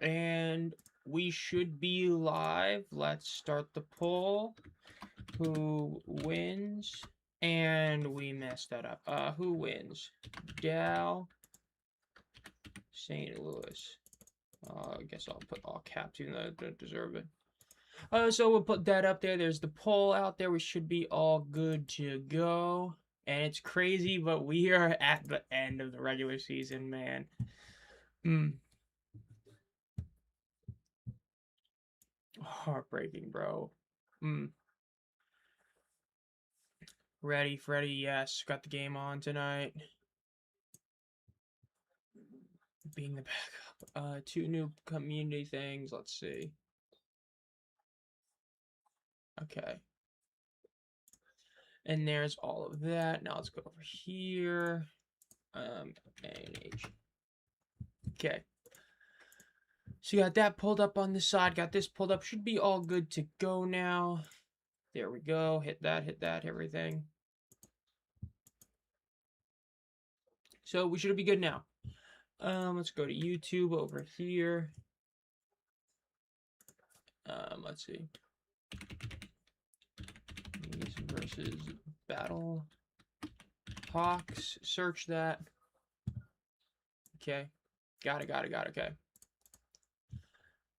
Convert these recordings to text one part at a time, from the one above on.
And we should be live. Let's start the poll. Who wins? And we messed that up. Who wins? Dow, St. Louis. I guess I'll put all caps even though I don't deserve it. So we'll put that up there. There's the poll out there. We should be all good to go. And it's crazy, but we are at the end of the regular season, man. Heartbreaking, bro. Ready, Freddy? Yes. Got the game on tonight. Being the backup. 2 new community things. Let's see. Okay. And there's all of that. Now let's go over here. NH. Okay. So you got that pulled up on the side. Got this pulled up. Should be all good to go now. There we go. Hit that, everything. So we should be good now. Let's go to YouTube over here. Let's see. Versus Battlehawks. Search that. Okay. Got it. Okay.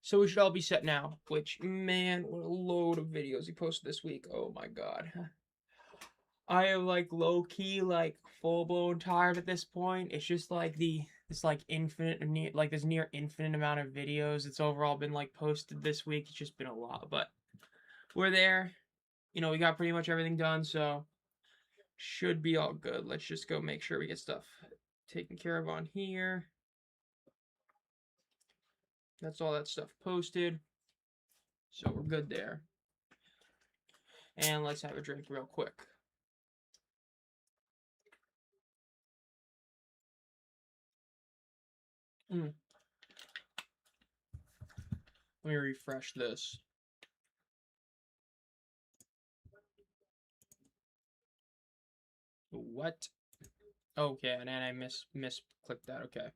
So we should all be set now. Which, man, what a load of videos he posted this week. Oh my god. I am like low-key, like full-blown tired at this point. It's just like this like infinite, like this near infinite amount of videos. It's overall been like posted this week. It's just been a lot, but we're there. You know, we got pretty much everything done, so should be all good. Let's just go make sure we get stuff taken care of on here. That's all that stuff posted. So we're good there. And let's have a drink real quick. Let me refresh this. What? Okay, and then I misclicked that. Okay.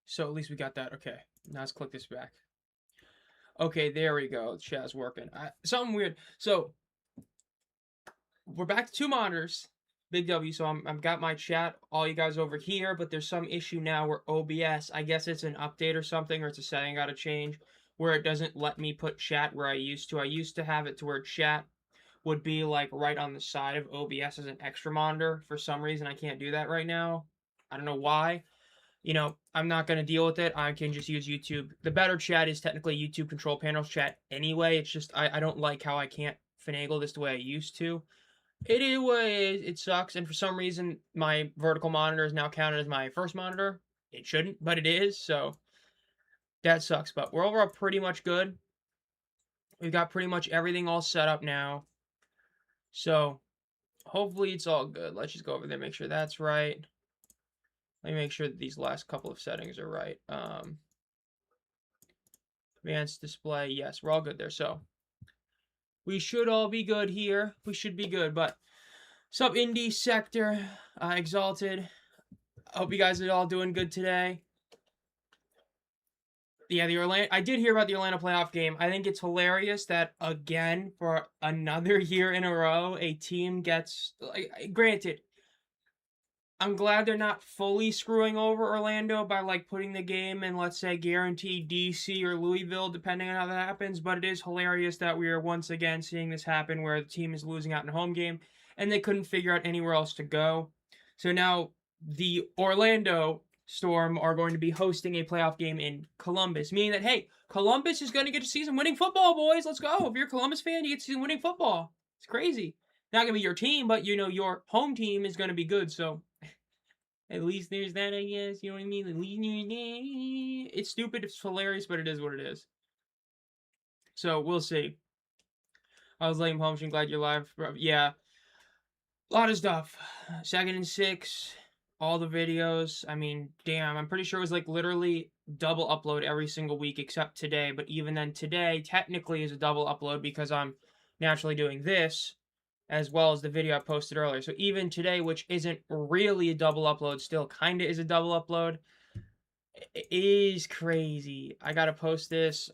So at least we got that. Okay. Now let's click this back. Okay, there we go. Chat's working. Something weird. So we're back to 2 monitors. Big W. So I've got my chat, all you guys over here, but there's some issue now where OBS, I guess it's an update or something, or it's a setting I gotta change, where it doesn't let me put chat where I used to. I used to have it to where chat would be like right on the side of OBS as an extra monitor. For some reason, I can't do that right now. I don't know why. You know, I'm not going to deal with it. I can just use YouTube. The better chat is technically YouTube control panel chat anyway. It's just, I don't like how I can't finagle this the way I used to. It is what it is. It sucks. And for some reason, my vertical monitor is now counted as my first monitor. It shouldn't, but it is. So that sucks. But we're overall pretty much good. We've got pretty much everything all set up now. So hopefully it's all good. Let's just go over there, make sure that's right. Let me make sure that these last couple of settings are right. Advanced display, yes, we're all good there. So we should all be good here. We should be good. But sub indie sector, Exalted. I hope you guys are all doing good today. Yeah, I did hear about the Orlando playoff game. I think it's hilarious that, again, for another year in a row, a team gets, like, granted, I'm glad they're not fully screwing over Orlando by, like, putting the game in, let's say, guaranteed DC or Louisville, depending on how that happens, but it is hilarious that we are once again seeing this happen where the team is losing out in a home game, and they couldn't figure out anywhere else to go. So now the Orlando Storm are going to be hosting a playoff game in Columbus, meaning that, hey, Columbus is going to get to see some winning football, boys. Let's go. If you're a Columbus fan, you get to see some winning football. It's crazy. Not going to be your team, but, you know, your home team is going to be good, so at least there's that, I guess. You know what I mean? At least it's stupid, it's hilarious, but it is what it is. So, we'll see. I was late home, I'm glad you're live. Yeah. A lot of stuff. 2nd and 6. All the videos. I mean, damn, I'm pretty sure it was like literally double upload every single week except today. But even then, today technically is a double upload because I'm naturally doing this as well as the video I posted earlier. So even today, which isn't really a double upload, still kind of is a double upload. It is crazy. I gotta post this.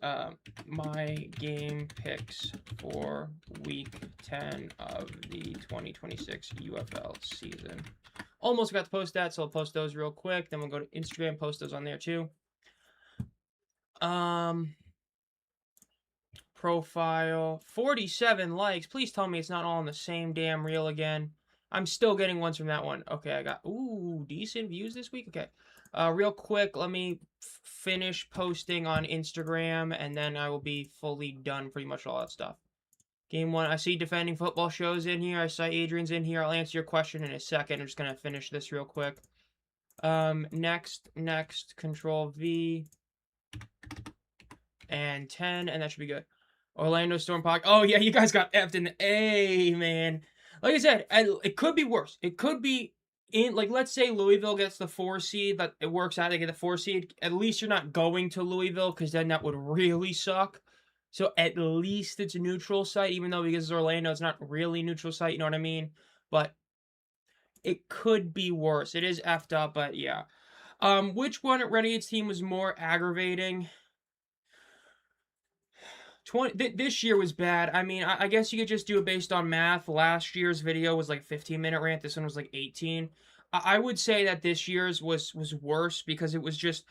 My game picks for week 10 of the 2026 UFL season. Almost got to post that, so I'll post those real quick. Then we'll go to Instagram, post those on there too. Profile, 47 likes. Please tell me it's not all in the same damn reel again. I'm still getting ones from that one. Okay, I got, decent views this week. Okay. Real quick, let me finish posting on Instagram, and then I will be fully done pretty much all that stuff. Game 1, I see Defending Football Shows in here. I saw Adrian's in here. I'll answer your question in a second. I'm just going to finish this real quick. Next, Control V, and 10, and that should be good. Orlando Storm Phox. Oh, yeah, you guys got effed in the A, man. Like I said, it could be worse. It could be in, like, let's say Louisville gets the 4 seed, but it works out, they get the 4 seed. At least you're not going to Louisville, because then that would really suck. So at least it's a neutral site, even though because it's Orlando, it's not really a neutral site, you know what I mean? But it could be worse. It is effed up, but yeah. Which one at Renegades team was more aggravating? This year was bad. I mean, I guess you could just do it based on math. Last year's video was like 15-minute rant. This one was like 18. I would say that this year's was worse because it was just,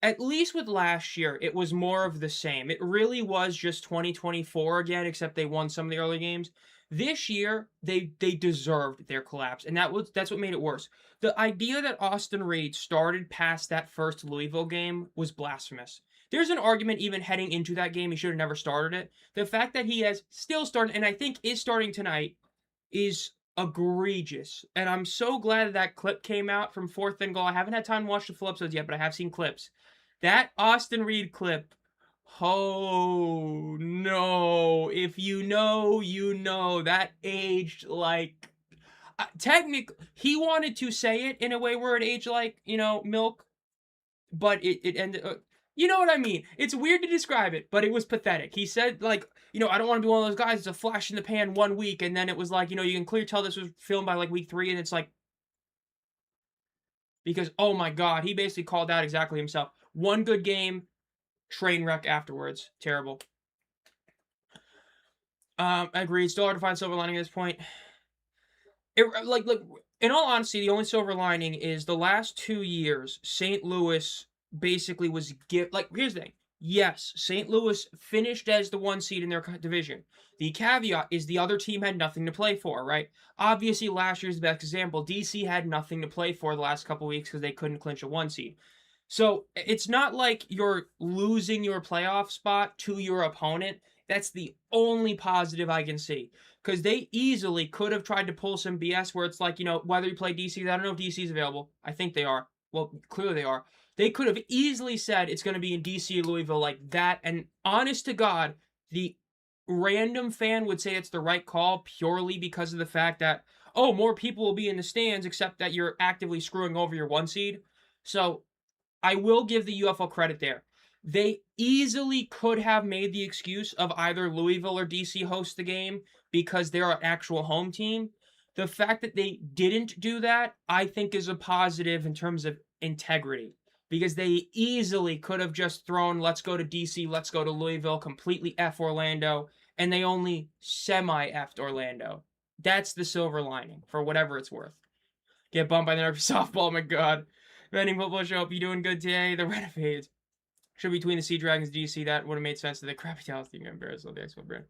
at least with last year, it was more of the same. It really was just 2024 again, except they won some of the early games. This year, they deserved their collapse, and that's what made it worse. The idea that Austin Reed started past that first Louisville game was blasphemous. There's an argument even heading into that game he should have never started it. The fact that he has still started, and I think is starting tonight, is egregious. And I'm so glad that clip came out from 4th and Goal. I haven't had time to watch the full episodes yet, but I have seen clips. That Austin Reed clip, oh no. If you know, you know. That aged like... technically, he wanted to say it in a way where it aged like, milk. But it ended... you know what I mean? It's weird to describe it, but it was pathetic. He said, like, I don't want to be one of those guys. It's a flash in the pan 1 week, and then it was like, you can clearly tell this was filmed by, like, week 3, and it's like... Because, oh my god, he basically called out exactly himself. One good game, train wreck afterwards. Terrible. Agreed. Still hard to find silver lining at this point. Like, in all honesty, the only silver lining is the last 2 years, St. Louis basically was here's the thing. Yes, St. Louis finished as the 1 seed in their division. The caveat is the other team had nothing to play for, right? Obviously, last year's the best example. DC had nothing to play for the last couple weeks because they couldn't clinch a 1 seed. So it's not like you're losing your playoff spot to your opponent. That's the only positive I can see. Because they easily could have tried to pull some BS where it's like, whether you play DC, I don't know if DC is available. I think they are. Well, clearly they are. They could have easily said it's going to be in DC or Louisville like that. And honest to God, the random fan would say it's the right call purely because of the fact that, oh, more people will be in the stands, except that you're actively screwing over your 1 seed. So I will give the UFL credit there. They easily could have made the excuse of either Louisville or DC host the game because they're an actual home team. The fact that they didn't do that, I think, is a positive in terms of integrity. Because they easily could have just thrown, let's go to DC, let's go to Louisville, completely F Orlando, and they only semi-F'd Orlando. That's the silver lining, for whatever it's worth. Get bumped by the nerf softball, oh my god. Vending Football Show, hope you doing good today. The Renegades. Should be between the Sea Dragons and DC. That would have made sense to the crappy Dallas team and Perez, so the Expo brand.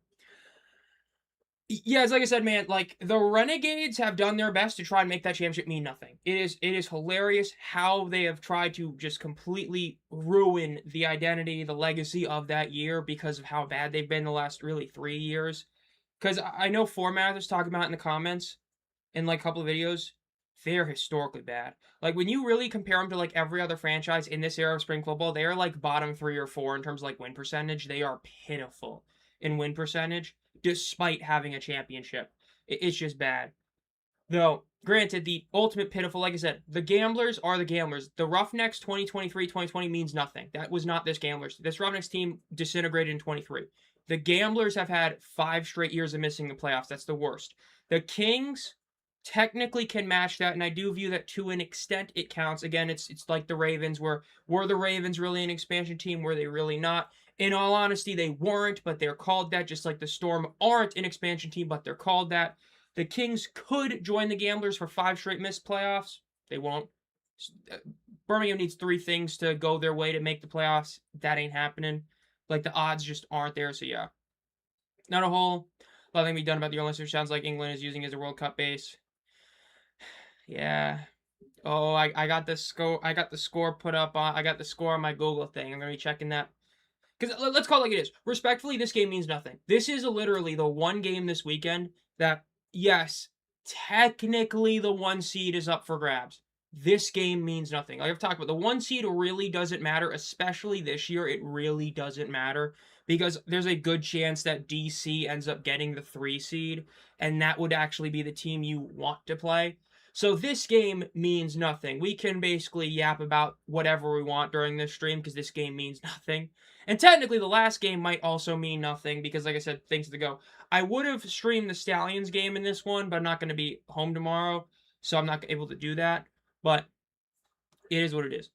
Yeah, it's like I said, man, like, the Renegades have done their best to try and make that championship mean nothing. It is hilarious how they have tried to just completely ruin the identity, the legacy of that year because of how bad they've been the last, really, 3 years. Because I know Formath was talking about it in the comments in, like, a couple of videos. They're historically bad. Like, when you really compare them to, like, every other franchise in this era of spring football, they are, like, bottom 3 or 4 in terms of, like, win percentage. They are pitiful in win percentage, despite having a championship. It's just bad. Though, granted, the ultimate pitiful, like I said, the Gamblers are the Gamblers. The Roughnecks 2023-2020 means nothing. That was not this Gamblers. This Roughnecks team disintegrated in 23. The Gamblers have had 5 straight years of missing the playoffs. That's the worst. The Kings technically can match that, and I do view that to an extent it counts. Again, it's like the Ravens, were the Ravens really an expansion team? Were they really not? In all honesty, they weren't, but they're called that, just like the Storm aren't an expansion team, but they're called that. The Kings could join the Gamblers for 5 straight missed playoffs. They won't. Birmingham needs 3 things to go their way to make the playoffs. That ain't happening. Like, the odds just aren't there, so yeah. Not a whole lot can be done about the Olympics, which sounds like England is using as a World Cup base. Yeah. Oh, I got the score. I got the score put up on. I got the score on my Google thing. I'm gonna be checking that. Because let's call it like it is. Respectfully, this game means nothing. This is literally the one game this weekend that, yes, technically the 1 seed is up for grabs. This game means nothing. Like I've talked about, the 1 seed really doesn't matter, especially this year. It really doesn't matter because there's a good chance that DC ends up getting the 3 seed, and that would actually be the team you want to play. So this game means nothing. We can basically yap about whatever we want during this stream because this game means nothing. And technically, the last game might also mean nothing because, like I said, things to go. I would have streamed the Stallions game in this one, but I'm not going to be home tomorrow, so I'm not able to do that. But it is what it is.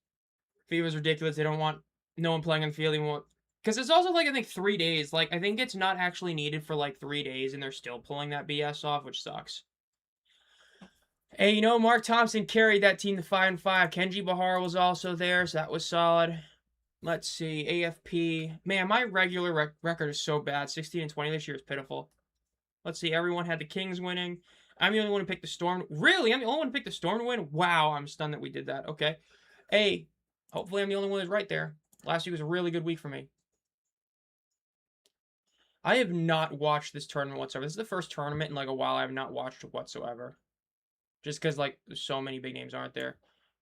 FIBA is ridiculous. They don't want no one playing on the field. They want, because it's also like I think 3 days. Like I think it's not actually needed for like 3 days, and they're still pulling that BS off, which sucks. Hey, you know, Mark Thompson carried that team to 5-5. Kenji Bahar was also there, so that was solid. Let's see, AFP. Man, my regular record is so bad. 16-20 this year is pitiful. Let's see, everyone had the Kings winning. I'm the only one who picked the Storm. Really? I'm the only one who picked the Storm to win? Wow, I'm stunned that we did that. Okay. Hey, hopefully I'm the only one who's right there. Last week was a really good week for me. I have not watched this tournament whatsoever. This is the first tournament in like a while I have not watched whatsoever. Just because, like, so many big names aren't there.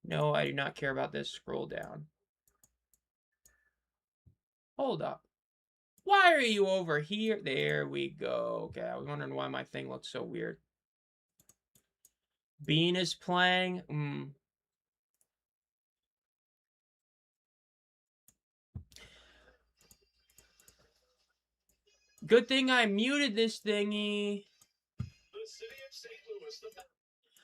No, I do not care about this. Scroll down. Hold up. Why are you over here? There we go. Okay, I was wondering why my thing looks so weird. Bean is playing. Good thing I muted this thingy.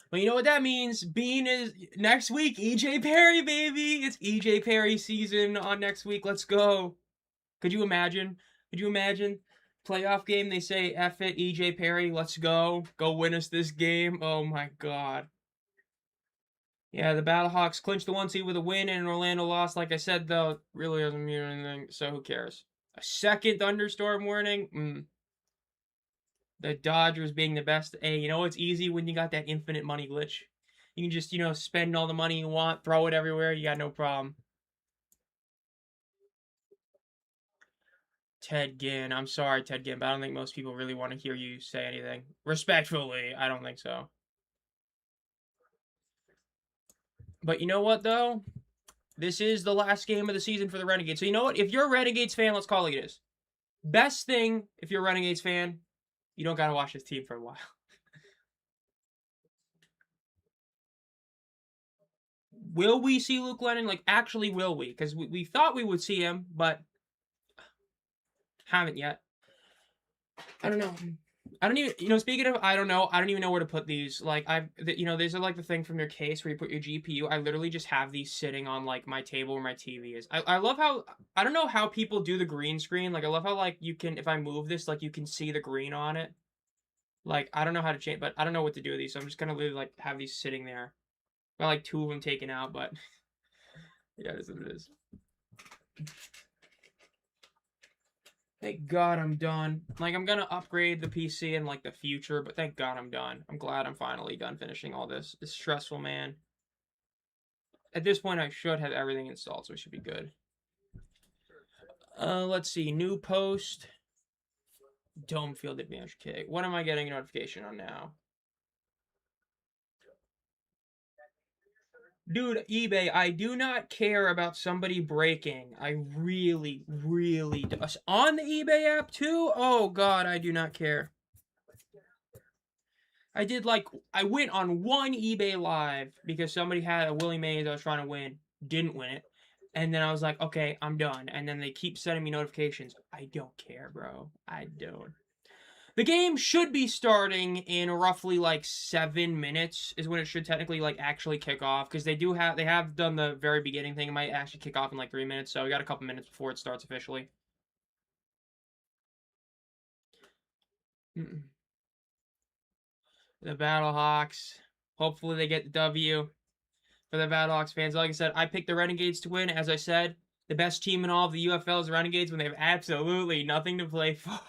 But you know what that means? Bean is next week. EJ Perry, baby. It's EJ Perry season on next week. Let's go. Could you imagine? Could you imagine? Playoff game, they say, F it, EJ Perry, let's go. Go win us this game. Oh my god. Yeah, the Battlehawks clinched the 1 seed with a win and Orlando lost. Like I said, though, really doesn't mean anything, so who cares? A second thunderstorm warning? The Dodgers being the best. Hey, you know it's easy when you got that infinite money glitch. You can just, spend all the money you want, throw it everywhere, you got no problem. Ted Ginn. I'm sorry, Ted Ginn, but I don't think most people really want to hear you say anything. Respectfully, I don't think so. But you know what, though? This is the last game of the season for the Renegades. So you know what? If you're a Renegades fan, let's call it like it is. Best thing, if you're a Renegades fan, you don't got to watch this team for a while. Will we see Luke Lennon? Like, actually, will we? Because we thought we would see him, but haven't yet. I don't know. I don't even, speaking of, I don't know, I don't even know where to put these. Like, these are like the thing from your case where you put your GPU. I literally just have these sitting on, like, my table where my TV is. I love how, I don't know how people do the green screen. Like, I love how, like, you can, if I move this, like, you can see the green on it. Like, I don't know how to change, but I don't know what to do with these, so I'm just gonna literally, like, have these sitting there. Got, like, 2 of them taken out, but, yeah, it is what it is. Thank God I'm done. Like, I'm gonna upgrade the PC in, like, the future, but thank God I'm done. I'm glad I'm finally done finishing all this. It's stressful, man. At this point, I should have everything installed, so it should be good. Let's see. New post. Dome field advantage kick. What am I getting a notification on now? Dude, eBay, I do not care about somebody breaking. I really, really do. On the eBay app, too? Oh, God, I do not care. I went on one eBay Live because somebody had a Willie Mays I was trying to win. Didn't win it. And then I was like, okay, I'm done. And then they keep sending me notifications. I don't care, bro. I don't. The game should be starting in roughly like 7 minutes is when it should technically like actually kick off, because they have done the very beginning thing. It might actually kick off in like 3 minutes, so we got a couple minutes before it starts officially. The Battlehawks. Hopefully they get the W for the Battlehawks fans. Like I said, I picked the Renegades to win. As I said, the best team in all of the UFL is the Renegades when they have absolutely nothing to play for.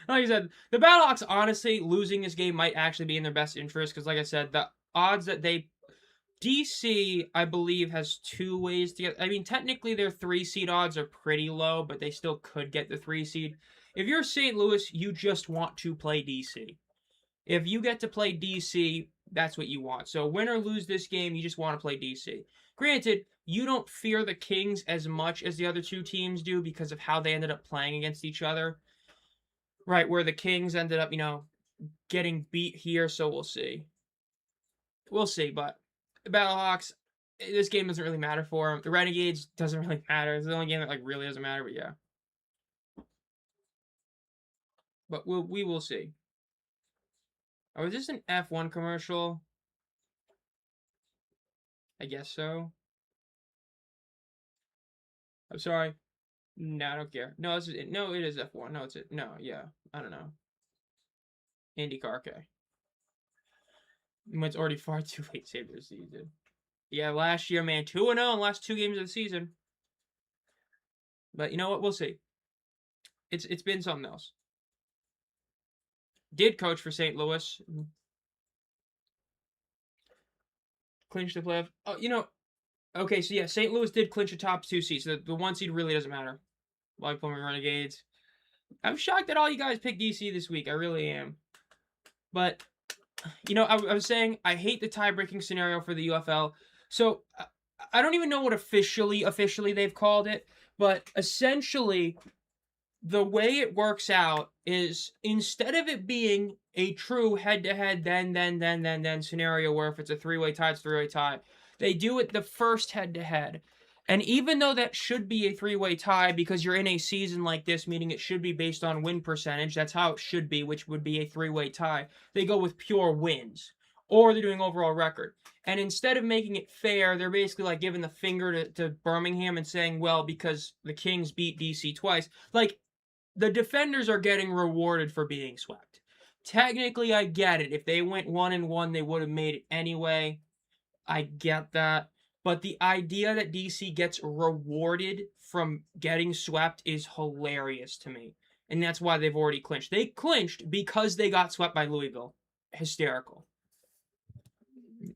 Like I said, the Battlehawks, honestly, losing this game might actually be in their best interest, because like I said, the odds that they... DC, I believe, has 2 ways to get... I mean, technically their 3 seed odds are pretty low, but they still could get the 3 seed. If you're St. Louis, you just want to play DC. If you get to play DC, that's what you want. So win or lose this game, you just want to play DC. Granted, you don't fear the Kings as much as the other 2 teams do because of how they ended up playing against each other. Right, where the Kings ended up, getting beat here, so we'll see. We'll see, but the Battlehawks, this game doesn't really matter for them. The Renegades doesn't really matter. It's the only game that like really doesn't matter, but yeah. But we will see. Oh, is this an F1 commercial? I guess so. I'm sorry. No, I don't care. No, it is F1. No, no, yeah. I don't know. IndyCar, okay. It's already far too late saved this season. Yeah, last year, man, 2-0 in the last 2 games of the season. But you know what? We'll see. It's been something else. Did coach for St. Louis. Clinched the playoff. Oh, okay, so yeah, St. Louis did clinch the top 2 seeds. So the 1 seed really doesn't matter. Like playing Renegades. I'm shocked that all you guys picked DC this week. I really am. But, I was saying I hate the tie-breaking scenario for the UFL. So, I don't even know what officially they've called it. But, essentially, the way it works out is instead of it being a true head-to-head then scenario where if it's a 3-way tie, it's a 3-way tie, they do it the first head-to-head. And even though that should be a 3-way tie because you're in a season like this, meaning it should be based on win percentage, that's how it should be, which would be a 3-way tie, they go with pure wins. Or they're doing overall record. And instead of making it fair, they're basically like giving the finger to Birmingham and saying, well, because the Kings beat DC twice. Like, the defenders are getting rewarded for being swept. Technically, I get it. If they went 1-1, they would have made it anyway. I get that. But the idea that DC gets rewarded from getting swept is hilarious to me. And that's why they've already clinched. They clinched because they got swept by Louisville. Hysterical.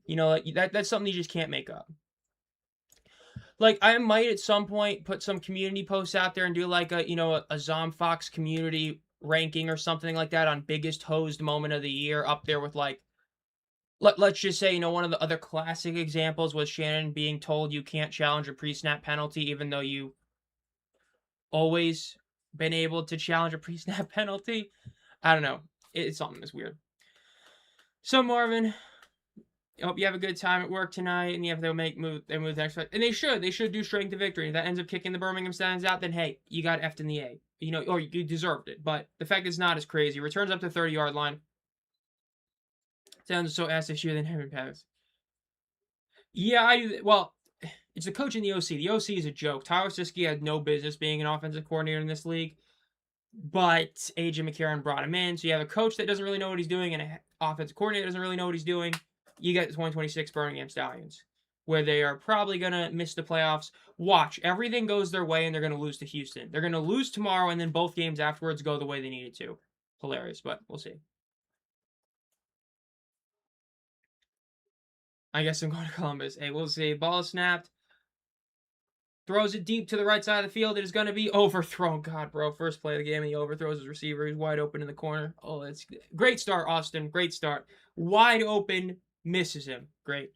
That's something you just can't make up. Like, I might at some point put some community posts out there and do like a Zomb Phox community ranking or something like that on biggest hosed moment of the year, up there with like, let's just say, one of the other classic examples was Shannon being told you can't challenge a pre-snap penalty even though you always been able to challenge a pre-snap penalty. I don't know. It's something that's weird. So Marvin, I hope you have a good time at work tonight, and they'll move the next fight. And they should do strength to victory. If that ends up kicking the Birmingham Stands out, then hey, you got F'd in the A. Or you deserved it. But the fact it's not as crazy. Returns up to 30-yard line. Sounds so ass this year than having pass. Yeah, I do. Well, it's the coach in the OC. The OC is a joke. Tyler Siskey had no business being an offensive coordinator in this league. But AJ McCarron brought him in. So you have a coach that doesn't really know what he's doing and an offensive coordinator that doesn't really know what he's doing. You get the 2026 Birmingham Stallions, where they are probably going to miss the playoffs. Watch. Everything goes their way, and they're going to lose to Houston. They're going to lose tomorrow, and then both games afterwards go the way they needed to. Hilarious, but we'll see. I guess I'm going to Columbus. Hey, we'll see. Ball is snapped. Throws it deep to the right side of the field. It is going to be overthrown. God, bro. First play of the game, and he overthrows his receiver. He's wide open in the corner. Oh, that's great start, Austin. Great start. Wide open. Misses him. Great.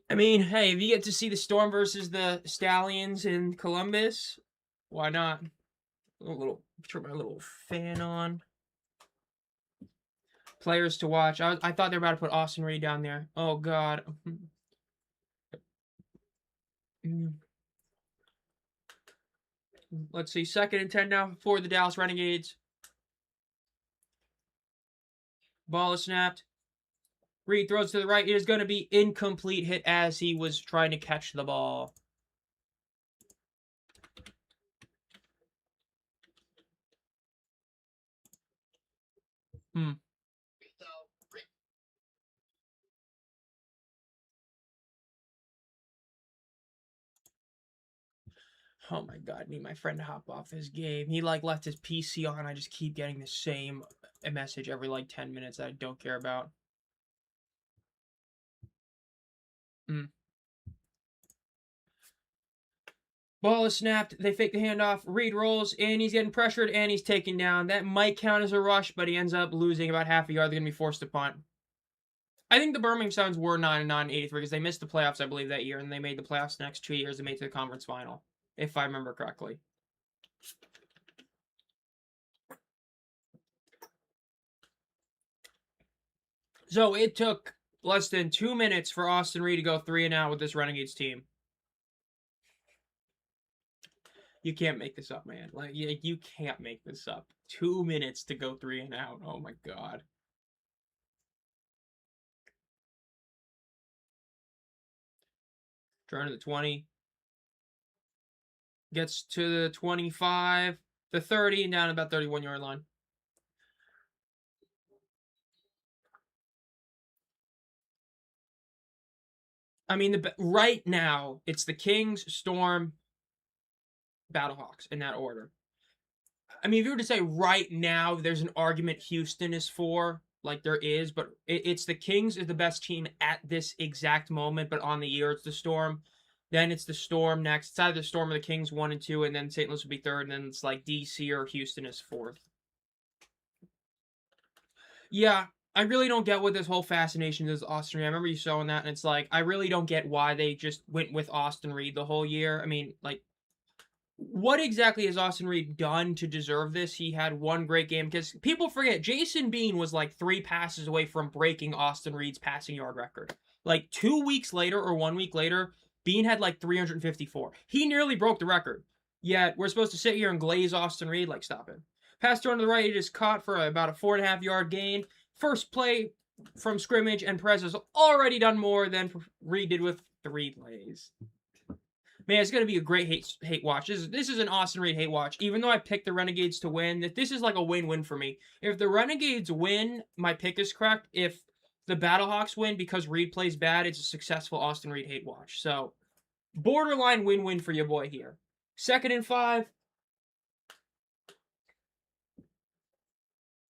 I mean, hey, if you get to see the Storm versus the Stallions in Columbus, why not? Turn my little fan on. Players to watch. I thought they were about to put Austin Reed down there. Oh, God. Let's see. 2nd and 10 now for the Dallas Renegades. Ball is snapped. Reed throws to the right. It is going to be incomplete hit as he was trying to catch the ball. Oh my god, I need my friend to hop off this game. He like left his PC on. I just keep getting the same message every like 10 minutes that I don't care about. Ball is snapped. They fake the handoff. Reed rolls, and he's getting pressured, and he's taken down. That might count as a rush, but he ends up losing about half a yard. They're going to be forced to punt. I think the Birmingham Suns were 9-9 83 because they missed the playoffs, I believe, that year, and they made the playoffs the next 2 years. They made it to the conference final, if I remember correctly. So it took less than 2 minutes for Austin Reed to go 3-and-out with this Renegades team. You can't make this up, man. Like you can't make this up. 2 minutes to go 3-and-out. Oh my god. Turn to the 20. Gets to the 25, the 30, and down about 31-yard line. I mean, right now, it's the Kings, Storm, Battlehawks in that order. I mean, if you were to say right now, there's an argument Houston is for, like there is, but it's the Kings is the best team at this exact moment, but on the year, it's the Storm. Then it's the Storm next. It's either the Storm or the Kings 1 and 2, and then St. Louis would be third, and then it's like DC or Houston is fourth. Yeah, I really don't get what this whole fascination is with Austin Reed. I remember you showing that, and it's like, I really don't get why they just went with Austin Reed the whole year. I mean, like, what exactly has Austin Reed done to deserve this? He had one great game, because people forget, Jason Bean was like 3 passes away from breaking Austin Reed's passing yard record. Like 2 weeks later or 1 week later, Bean had like 354. He nearly broke the record. Yet, we're supposed to sit here and glaze Austin Reed? Like, stop it. Pass thrown to the right, it is caught for about a 4.5-yard gain. First play from scrimmage, and Perez has already done more than Reed did with 3 plays. Man, it's going to be a great hate watch. This is an Austin Reed hate watch. Even though I picked the Renegades to win, this is like a win-win for me. If the Renegades win, my pick is correct. If the Battlehawks win because Reed plays bad, it's a successful Austin Reed hate watch. So, borderline win-win for your boy here. 2nd and 5.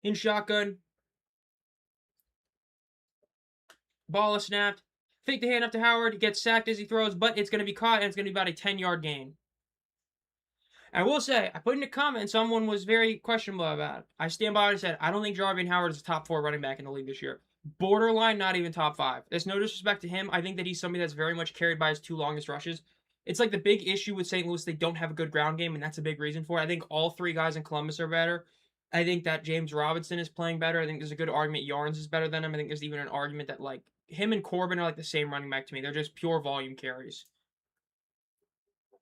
In shotgun. Ball is snapped. Fake the hand up to Howard. He gets sacked as he throws, but it's going to be caught, and it's going to be about a 10-yard gain. I will say, I put in a comment, someone was very questionable about it. I stand by what I said. I don't think Jarvian Howard is a top 4 running back in the league this year. Borderline, not even top 5. There's no disrespect to him. I think that he's somebody that's very much carried by his 2 longest rushes. It's like the big issue with St. Louis. They don't have a good ground game, and that's a big reason for it. I think all 3 guys in Columbus are better. I think that James Robinson is playing better. I think there's a good argument Yarns is better than him. I think there's even an argument that, like, him and Corbin are like the same running back to me. They're just pure volume carries.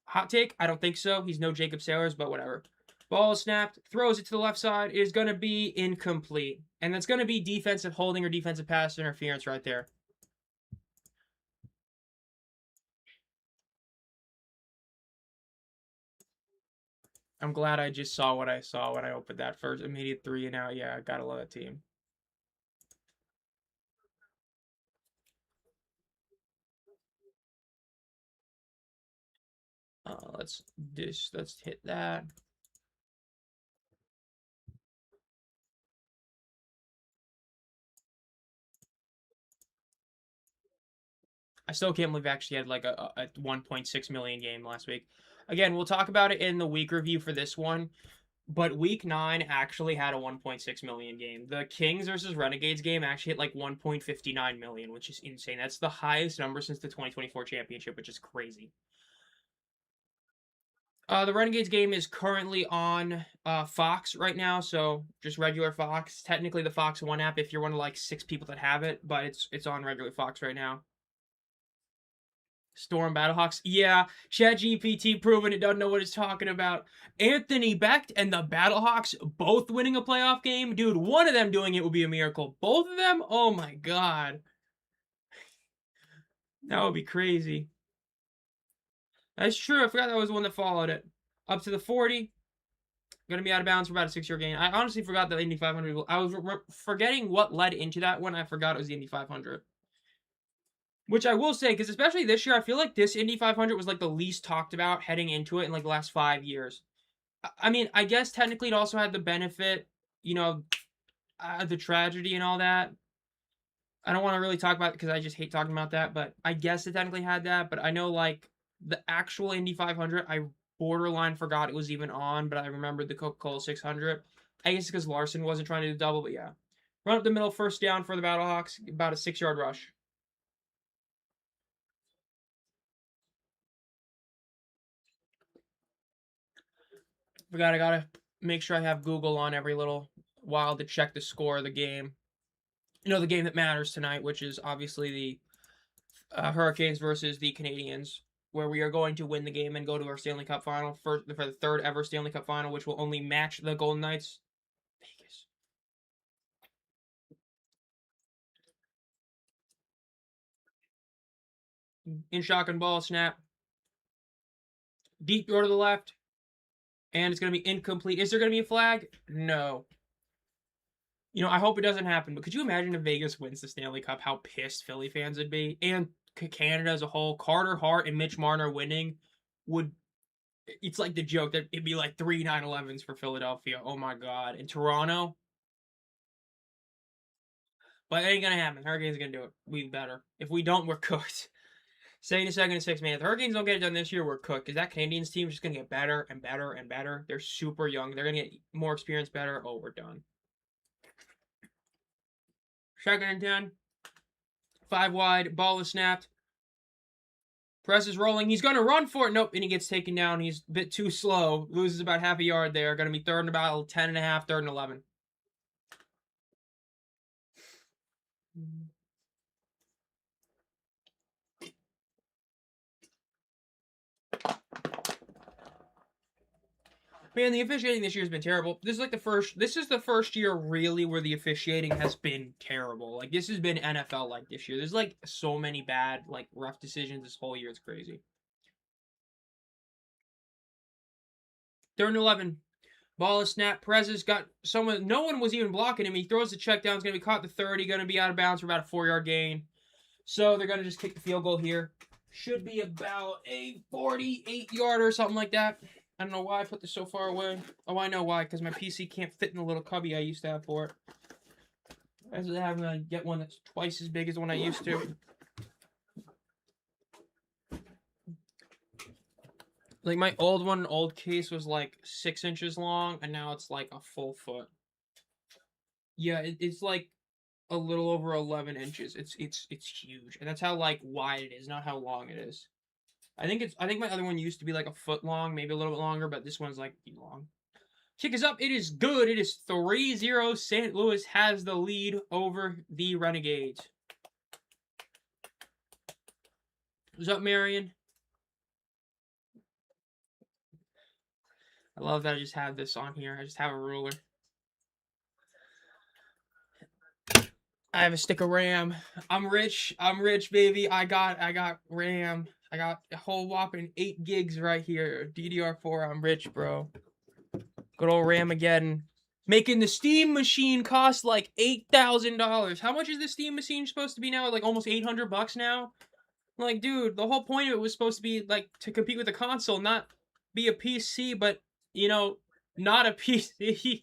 Hot take? I don't think so. He's no Jacob Sailors, but whatever. Ball is snapped. Throws it to the left side. It is going to be incomplete. And that's going to be defensive holding or defensive pass interference right there. I'm glad I just saw what I saw when I opened that first immediate 3-and-out. Yeah, I gotta love that team. Let's hit that. I still can't believe I actually had like a 1.6 million game last week. Again, we'll talk about it in the week review for this one. But week 9 actually had a 1.6 million game. The Kings versus Renegades game actually hit like 1.59 million, which is insane. That's the highest number since the 2024 championship, which is crazy. The Renegades game is currently on Fox right now, so just regular Fox. Technically, the Fox One app if you're one of like 6 people that have it, but it's on regular Fox right now. Storm Battlehawks. Yeah, ChatGPT proving it doesn't know what it's talking about. Anthony Becht and the Battlehawks both winning a playoff game. Dude, one of them doing it would be a miracle. Both of them? Oh my god. That would be crazy. That's true. I forgot that was the one that followed it. Up to the 40. Going to be out of bounds for about a 6-yard gain. I honestly forgot the Indy 500. I was forgetting what led into that one. I forgot it was the Indy 500. Which I will say, because especially this year, I feel like this Indy 500 was like the least talked about heading into it in like the last 5 years. I mean, I guess technically it also had the benefit, the tragedy and all that. I don't want to really talk about it because I just hate talking about that, but I guess it technically had that. But I know like the actual Indy 500, I borderline forgot it was even on, but I remembered the Coca-Cola 600. I guess because Larson wasn't trying to do double, but yeah. Run up the middle, first down for the Battlehawks, about a 6-yard rush. I gotta make sure I have Google on every little while to check the score of the game. The game that matters tonight, which is obviously the Hurricanes versus the Canadians, where we are going to win the game and go to our Stanley Cup final for the third ever Stanley Cup final, which will only match the Golden Knights. Vegas. In shotgun ball snap. Deep throw to the left. And it's going to be incomplete. Is there going to be a flag? No. I hope it doesn't happen, but could you imagine if Vegas wins the Stanley Cup, how pissed Philly fans would be? And Canada as a whole, Carter Hart and Mitch Marner winning it's like the joke that it'd be like 3 9/11s for Philadelphia. Oh my god. And Toronto? But it ain't going to happen. Hurricanes are going to do it. We better. If we don't, we're cooked. 72nd and 6, man. If the Hurricanes don't get it done this year, we're cooked. Because that Canadiens team is just going to get better and better and better. They're super young. They're going to get more experience better. Oh, we're done. 2nd and 10. 5 wide. Ball is snapped. Perez is rolling. He's going to run for it. Nope. And he gets taken down. He's a bit too slow. Loses about half a yard there. Going to be 3rd and about 10 and a half. 3rd and 11. Man, the officiating this year has been terrible. This is the first year really where the officiating has been terrible. Like this has been NFL like this year. There's like so many bad like rough decisions this whole year. It's crazy. 3rd and 11. Ball is snapped. Perez has got someone. No one was even blocking him. He throws the check down. It's going to be caught at the 30. Going to be out of bounds for about a 4-yard gain. So they're going to just kick the field goal here. Should be about a 48-yarder or something like that. I don't know why I put this so far away. Oh, I know why. Because my PC can't fit in the little cubby I used to have for it. I was having to get one that's twice as big as the one I used to. Like my old case was like 6 inches long, and now it's like a full foot. Yeah, it's like a little over 11 inches. It's huge, and that's how like wide it is, not how long it is. I think my other one used to be like a foot long, maybe a little bit longer, but this one's like long. Kick is up. It is good. It is 3-0. St. Louis has the lead over the Renegades. What's up, Marion? I love that I just have this on here. I just have a ruler. I have a stick of RAM. I'm rich, baby. I got RAM. I got a whole whopping 8 gigs right here. DDR4. I'm rich, bro. Good old Ramageddon. Making the Steam machine cost like $8,000. How much is the Steam machine supposed to be now? Like almost $800 now? Like, dude, the whole point of it was supposed to be like to compete with the console, not be a PC, but not a PC.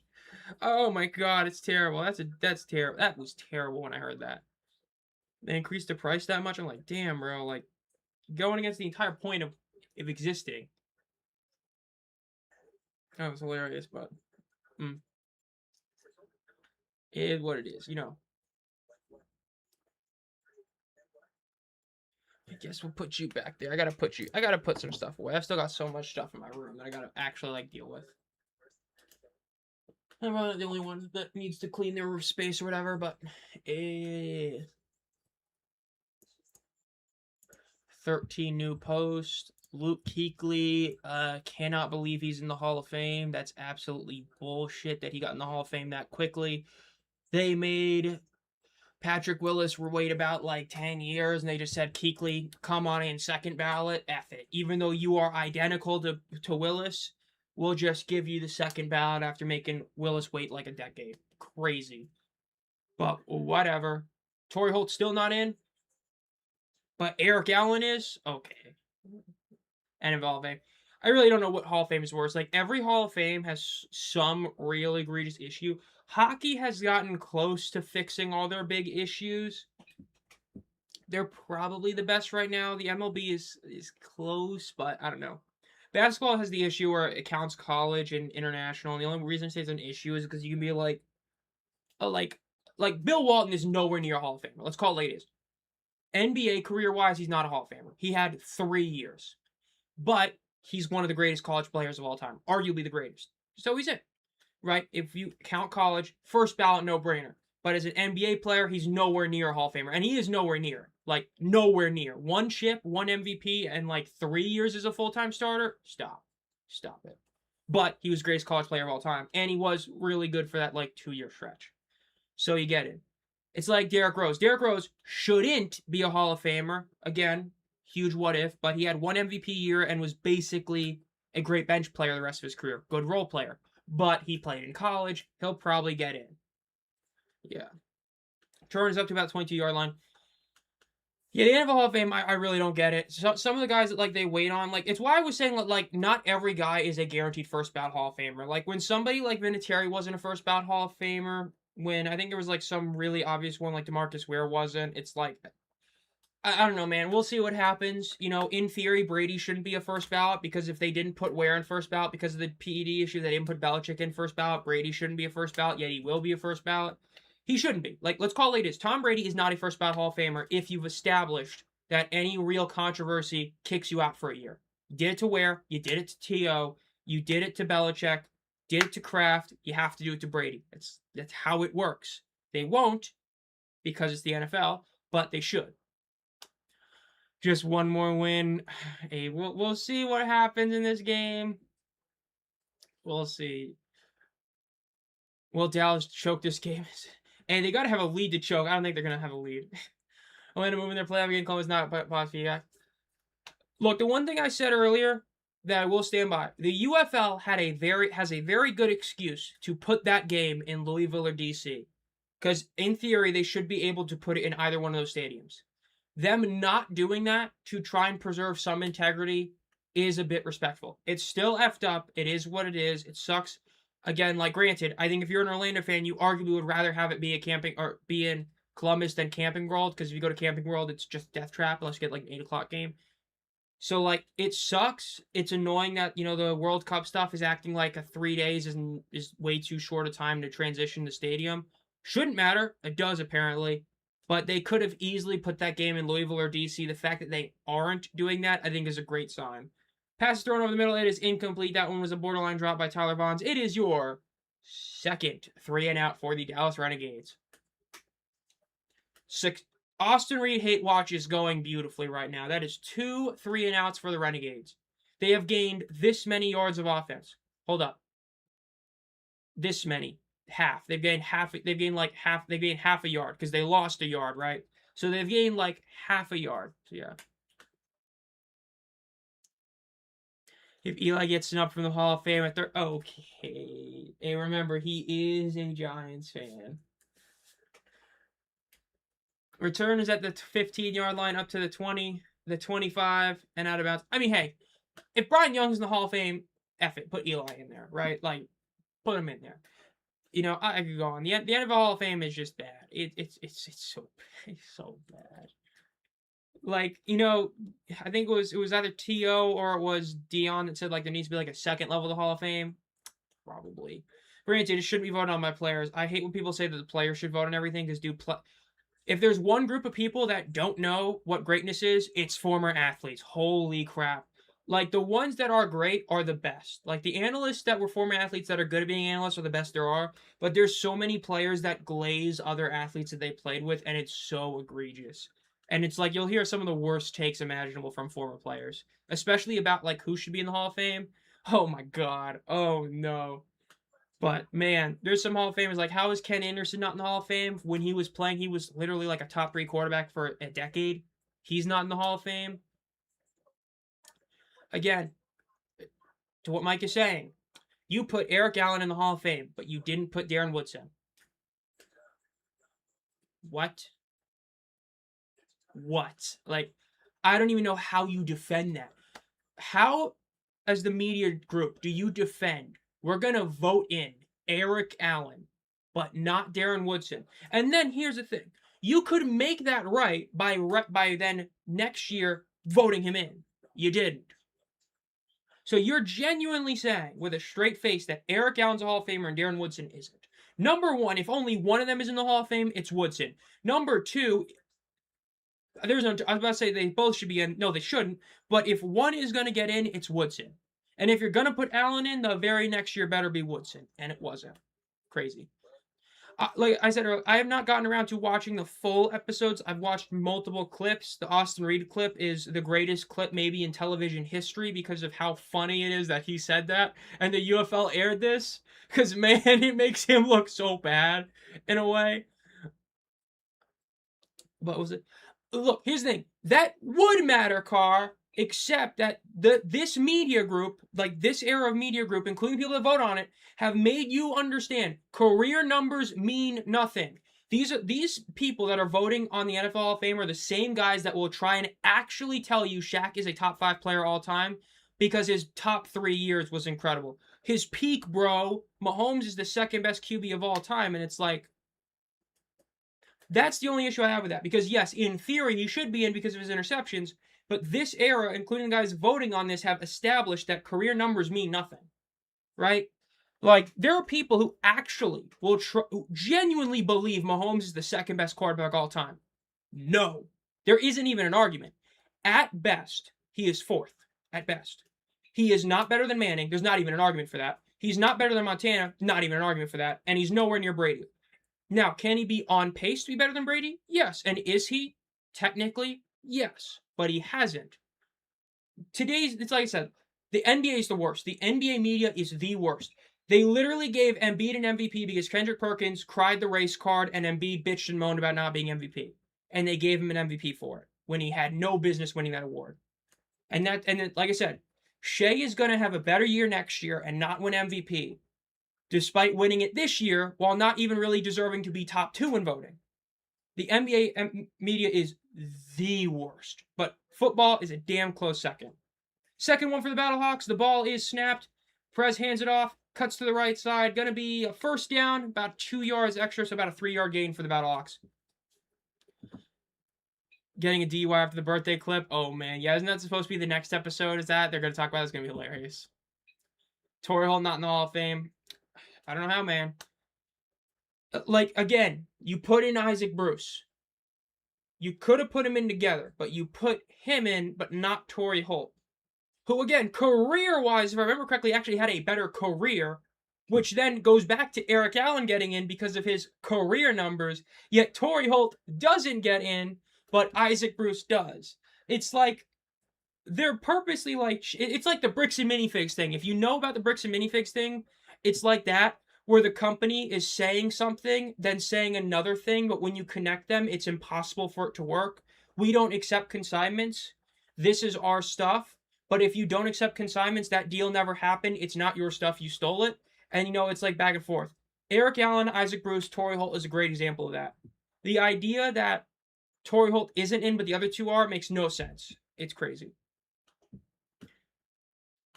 Oh my god, it's terrible. That's terrible. That was terrible when I heard that. They increased the price that much. I'm like, damn, bro, like going against the entire point of existing. That was hilarious, but it is what it is, I guess we'll put you back there. I gotta put some stuff away. I've still got so much stuff in my room that I gotta actually like deal with. I'm not the only one that needs to clean their roof space or whatever, but 13 new posts. Luke Kuechly, cannot believe he's in the Hall of Fame. That's absolutely bullshit that he got in the Hall of Fame that quickly. They made Patrick Willis wait about like 10 years, and they just said, Kuechly, come on in second ballot. F it. Even though you are identical to Willis, we'll just give you the second ballot after making Willis wait like a decade. Crazy. But whatever. Torrey Holt's still not in, but Eric Allen is? Okay. And Hall of Fame. I really don't know what Hall of Fame is worse. Like, every Hall of Fame has some real egregious issue. Hockey has gotten close to fixing all their big issues. They're probably the best right now. The MLB is close, but I don't know. Basketball has the issue where it counts college and international, and the only reason I say it's an issue is because you can be like Bill Walton is nowhere near a Hall of Famer. Let's call it like it is. NBA career-wise, he's not a Hall of Famer. He had 3 years. But he's one of the greatest college players of all time. Arguably the greatest. So he's in. Right? If you count college, first ballot, no-brainer. But as an NBA player, he's nowhere near a Hall of Famer. And he is nowhere near. Like, nowhere near. 1 chip, 1 MVP, and like 3 years as a full-time starter? Stop. Stop it. But he was the greatest college player of all time. And he was really good for that, like, 2-year stretch. So you get it. It's like Derrick Rose. Derrick Rose shouldn't be a Hall of Famer. Again, huge what if, but he had 1 MVP year and was basically a great bench player the rest of his career. Good role player. But he played in college. He'll probably get in. Yeah. Turner's up to about 22-yard line. Yeah, the NFL Hall of Fame, I really don't get it. So, some of the guys that, like, they wait on, like, it's why I was saying, like, not every guy is a guaranteed first ballot Hall of Famer. Like, when somebody like Vinatieri wasn't a first ballot Hall of Famer, when I think there was, like, some really obvious one, like DeMarcus Ware wasn't, it's like, I don't know, man. We'll see what happens. You know, in theory, Brady shouldn't be a first ballot because if they didn't put Ware in first ballot because of the PED issue, they didn't put Belichick in first ballot. Brady shouldn't be a first ballot, yet he will be a first ballot. He shouldn't be. Like, let's call it this. Tom Brady is not a first ballot Hall of Famer if you've established that any real controversy kicks you out for a year. You did it to Ware. You did it to T.O. You did it to Belichick. Did it to Kraft. You have to do it to Brady. That's how it works. They won't because it's the NFL, but they should. Just one more win. Hey, we'll see what happens in this game. We'll see. Will Dallas choke this game? And they got to have a lead to choke. I don't think they're going to have a lead. Atlanta moving their playoff game. Columbus not possibly. Yeah. Look, the one thing I said earlier that I will stand by. The UFL has a very good excuse to put that game in Louisville or DC. Because in theory, they should be able to put it in either one of those stadiums. Them not doing that to try and preserve some integrity is a bit respectful. It's still effed up. It is what it is. It sucks. Again, like, granted, I think if you're an Orlando fan, you arguably would rather have it be be in Columbus than Camping World, because if you go to Camping World, it's just death trap unless you get like an 8 o'clock game. So, like, it sucks. It's annoying that, you know, the World Cup stuff is acting like a 3 days is way too short a time to transition the stadium. Shouldn't matter. It does, apparently. But they could have easily put that game in Louisville or DC. The fact that they aren't doing that, I think, is a great sign. Pass thrown over the middle. It is incomplete. That one was a borderline drop by Tyler Vaughns. It is your second 3-and-out for the Dallas Renegades. Austin Reed hate watch is going beautifully right now. That is 2 3-and-outs for the Renegades. They have gained this many yards of offense. Hold up. This many. Half. They've gained half a yard because they lost a yard, right? So they've gained like half a yard. So yeah. If Eli gets up from the Hall of Fame at okay. And remember, he is a Giants fan. Return is at the 15-yard line up to the 20, the 25, and out of bounds. I mean, hey, if Brian Young's in the Hall of Fame, F it, put Eli in there, right? Like, put him in there. You know, I could go on. The NFL Hall of Fame is just bad. It's so bad. Like, you know, I think it was either T.O. or it was Dion that said, like, there needs to be, like, a second level of the Hall of Fame. Probably. Granted, it shouldn't be voted on by players. I hate when people say that the players should vote on everything, because if there's one group of people that don't know what greatness is, it's former athletes. Holy crap. Like, the ones that are great are the best. Like, the analysts that were former athletes that are good at being analysts are the best there are. But there's so many players that glaze other athletes that they played with, and it's so egregious. And it's like you'll hear some of the worst takes imaginable from former players, especially about like who should be in the Hall of Fame. Oh my God. Oh no. But man, there's some Hall of Famers like how is Ken Anderson not in the Hall of Fame? When he was playing, he was literally like a top 3 quarterback for a decade. He's not in the Hall of Fame. Again, to what Mike is saying, you put Eric Allen in the Hall of Fame, but you didn't put Darren Woodson. What? What? Like, I don't even know how you defend that. How, as the media group, do you defend? We're going to vote in Eric Allen, but not Darren Woodson. And then here's the thing. You could make that right by then next year voting him in. You didn't. So you're genuinely saying with a straight face that Eric Allen's a Hall of Famer and Darren Woodson isn't. Number one, if only one of them is in the Hall of Fame, it's Woodson. Number two, I was about to say they both should be in. No, they shouldn't. But if one is going to get in, it's Woodson. And if you're going to put Allen in, the very next year better be Woodson. And it wasn't. Crazy. Like I said earlier, I have not gotten around to watching the full episodes. I've watched multiple clips. The Austin Reed clip is the greatest clip maybe in television history because of how funny it is that he said that. And the UFL aired this. Because, man, it makes him look so bad in a way. What was it? Look, here's the thing. That would matter, Carr, except that this media group, like this era of media group, including people that vote on it, have made you understand career numbers mean nothing. These people that are voting on the NFL Hall of Fame are the same guys that will try and actually tell you Shaq is a top 5 player all time because his top 3 years was incredible. His peak, bro, Mahomes is the second best QB of all time, and it's like, that's the only issue I have with that. Because, yes, in theory, he should be in because of his interceptions. But this era, including the guys voting on this, have established that career numbers mean nothing. Right? Like, there are people who actually who genuinely believe Mahomes is the second best quarterback of all time. No. There isn't even an argument. At best, he is 4th. At best. He is not better than Manning. There's not even an argument for that. He's not better than Montana. Not even an argument for that. And he's nowhere near Brady. Now, can he be on pace to be better than Brady? Yes. And is he? Technically, yes. But he hasn't. It's like I said, the NBA is the worst. The NBA media is the worst. They literally gave Embiid an MVP because Kendrick Perkins cried the race card and Embiid bitched and moaned about not being MVP. And they gave him an MVP for it when he had no business winning that award. And then, like I said, Shea is going to have a better year next year and not win MVP. Despite winning it this year, while not even really deserving to be top 2 in voting. The NBA media is the worst, but football is a damn close second. Second one for the Battlehawks, the ball is snapped. Perez hands it off, cuts to the right side. Going to be a first down, about 2 yards extra, so about a 3-yard gain for the Battlehawks. Getting a DUI after the birthday clip. Oh, man. Yeah, isn't that supposed to be the next episode? Is that? They're going to talk about it. It's going to be hilarious. Torrey Holt not in the Hall of Fame. I don't know how, man. Like, again, you put in Isaac Bruce. You could have put him in together, but you put him in, but not Torrey Holt. Who, again, career-wise, if I remember correctly, actually had a better career, which then goes back to Eric Allen getting in because of his career numbers, yet Torrey Holt doesn't get in, but Isaac Bruce does. It's like, they're purposely like, it's like the bricks and minifigs thing. If you know about the bricks and minifigs thing, it's like that, where the company is saying something, then saying another thing, but when you connect them, it's impossible for it to work. We don't accept consignments. This is our stuff. But if you don't accept consignments, that deal never happened. It's not your stuff. You stole it. And, it's like back and forth. Eric Allen, Isaac Bruce, Torrey Holt is a great example of that. The idea that Torrey Holt isn't in, but the other two are, makes no sense. It's crazy.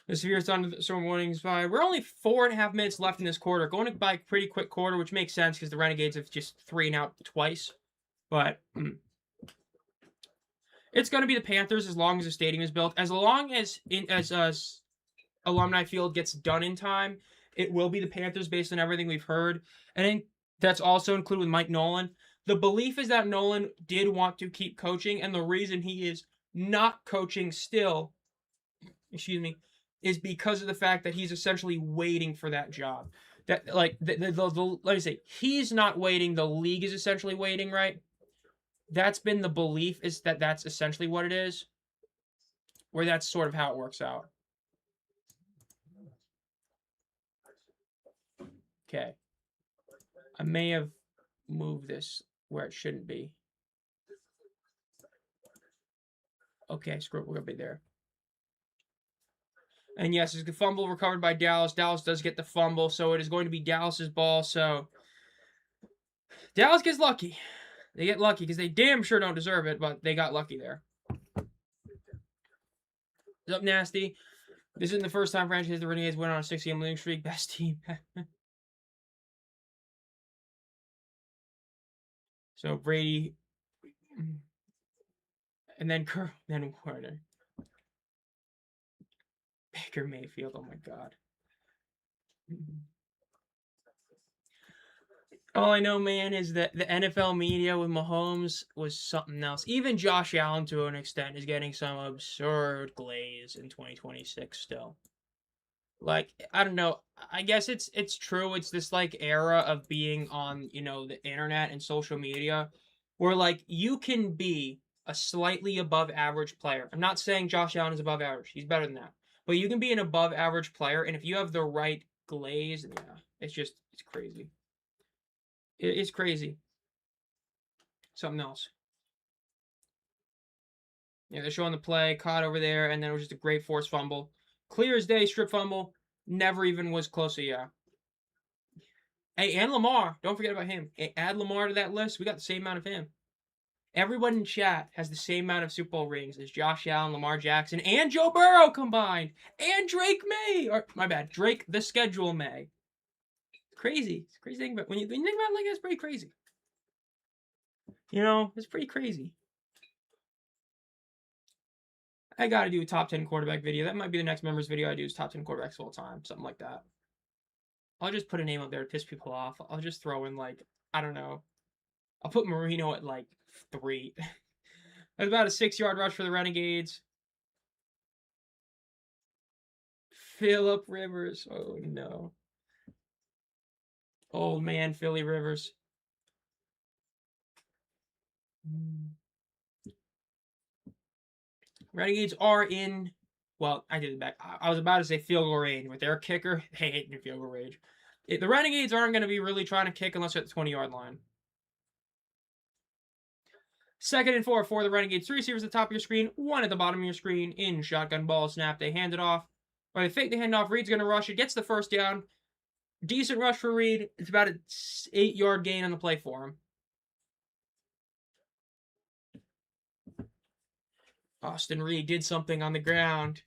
The Severe's on some warnings by. We're only 4.5 minutes left in this quarter. Going by a pretty quick quarter, which makes sense because the Renegades have just 3 out twice. But it's going to be the Panthers as long as the stadium is built. As long as Alumni Field gets done in time, it will be the Panthers based on everything we've heard. I think that's also included with Mike Nolan. The belief is that Nolan did want to keep coaching, and the reason he is not coaching still, is because of the fact that he's essentially waiting for that job. That, like, let me say, he's not waiting. The league is essentially waiting, right? That's been the belief, is that that's essentially what it is, where that's sort of how it works out. Okay. I may have moved this where it shouldn't be. Okay, screw it. We're going to be there. And yes, it's a fumble recovered by Dallas. Dallas does get the fumble, so it is going to be Dallas's ball. So Dallas gets lucky. They get lucky because they damn sure don't deserve it, but they got lucky there. Up nasty. This isn't the first time franchise the Renegades went on a 6-game losing streak. Best team. So Brady, and then Warner. Baker Mayfield. Oh my God. All I know, man, is that the NFL media with Mahomes was something else. Even Josh Allen, to an extent, is getting some absurd glaze in 2026 still. Like, I don't know. I guess it's true. It's this like era of being on, the internet and social media where like you can be a slightly above average player. I'm not saying Josh Allen is above average. He's better than that. But you can be an above average player, and if you have the right glaze, yeah, it's crazy. It's crazy. Something else. Yeah, they're showing the play, caught over there, and then it was just a great forced fumble. Clear as day, strip fumble. Never even was close to, yeah. Hey, and Lamar. Don't forget about him. Add Lamar to that list. We got the same amount of him. Everyone in chat has the same amount of Super Bowl rings as Josh Allen, Lamar Jackson, and Joe Burrow combined. And Drake May. Or, my bad, Drake the Schedule May. Crazy. It's crazy thing, but when you think about it like that, it's pretty crazy. It's pretty crazy. I gotta do a top 10 quarterback video. That might be the next members video I do, is top 10 quarterbacks of all time. Something like that. I'll just put a name up there to piss people off. I'll just throw in, like, I don't know. I'll put Marino at, like, 3. That's about a 6-yard rush for the Renegades. Phillip Rivers. Oh, no. Old man Philly Rivers. Renegades are in, well, I did it back. I was about to say field goal range. With their kicker, they hate in field goal range. The Renegades aren't going to be really trying to kick unless they're at the 20-yard line. 2nd and 4 for the Renegades. 3 receivers at the top of your screen, 1 at the bottom of your screen. In shotgun ball snap, they hand it off. Or they fake the handoff. Reed's going to rush it. Gets the first down. Decent rush for Reed. It's about an 8-yard gain on the play for him. Austin Reed did something on the ground.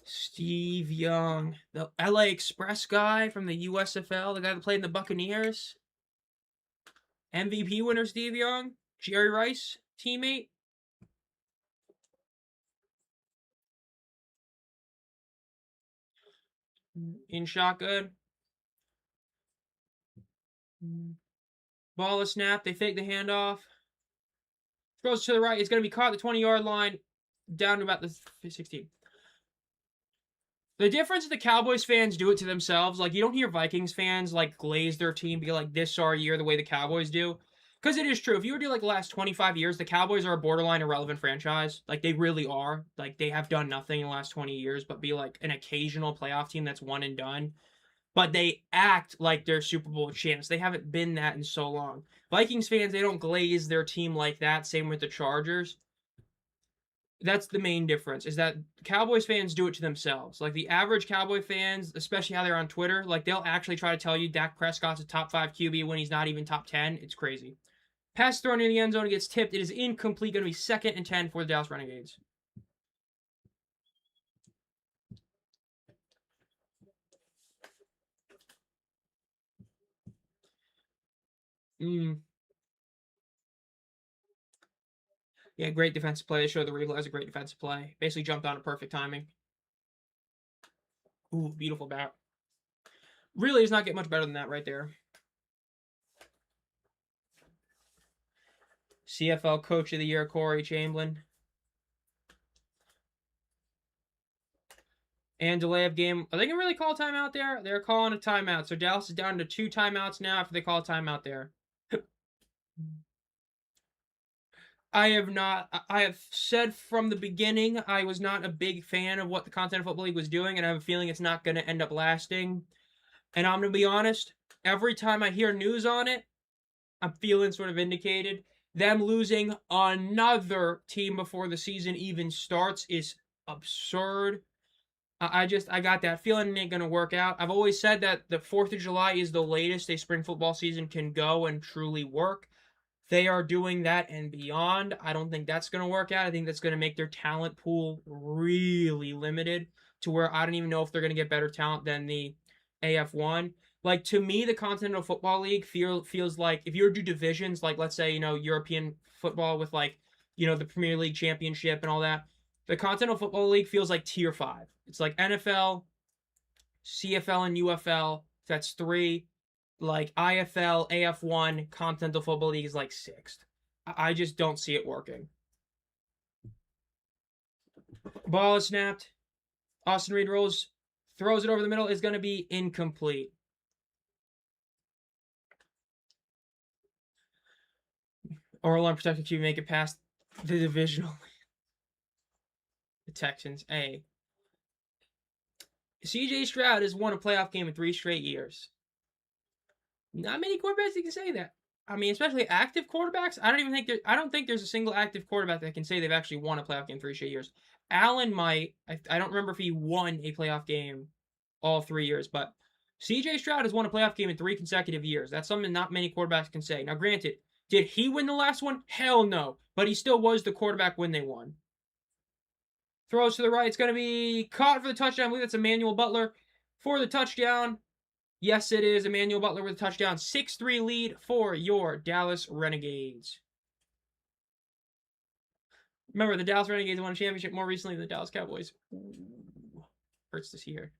Steve Young, the LA Express guy from the USFL, the guy that played in the Buccaneers. MVP winner Steve Young, Jerry Rice teammate. In shotgun. Ball is snapped. They fake the handoff. Throws to the right. It's going to be caught at the 20-yard line. Down to about the 16. The difference is the Cowboys fans do it to themselves. Like, you don't hear Vikings fans, like, glaze their team, be like, this our year, the way the Cowboys do. Because it is true. If you were to do, like, the last 25 years, the Cowboys are a borderline irrelevant franchise. Like, they really are. Like, they have done nothing in the last 20 years but be, like, an occasional playoff team that's one and done. But they act like they're Super Bowl champs. They haven't been that in so long. Vikings fans, they don't glaze their team like that. Same with the Chargers. That's the main difference, is that Cowboys fans do it to themselves. Like, the average Cowboy fans, especially how they're on Twitter, like, they'll actually try to tell you Dak Prescott's a top 5 QB when he's not even top 10. It's crazy. Pass thrown in the end zone, it gets tipped. It is incomplete. Going to be 2nd and 10 for the Dallas Renegades. Yeah, great defensive play. They showed the Regal as a great defensive play. Basically jumped on at perfect timing. Ooh, beautiful bat. Really does not get much better than that right there. CFL Coach of the Year, Corey Chamberlain. And delay of game. Are they going to really call a timeout there? They're calling a timeout. So Dallas is down to 2 timeouts now after they call a timeout there. I have said from the beginning I was not a big fan of what the Continental Football League was doing, and I have a feeling it's not going to end up lasting. And I'm going to be honest, every time I hear news on it, I'm feeling sort of vindicated. Them losing another team before the season even starts is absurd. I got that feeling it ain't going to work out. I've always said that the 4th of July is the latest a spring football season can go and truly work. They are doing that and beyond. I don't think that's going to work out. I think that's going to make their talent pool really limited to where I don't even know if they're going to get better talent than the AF1. Like, to me, the Continental Football League feels like if you were to do divisions, like, let's say, European football with, like, the Premier League Championship and all that, the Continental Football League feels like Tier 5. It's like NFL, CFL, and UFL. That's 3. Like IFL, AF1, Continental Football League is like 6th. I just don't see it working. Ball is snapped. Austin Reed throws it over the middle. Is going to be incomplete. Oral unprotected QB make it past the divisional. The Texans. CJ Stroud has won a playoff game in 3 straight years. Not many quarterbacks that can say that. I mean, especially active quarterbacks. I don't think there's a single active quarterback that can say they've actually won a playoff game 3 straight years. Allen might. I don't remember if he won a playoff game all 3 years, but CJ Stroud has won a playoff game in 3 consecutive years. That's something not many quarterbacks can say. Now, granted, did he win the last one? Hell no. But he still was the quarterback when they won. Throws to the right. It's going to be caught for the touchdown. I believe that's Emmanuel Butler for the touchdown. Yes, it is Emmanuel Butler with a touchdown. 6-3 lead for your Dallas Renegades. Remember, the Dallas Renegades won a championship more recently than the Dallas Cowboys. Ooh, hurts to see here.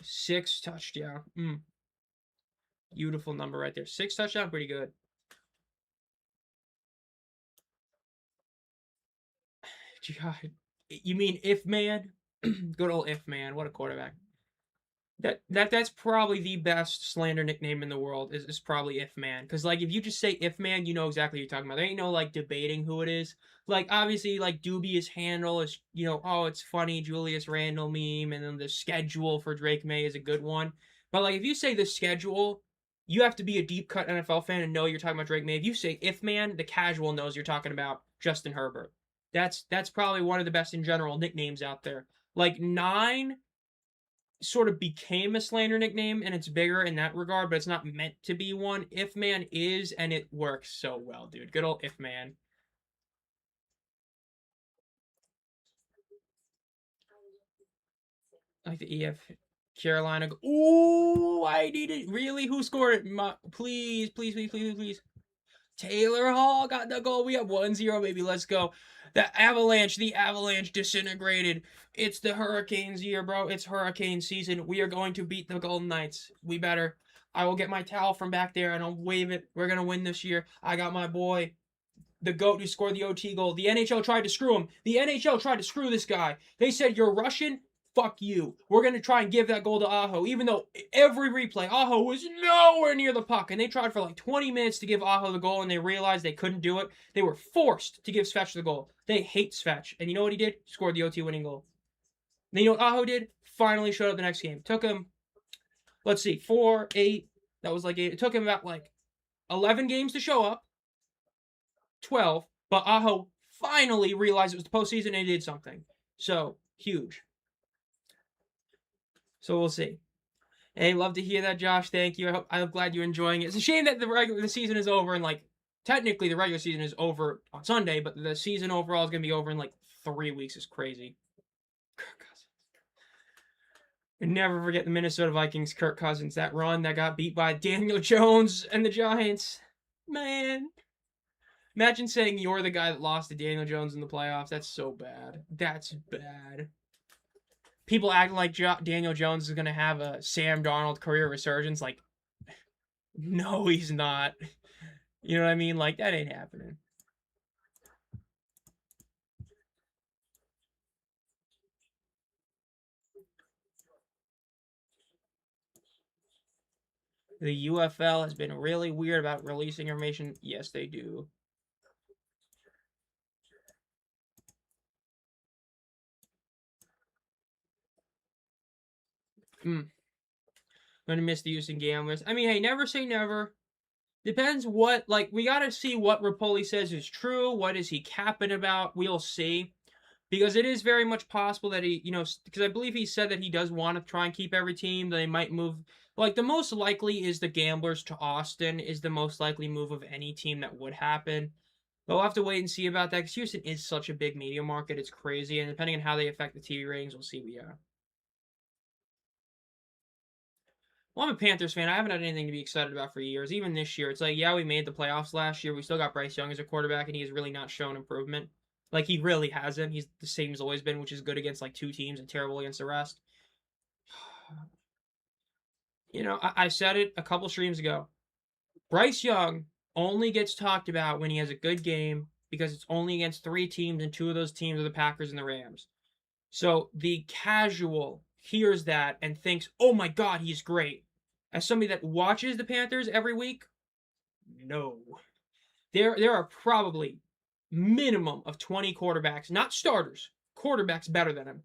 Six touchdown. Beautiful number right there. 6 touchdown, pretty good. God, you mean if man? Good old if man. What a quarterback. That's probably the best slander nickname in the world is probably if man. Because like if you just say if man, you know exactly what you're talking about. There ain't no like debating who it is. Like obviously like dubious handle is oh it's funny Julius Randle meme, and then the schedule for Drake May is a good one. But like if you say the schedule, you have to be a deep cut NFL fan and know you're talking about Drake May. If you say if man, the casual knows you're talking about Justin Herbert. That's probably one of the best in general nicknames out there. Like 9 sort of became a slander nickname, and it's bigger in that regard, but it's not meant to be one. If man is, and it works so well, dude. Good old if man. Like the EF Carolina. Ooh, I need it. Really? Who scored it? Please, please, please, please, please. Taylor Hall got the goal. We have 1-0, baby. Let's go. The Avalanche disintegrated. It's the Hurricanes year, bro. It's hurricane season. We are going to beat the Golden Knights. We better. I will get my towel from back there and I'll wave it. We're going to win this year. I got my boy, the GOAT who scored the OT goal. The NHL tried to screw him. The NHL tried to screw this guy. They said, you're Russian? Fuck you. We're going to try and give that goal to Aho, even though every replay, Aho was nowhere near the puck. And they tried for like 20 minutes to give Aho the goal, and they realized they couldn't do it. They were forced to give Svech the goal. They hate Svech. And you know what he did? He scored the OT winning goal. And you know what Aho did? Finally showed up the next game. Took him, let's see, 4, 8. That was like 8. It took him about like 11 games to show up. 12. But Aho finally realized it was the postseason and he did something. So, huge. So we'll see. Hey, love to hear that, Josh. Thank you. I'm glad you're enjoying it. It's a shame that the season is over, and like technically the regular season is over on Sunday, but the season overall is gonna be over in like 3 weeks. It's crazy. Kirk Cousins. Never forget the Minnesota Vikings. Kirk Cousins, that run that got beat by Daniel Jones and the Giants. Man, imagine saying you're the guy that lost to Daniel Jones in the playoffs. That's so bad. That's bad. People acting like Daniel Jones is going to have a Sam Darnold career resurgence. Like, no, he's not. You know what I mean? Like, that ain't happening. The UFL has been really weird about releasing information. Yes, they do. I'm gonna miss the Houston Gamblers. I mean, hey, never say never. Depends what, like, we gotta see what Rapoli says is true. What is he capping about? We'll see. Because it is very much possible that he, because I believe he said that he does want to try and keep every team. They might move, like, the most likely is the Gamblers to Austin is the most likely move of any team that would happen. But we'll have to wait and see about that because Houston is such a big media market. It's crazy. And depending on how they affect the TV ratings, we'll see. Well, I'm a Panthers fan. I haven't had anything to be excited about for years. Even this year, it's like, yeah, we made the playoffs last year. We still got Bryce Young as a quarterback, and he has really not shown improvement. Like, he really hasn't. He's the same as always been, which is good against, like, two teams and terrible against the rest. I said it a couple streams ago. Bryce Young only gets talked about when he has a good game because it's only against three teams, and two of those teams are the Packers and the Rams. So the casual hears that and thinks, oh my God, he's great. As somebody that watches the Panthers every week, no. There are probably minimum of 20 quarterbacks, not starters, quarterbacks better than him.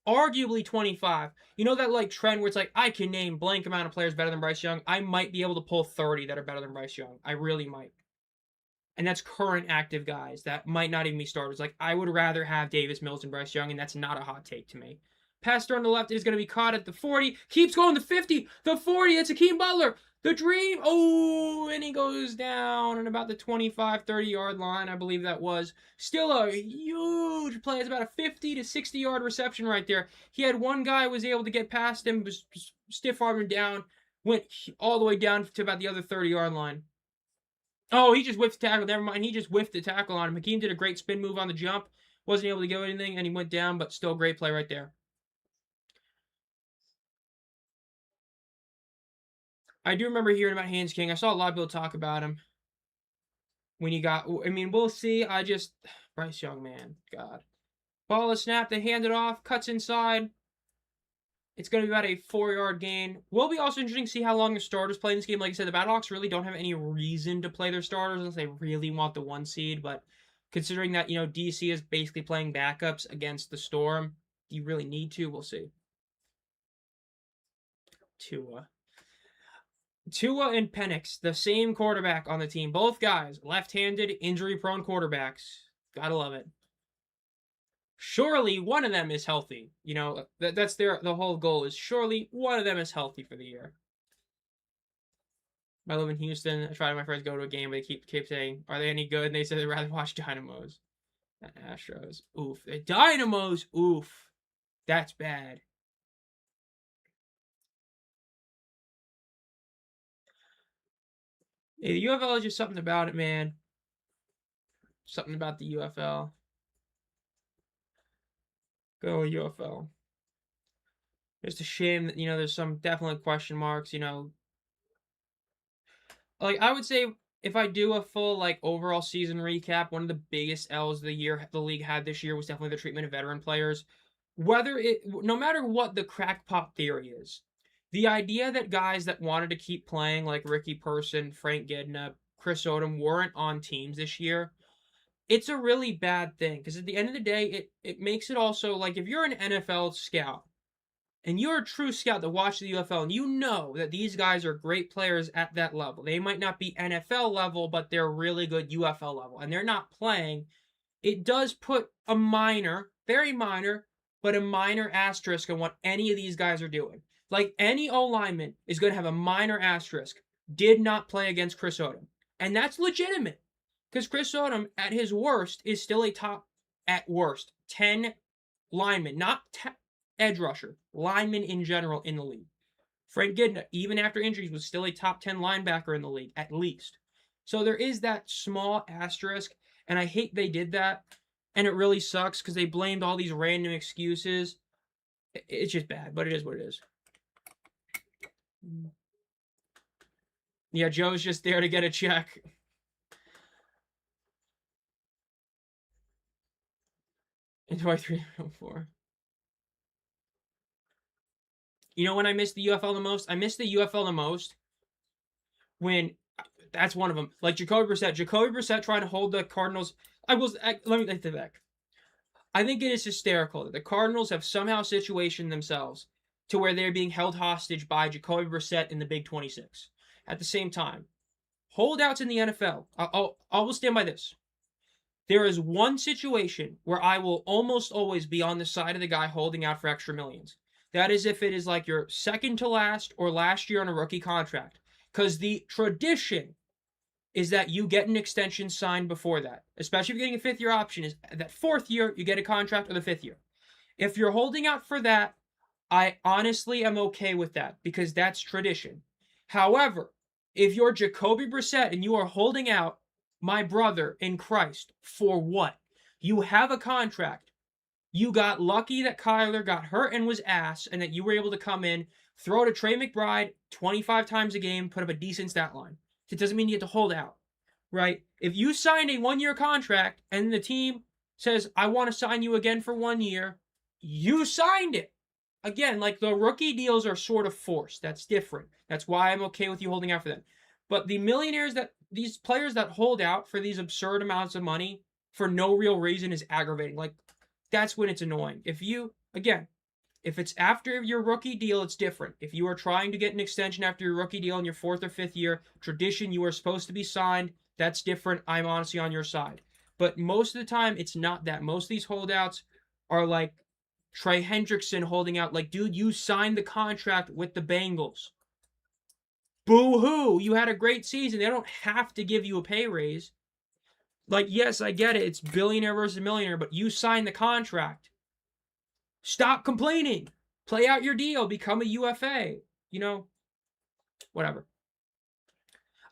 Arguably 25. You know that like trend where it's like, I can name blank amount of players better than Bryce Young? I might be able to pull 30 that are better than Bryce Young. I really might. And that's current active guys that might not even be starters. Like, I would rather have Davis Mills than Bryce Young, and that's not a hot take to me. Pastor on the left is going to be caught at the 40. Keeps going the 50. The 40. That's Akeem Butler. The dream. Oh, and he goes down in about the 25, 30-yard line, I believe that was. Still a huge play. It's about a 50 to 60-yard reception right there. He had one guy was able to get past him, stiff-armed him down, went all the way down to about the other 30-yard line. Oh, he just whiffed the tackle. Never mind. He just whiffed the tackle on him. Hakeem did a great spin move on the jump. Wasn't able to go anything, and he went down, but still great play right there. I do remember hearing about Haynes King. I saw a lot of people talk about him when he got. I mean, we'll see. Bryce Young, man, God. Ball is snapped. They hand it off. Cuts inside. It's going to be about a 4-yard gain. Will be also interesting to see how long the starters play in this game. Like I said, the Battlehawks really don't have any reason to play their starters unless they really want the 1 seed. But considering that, DC is basically playing backups against the Storm, do you really need to? We'll see. Tua and Penix, the same quarterback on the team. Both guys, left-handed, injury-prone quarterbacks. Gotta love it. Surely one of them is healthy. That's the whole goal is surely one of them is healthy for the year. I live in Houston. I try to my friends go to a game, but they keep saying, "Are they any good?" And they said they'd rather watch Dynamos than Astros. Oof. Dynamos. Oof. That's bad. Hey, the UFL is just something about it, man. Something about the UFL. Go UFL. It's a shame that, there's some definitely question marks, Like, I would say if I do a full, like, overall season recap, one of the biggest L's of the year the league had this year was definitely the treatment of veteran players. No matter what the crackpot theory is, the idea that guys that wanted to keep playing, like Ricky Person, Frank Gedna, Chris Odom, weren't on teams this year, it's a really bad thing. Because at the end of the day, it makes it also, like, if you're an NFL scout, and you're a true scout that watches the UFL, and you know that these guys are great players at that level. They might not be NFL level, but they're really good UFL level, and they're not playing. It does put a minor, very minor, but a minor asterisk on what any of these guys are doing. Like, any O lineman is going to have a minor asterisk. Did not play against Chris Odom. And that's legitimate. Because Chris Odom, at his worst, is still a top, at worst, 10 lineman, not edge rusher, lineman in general in the league. Frank Gidna, even after injuries, was still a top 10 linebacker in the league, at least. So there is that small asterisk, and I hate they did that, and it really sucks because they blamed all these random excuses. It's just bad, but it is what it is. Yeah, Joe's just there to get a check. Into my 304. You know when I miss the UFL the most? I miss the UFL the most when that's one of them. Like Jacoby Brissett trying to hold the Cardinals. Let me take that back. I think it is hysterical that the Cardinals have somehow situationed themselves to where they're being held hostage by Jacoby Brissett in the Big 26. At the same time, holdouts in the NFL, I will stand by this. There is one situation where I will almost always be on the side of the guy holding out for extra millions. That is if it is like your second to last or last year on a rookie contract. Because the tradition is that you get an extension signed before that. Especially if you're getting a fifth-year option. Is that fourth year, you get a contract or the fifth year. If you're holding out for that, I honestly am okay with that because that's tradition. However, if you're Jacoby Brissett and you are holding out, my brother in Christ, for what? You have a contract. You got lucky that Kyler got hurt and was ass, and that you were able to come in, throw to Trey McBride 25 times a game, put up a decent stat line. It doesn't mean you get to hold out, right? If you signed a 1-year contract and the team says, I want to sign you again for 1 year, you signed it. Again, like the rookie deals are sort of forced. That's different. That's why I'm okay with you holding out for them. But the millionaires these players that hold out for these absurd amounts of money for no real reason is aggravating. Like, that's when it's annoying. If it's after your rookie deal, it's different. If you are trying to get an extension after your rookie deal in your 4th or 5th year, tradition, you are supposed to be signed. That's different. I'm honestly on your side. But most of the time, it's not that. Most of these holdouts are like Trey Hendrickson holding out. Like, dude, you signed the contract with the Bengals. Boo-hoo! You had a great season. They don't have to give you a pay raise. Like, yes, I get it. It's billionaire versus millionaire, but you signed the contract. Stop complaining. Play out your deal. Become a UFA. Whatever.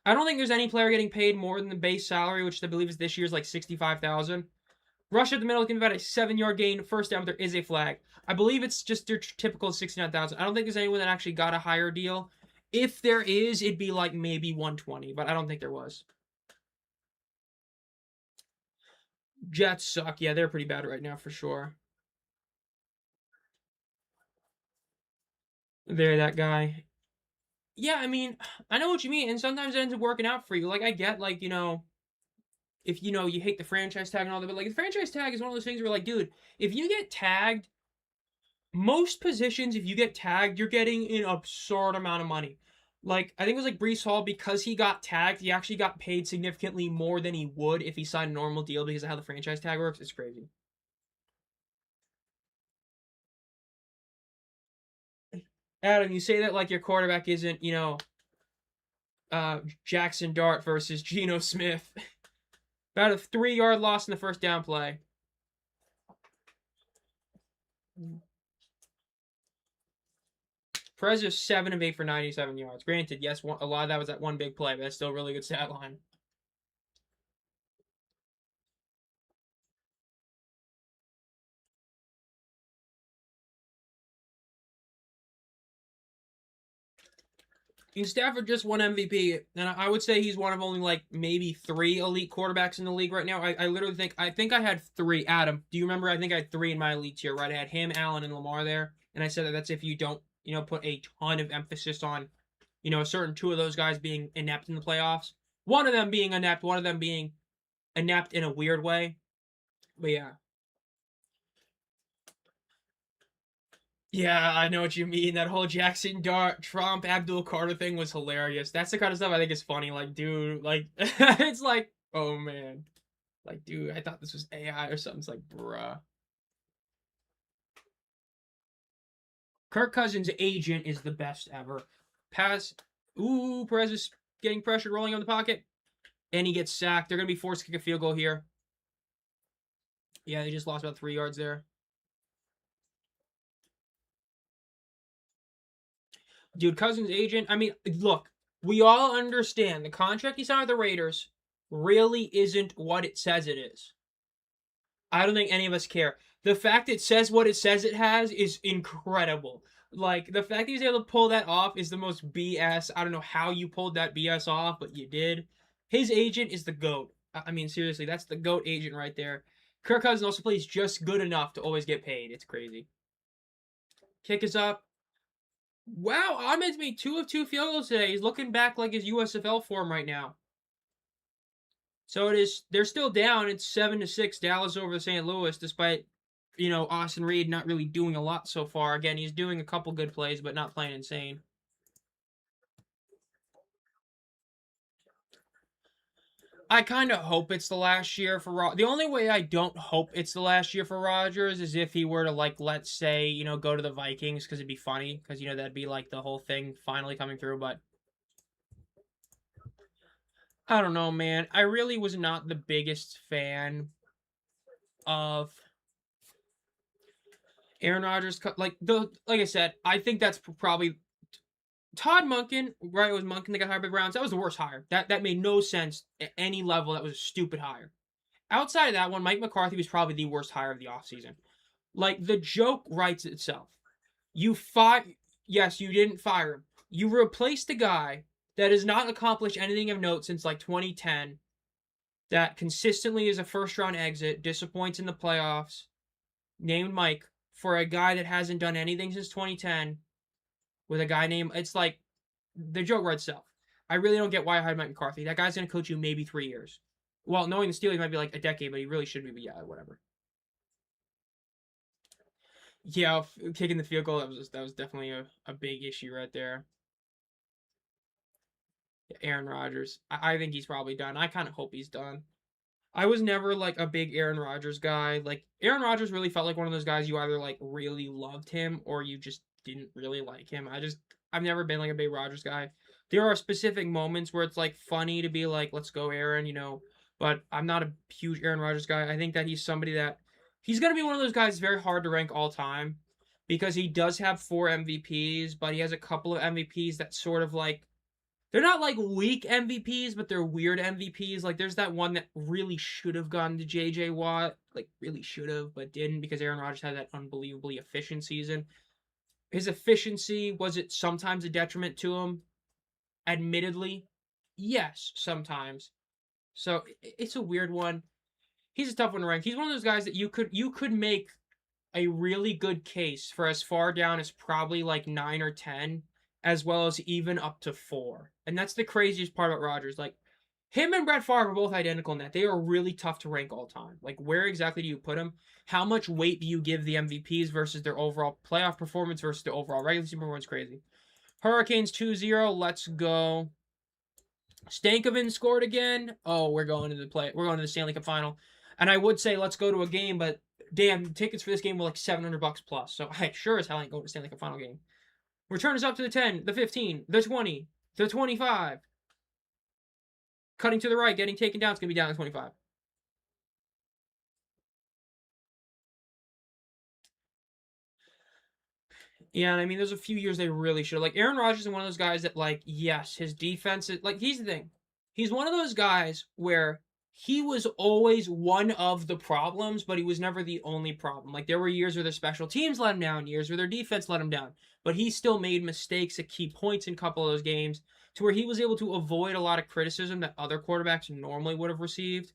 I don't think there's any player getting paid more than the base salary, which I believe is this year's like $65,000. Rush at the middle can be about a 7-yard gain. First down, but there is a flag. I believe it's just their typical $69,000. I don't think there's anyone that actually got a higher deal. If there is, it'd be like maybe 120, but I don't think there was. Jets suck. Yeah, they're pretty bad right now for sure. They're that guy. Yeah, I mean, I know what you mean, and sometimes it ends up working out for you. Like, I get, like, if, you hate the franchise tag and all that, but, like, the franchise tag is one of those things where, like, dude, if you get tagged, most positions, if you get tagged, you're getting an absurd amount of money. Like, I think it was like Breece Hall, because he got tagged, he actually got paid significantly more than he would if he signed a normal deal because of how the franchise tag works. It's crazy. Adam, you say that like your quarterback isn't, Jackson Dart versus Geno Smith. About a 3-yard loss in the first down play. Perez is 7 of 8 for 97 yards. Granted, yes, a lot of that was that one big play, but that's still a really good stat line. Stafford just won MVP, and I would say he's one of only like maybe 3 elite quarterbacks in the league right now. I literally think I had 3. Adam, do you remember? I think I had 3 in my elite tier, right? I had him, Allen, and Lamar there, and I said that that's if you don't, put a ton of emphasis on, a certain 2 of those guys being inept in the playoffs. One of them being inept, one of them being inept in a weird way. But yeah. Yeah, I know what you mean. That whole Jackson Dart, Trump, Abdul Carter thing was hilarious. That's the kind of stuff I think is funny. Like, dude, like, it's like, oh man. Like, dude, I thought this was AI or something. It's like, bruh. Kirk Cousins' agent is the best ever. Pass. Ooh, Perez is getting pressured, rolling on the pocket. And he gets sacked. They're going to be forced to kick a field goal here. Yeah, they just lost about 3 yards there. Dude, Cousins' agent, I mean, look, we all understand the contract he signed with the Raiders really isn't what it says it is. I don't think any of us care. The fact it says what it says it has is incredible. Like, the fact that he's able to pull that off is the most BS. I don't know how you pulled that BS off, but you did. His agent is the GOAT. I mean, seriously, that's the GOAT agent right there. Kirk Cousins also plays just good enough to always get paid. It's crazy. Kick is up. Wow, Ahmed's made 2 of 2 field goals today. He's looking back like his USFL form right now. So it is. They're still down. It's 7-6 Dallas over St. Louis, despite Austin Reed not really doing a lot so far. Again, he's doing a couple good plays, but not playing insane. I kind of hope it's the last year for The only way I don't hope it's the last year for Rodgers is if he were to, like, let's say, go to the Vikings, because it'd be funny, because, that'd be, like, the whole thing finally coming through, but I don't know, man. I really was not the biggest fan of Aaron Rodgers. Like I said, I think that's probably Todd Monken, right? It was Monken that got hired by the Browns. That was the worst hire. That made no sense at any level. That was a stupid hire. Outside of that one, Mike McCarthy was probably the worst hire of the offseason. Like, the joke writes itself. Yes, you didn't fire him. You replaced a guy that has not accomplished anything of note since, like, 2010, that consistently is a first-round exit, disappoints in the playoffs, named Mike, for a guy that hasn't done anything since 2010, with a guy named... It's like, the joke writes itself. I really don't get why I hired Mike McCarthy. That guy's going to coach you maybe 3 years. Well, knowing the Steelers might be like a decade, but he really should be. But yeah, whatever. Yeah, kicking the field goal, that was definitely a big issue right there. Aaron Rodgers, I think he's probably done. I kind of hope he's done. I was never like a big Aaron Rodgers guy. Like, Aaron Rodgers really felt like one of those guys you either like really loved him or you just didn't really like him. I've never been like a big Rodgers guy. There are specific moments where it's like funny to be like, let's go Aaron, but I'm not a huge Aaron Rodgers guy. I think that he's somebody that he's gonna be one of those guys very hard to rank all time because he does have 4 MVPs, but he has a couple of MVPs that sort of like they're not like weak MVPs, but they're weird MVPs. Like, there's that one that really should have gone to JJ Watt. Like, really should have, but didn't because Aaron Rodgers had that unbelievably efficient season. His efficiency, was it sometimes a detriment to him? Admittedly, yes, sometimes. So it's a weird one. He's a tough one to rank. He's one of those guys that you could make a really good case for as far down as probably like 9 or 10, as well as even up to 4. And that's the craziest part about Rodgers. Like, him and Brett Favre are both identical in that they are really tough to rank all time. Like, where exactly do you put them? How much weight do you give the MVPs versus their overall playoff performance versus their overall regular season performance? Crazy. Hurricanes 2-0. Let's go. Stankoven scored again. Oh, we're going to the Stanley Cup final. And I would say let's go to a game, but damn, tickets for this game were like $700 plus. So I sure as hell ain't going to Stanley Cup final game. Return is up to the 10, the 15, the 20, the 25. Cutting to the right, getting taken down. It's going to be down to 25. Yeah, and I mean, there's a few years they really should. Like, Aaron Rodgers is one of those guys that, like, yes, his defense is... Like, here's the thing. He's one of those guys where he was always one of the problems, but he was never the only problem. Like, there were years where their special teams let him down, years where their defense let him down. But he still made mistakes at key points in a couple of those games to where he was able to avoid a lot of criticism that other quarterbacks normally would have received.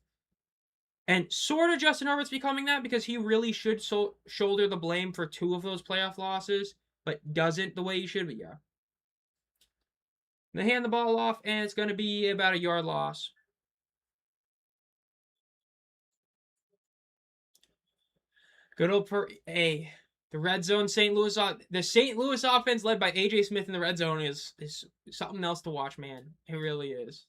And sort of Justin Herbert's becoming that because he really should shoulder the blame for 2 of those playoff losses, but doesn't the way he should. But yeah. They hand the ball off, and it's going to be about a yard loss. Good old the red zone St. Louis. The St. Louis offense led by A.J. Smith in the red zone is something else to watch, man. It really is.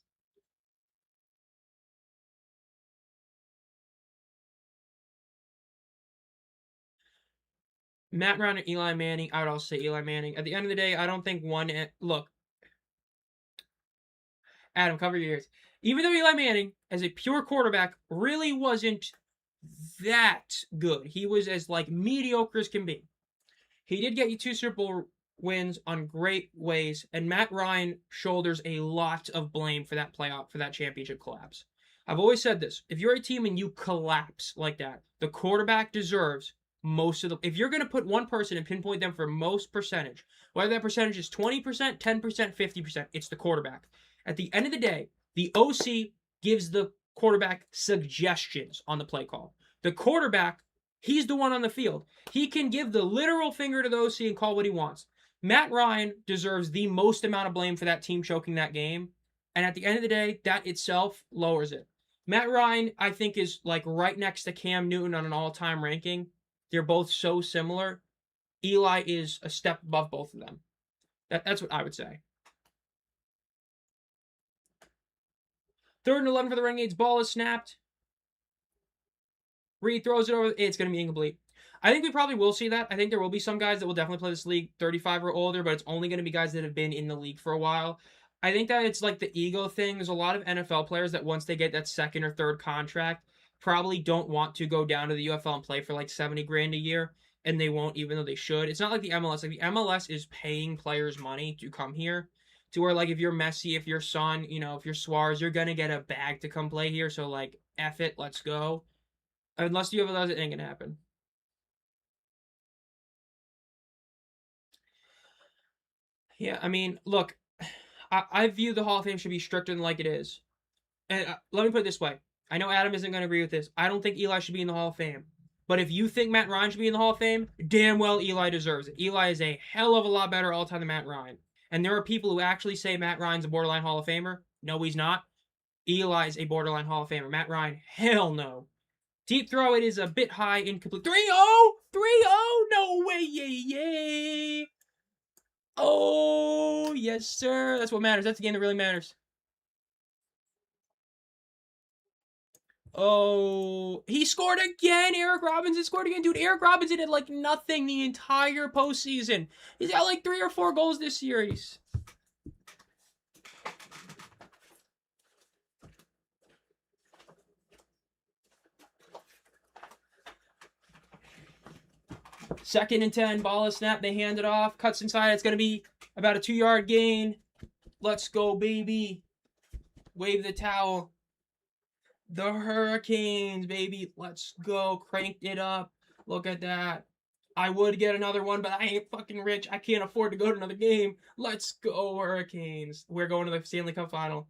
Matt Ryan and Eli Manning. I would also say Eli Manning. At the end of the day, I don't think one... Look, Adam, cover your ears. Even though Eli Manning, as a pure quarterback, really wasn't that good. He was as, like, mediocre as can be. He did get you 2 Super Bowl wins on great ways, and Matt Ryan shoulders a lot of blame for that championship collapse. I've always said this. If you're a team and you collapse like that, the quarterback deserves most of the... If you're going to put one person and pinpoint them for most percentage, whether that percentage is 20%, 10%, 50%, it's the quarterback. At the end of the day, the OC gives the quarterback suggestions on the play call. The quarterback, he's the one on the field. He can give the literal finger to the OC and call what he wants. Matt Ryan deserves the most amount of blame for that team choking that game. And at the end of the day, that itself lowers it. Matt Ryan, I think, is like right next to Cam Newton on an all-time ranking. They're both so similar. Eli is a step above both of them. That's what I would say. 3rd and 11 for the Renegades. Ball is snapped. Reed throws it over. It's going to be incomplete. I think we probably will see that. I think there will be some guys that will definitely play this league 35 or older, but it's only going to be guys that have been in the league for a while. I think that it's like the ego thing. There's a lot of NFL players that once they get that 2nd or 3rd contract, probably don't want to go down to the UFL and play for like 70 grand a year, and they won't even though they should. It's not like the MLS. Like the MLS is paying players money to come here, to where like if you're Messi, if you're Son, if you're Suarez, you're going to get a bag to come play here. So like, F it, let's go. Unless the UFL does it, ain't going to happen. Yeah, I mean, look, I view the Hall of Fame should be stricter than like it is. And let me put it this way. I know Adam isn't going to agree with this. I don't think Eli should be in the Hall of Fame. But if you think Matt Ryan should be in the Hall of Fame, damn well Eli deserves it. Eli is a hell of a lot better all-time than Matt Ryan. And there are people who actually say Matt Ryan's a borderline Hall of Famer. No, he's not. Eli's a borderline Hall of Famer. Matt Ryan, hell no. Deep throw, it is a bit high, incomplete. 3-0! 3-0! No way, yay! Oh, yes, sir. That's what matters. That's the game that really matters. Oh, he scored again. Eric Robinson scored again. Dude, Eric Robinson did like nothing the entire postseason. He's got like 3 or 4 goals this series. Second and 10. Ball is snapped. They hand it off. Cuts inside. It's going to be about a 2-yard gain. Let's go, baby. Wave the towel. The Hurricanes, baby. Let's go. Cranked it up. Look at that. I would get another one, but I ain't fucking rich. I can't afford to go to another game. Let's go, Hurricanes. We're going to the Stanley Cup final.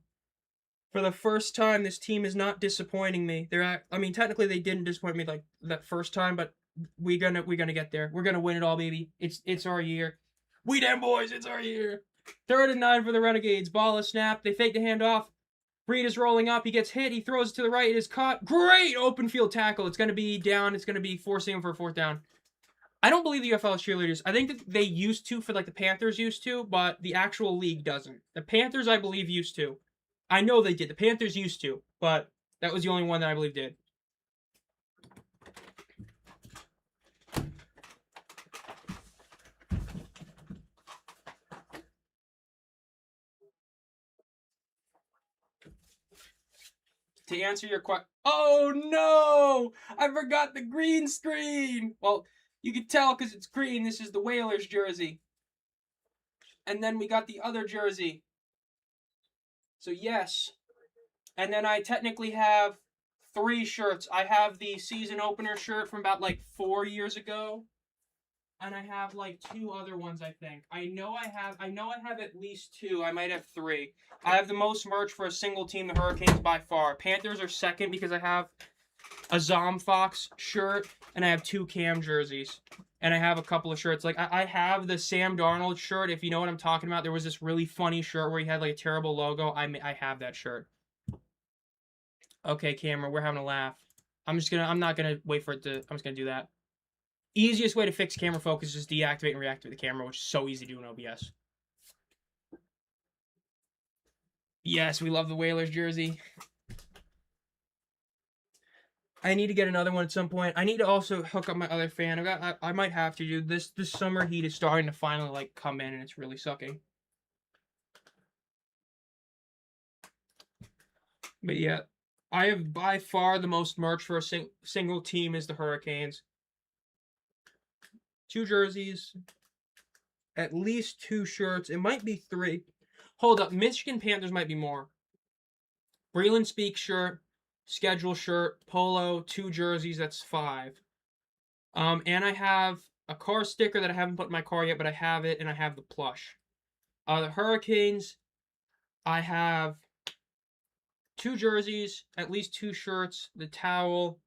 For the first time, this team is not disappointing me. Technically they didn't disappoint me like that first time, but we're gonna get there. We're gonna win it all, baby. It's our year. We them boys, it's our year. 3rd and 9 for the Renegades. Ball is snapped. They fake the handoff. Reed is rolling up. He gets hit. He throws it to the right. It is caught. Great open field tackle. It's going to be down. It's going to be forcing him for a 4th down. I don't believe the UFL is cheerleaders. I think that they used to for like the Panthers used to, but the actual league doesn't. The Panthers, I believe, used to. I know they did. The Panthers used to, but that was the only one that I believe did. To answer your question, oh no! I forgot the green screen! Well, you can tell because it's green. This is the Whalers jersey. And then we got the other jersey. So yes. And then I technically have 3 shirts. I have the season opener shirt from about like 4 years ago. And I have like 2 other ones, I think. I know I have at least 2. I might have 3. I have the most merch for a single team, the Hurricanes, by far. Panthers are second because I have a Zomb Phox shirt and I have 2 Cam jerseys. And I have a couple of shirts. Like I have the Sam Darnold shirt, if you know what I'm talking about. There was this really funny shirt where he had like a terrible logo. I have that shirt. Okay, camera, we're having a laugh. I'm not gonna wait for it to. I'm just gonna do that. Easiest way to fix camera focus is deactivate and reactivate the camera, which is so easy to do in OBS. Yes, we love the Whalers jersey. I need to get another one at some point. I need to also hook up my other fan. I might have to do this. This summer heat is starting to finally like come in, and it's really sucking. But yeah, I have by far the most merch for a single team is the Hurricanes. 2 jerseys, at least 2 shirts. It might be 3. Hold up, Michigan Panthers might be more. Breland Speak shirt, schedule shirt, polo, 2 jerseys. That's 5. And I have a car sticker that I haven't put in my car yet, but I have it, and I have the plush. The Hurricanes, I have 2 jerseys, at least 2 shirts, the towel,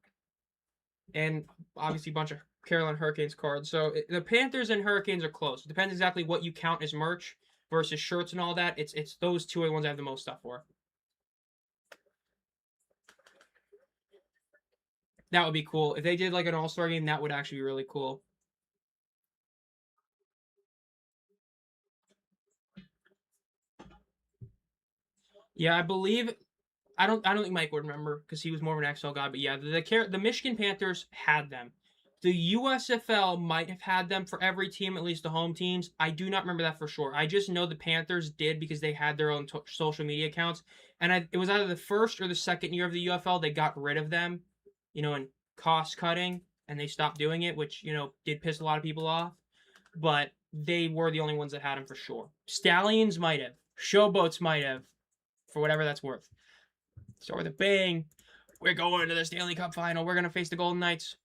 and obviously a bunch of Carolina Hurricanes card. So the Panthers and Hurricanes are close. It depends exactly what you count as merch versus shirts and all that. It's those two are the ones I have the most stuff for. That would be cool. If they did like an all-star game, that would actually be really cool. Yeah, I believe I don't think Mike would remember because he was more of an XL guy, but yeah, the Michigan Panthers had them. The USFL might have had them for every team, at least the home teams. I do not remember that for sure. I just know the Panthers did because they had their own social media accounts, and it was either the first or the second year of the UFL they got rid of them, and cost cutting, and they stopped doing it, which did piss a lot of people off. But they were the only ones that had them for sure. Stallions might have, Showboats might have, for whatever that's worth. So with a bang, we're going to the Stanley Cup final. We're going to face the Golden Knights.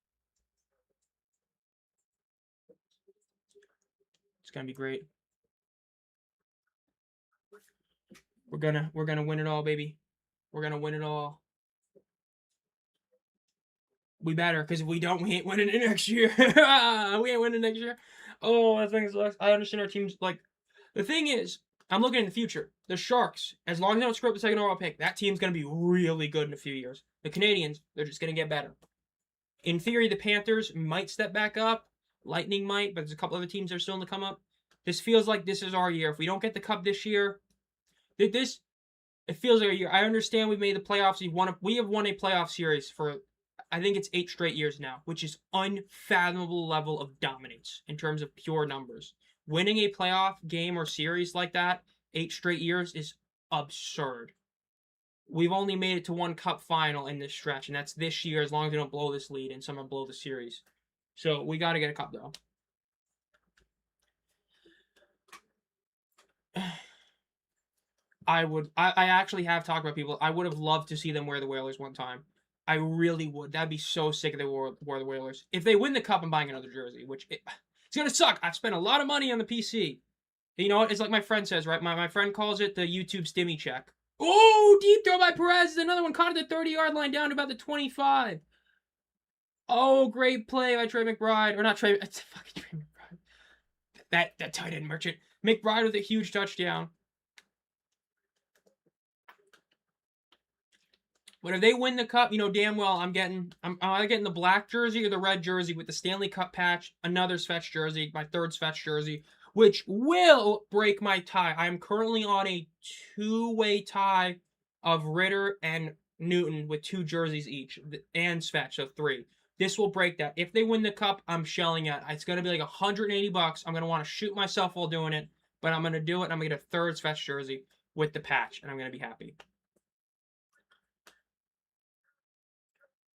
It's going to be great. We're going to win it all, baby. We're going to win it all. We better, because if we don't, we ain't winning it next year. We ain't winning next year. Oh, that thing sucks. I understand our team's like... The thing is, I'm looking in the future. The Sharks, as long as they don't screw up the second overall pick, that team's going to be really good in a few years. The Canadians, they're just going to get better. In theory, the Panthers might step back up. Lightning might, but there's a couple other teams that are still in the come up. This feels like this is our year. If we don't get the cup this year, it feels like a year. I understand we've made the playoffs. We have won a playoff series for, I think it's 8 straight years now, which is unfathomable level of dominance in terms of pure numbers. Winning a playoff game or series like that 8 straight years is absurd. We've only made it to one cup final in this stretch, and that's this year as long as we don't blow this lead and someone blow the series. So we got to get a cup, though. I actually have talked about people. I would have loved to see them wear the Whalers one time. I really would. That'd be so sick if they wore the Whalers. If they win the cup, I'm buying another jersey, which it's going to suck. I've spent a lot of money on the PC. You know what? It's like my friend says, right? My friend calls it the YouTube stimmy check. Oh, deep throw by Perez. Another one caught at the 30-yard line down to about the 25. Oh, great play by Trey McBride. Or not Trey. It's fucking Trey McBride. That tight end merchant. McBride with a huge touchdown. But if they win the cup, damn well I'm getting the black jersey or the red jersey with the Stanley Cup patch, another Svetch jersey, my third Svetch jersey, which will break my tie. I am currently on a 2-way tie of Ritter and Newton with 2 jerseys each, and Svetch, so 3. This will break that. If they win the cup, I'm shelling it. It's going to be like $180. I'm going to want to shoot myself while doing it, but I'm going to do it, and I'm going to get a third Svetch jersey with the patch, and I'm going to be happy.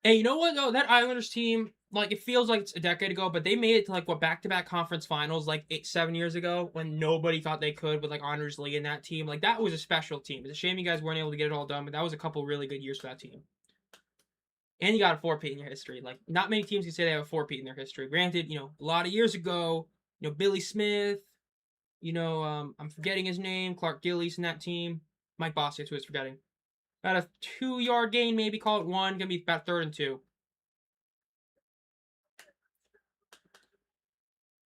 Hey, you know what, though? That Islanders team, it feels like it's a decade ago, but they made it to, back-to-back conference finals, 7 years ago when nobody thought they could with, Honors Lee and that team. That was a special team. It's a shame you guys weren't able to get it all done, but that was a couple really good years for that team. And you got a 4-peat in your history. Not many teams can say they have a 4-peat in their history. Granted, a lot of years ago, Billy Smith, I'm forgetting his name, Clark Gillies in that team. Mike Bossy, who is forgetting. About a 2-yard gain, maybe call it 1. Gonna be about 3rd and 2.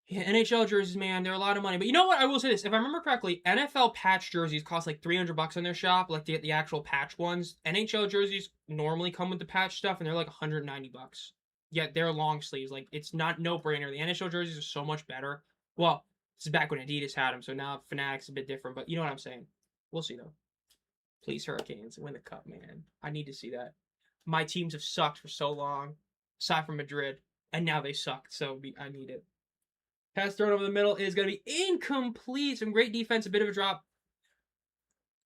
Yeah, NHL jerseys, man, they're a lot of money. But you know what? I will say this. If I remember correctly, NFL patch jerseys cost $300 in their shop, to get the actual patch ones. NHL jerseys normally come with the patch stuff, and they're $190. Yet they're long sleeves. It's not no-brainer. The NHL jerseys are so much better. Well, this is back when Adidas had them, so now Fanatics is a bit different. But you know what I'm saying. We'll see, though. Please, Hurricanes, win the cup, man. I need to see that. My teams have sucked for so long, aside from Madrid, and now they suck, so I need it. Pass thrown over the middle is going to be incomplete. Some great defense, a bit of a drop.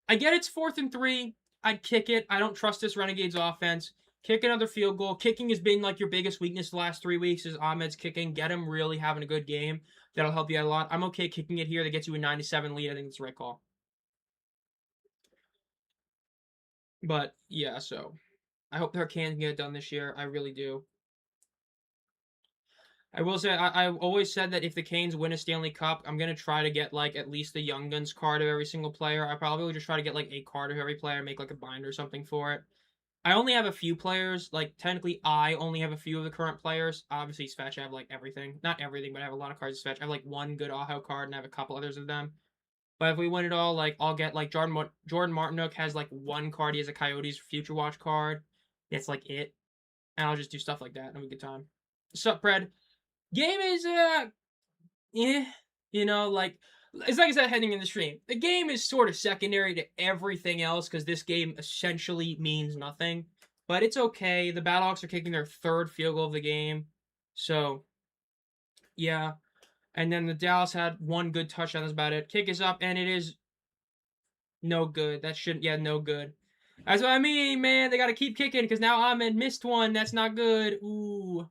I get it's 4th and 3. I'd kick it. I don't trust this Renegades offense. Kick another field goal. Kicking has been your biggest weakness the last 3 weeks is Ahmed's kicking. Get him really having a good game. That'll help you out a lot. I'm okay kicking it here. That gets you a 9-7 lead. I think it's the right call. But, yeah, so I hope the Hurricanes can get it done this year. I really do. I will say, I always said that if the Canes win a Stanley Cup, I'm going to try to get, at least the Young Guns card of every single player. I probably will just try to get, a card of every player, make, a binder or something for it. I only have a few players. Like, technically, I only have a few of the current players. Obviously, Fetch, I have, like, everything. Not everything, but I have a lot of cards to Fetch. I have, like, one good Aho card, and I have a couple others of them. But if we win it all, like, I'll get, like, Jordan Martinook has, like, one card. He has a Coyotes Future Watch card. That's, like, it. And I'll just do stuff like that, and have a good time. Sup, Pred? Game is, you know, like, it's like I said heading in the stream. The game is sort of secondary to everything else because this game essentially means nothing. But it's okay. The Battlehawks are kicking their 3rd field goal of the game. So, yeah. And then the Dallas had one good touchdown. That's about it. Kick is up, and it is no good. That shouldn't, yeah, no good. That's what I mean, man. They got to keep kicking because now Ahmed missed one. That's not good. Ooh.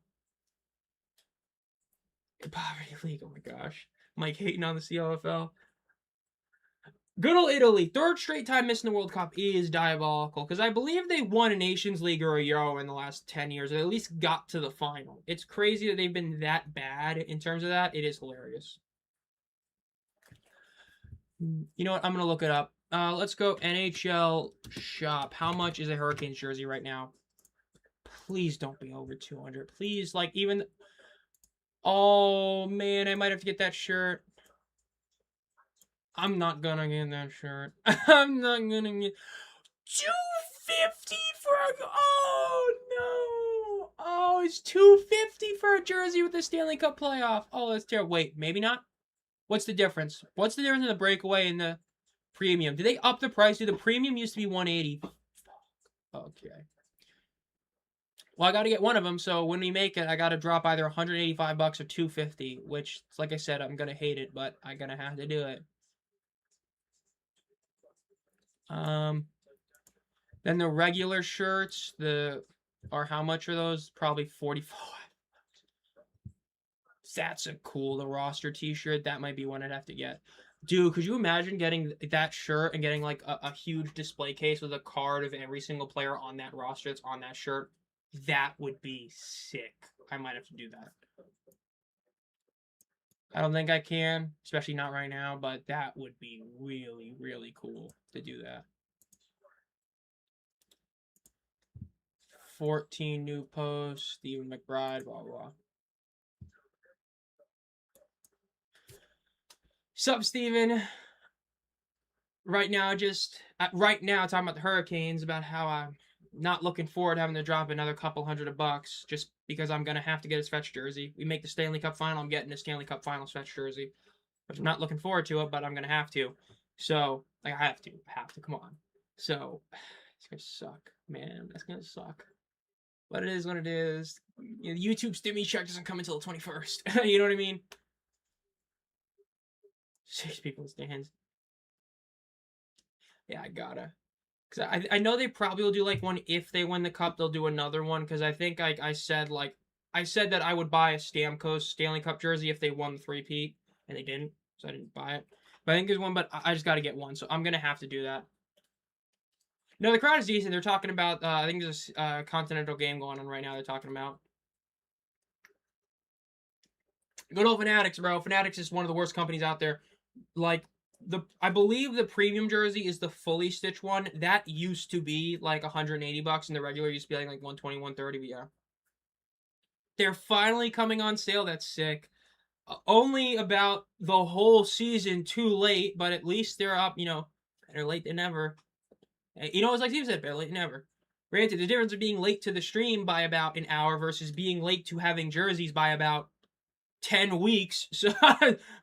Poverty League. Oh, my gosh. Mike hating on the CLFL. Good old Italy. 3rd straight time missing the World Cup is diabolical. Because I believe they won a Nations League or a Euro in the last 10 years. Or at least got to the final. It's crazy that they've been that bad in terms of that. It is hilarious. You know what? I'm going to look it up. Let's go NHL shop. How much is a Hurricanes jersey right now? Please don't be over 200. Please, like, even... Oh, man, I might have to get that shirt. I'm not gonna get that shirt. I'm not gonna get... $250 for a... Oh, no. Oh, it's $250 for a jersey with the Stanley Cup playoff. Oh, that's terrible. Wait, maybe not? What's the difference? What's the difference in the breakaway and the premium? Did they up the price? Dude, the premium used to be $180. Okay. Well, I got to get one of them, so when we make it, I got to drop either $185 or $250, which, like I said, I'm going to hate it, but I'm going to have to do it. Then the regular shirts, how much are those? Probably $45. That's a cool, the roster t-shirt. That might be one I'd have to get. Dude, could you imagine getting that shirt and getting, like, a huge display case with a card of every single player on that roster that's on that shirt? That would be sick. I might have to do that. I don't think I can, especially not right now, but that would be really, really cool to do that. 14 new posts, Stephen McBride, blah, blah. Sup, Steven? Right now, talking about the Hurricanes, about how I'm not looking forward to having to drop another couple $100 just because I'm going to have to get a Fetch jersey. We make the Stanley Cup final, I'm getting a Stanley Cup final Fetch jersey. Which I'm not looking forward to it, but I'm going to have to. So, like, I have to, come on. So, it's going to suck, man. That's going to suck. But it is what it is. You know, YouTube stimmy check doesn't come until the 21st. You know what I mean? 6 people in stands. Yeah, I gotta. Because I know they probably will do, like, one if they win the cup, they'll do another one. Because I think I said that I would buy a Stamkos Stanley Cup jersey if they won the 3-peat. And they didn't, so I didn't buy it. But I think there's one, but I just got to get one. So I'm going to have to do that. No, the crowd is decent. They're talking about, I think there's a continental game going on right now they're talking about. Good old Fanatics, bro. Fanatics is one of the worst companies out there. Like, I believe the premium jersey is the fully stitched one. That used to be like $180, and the regular used to be like $120, $130, but yeah. They're finally coming on sale. That's sick. Only about the whole season too late, but at least they're up, you know, better late than never. You know, it's like Steve said, better late than never. Granted, the difference of being late to the stream by about an hour versus being late to having jerseys by about 10 weeks. So,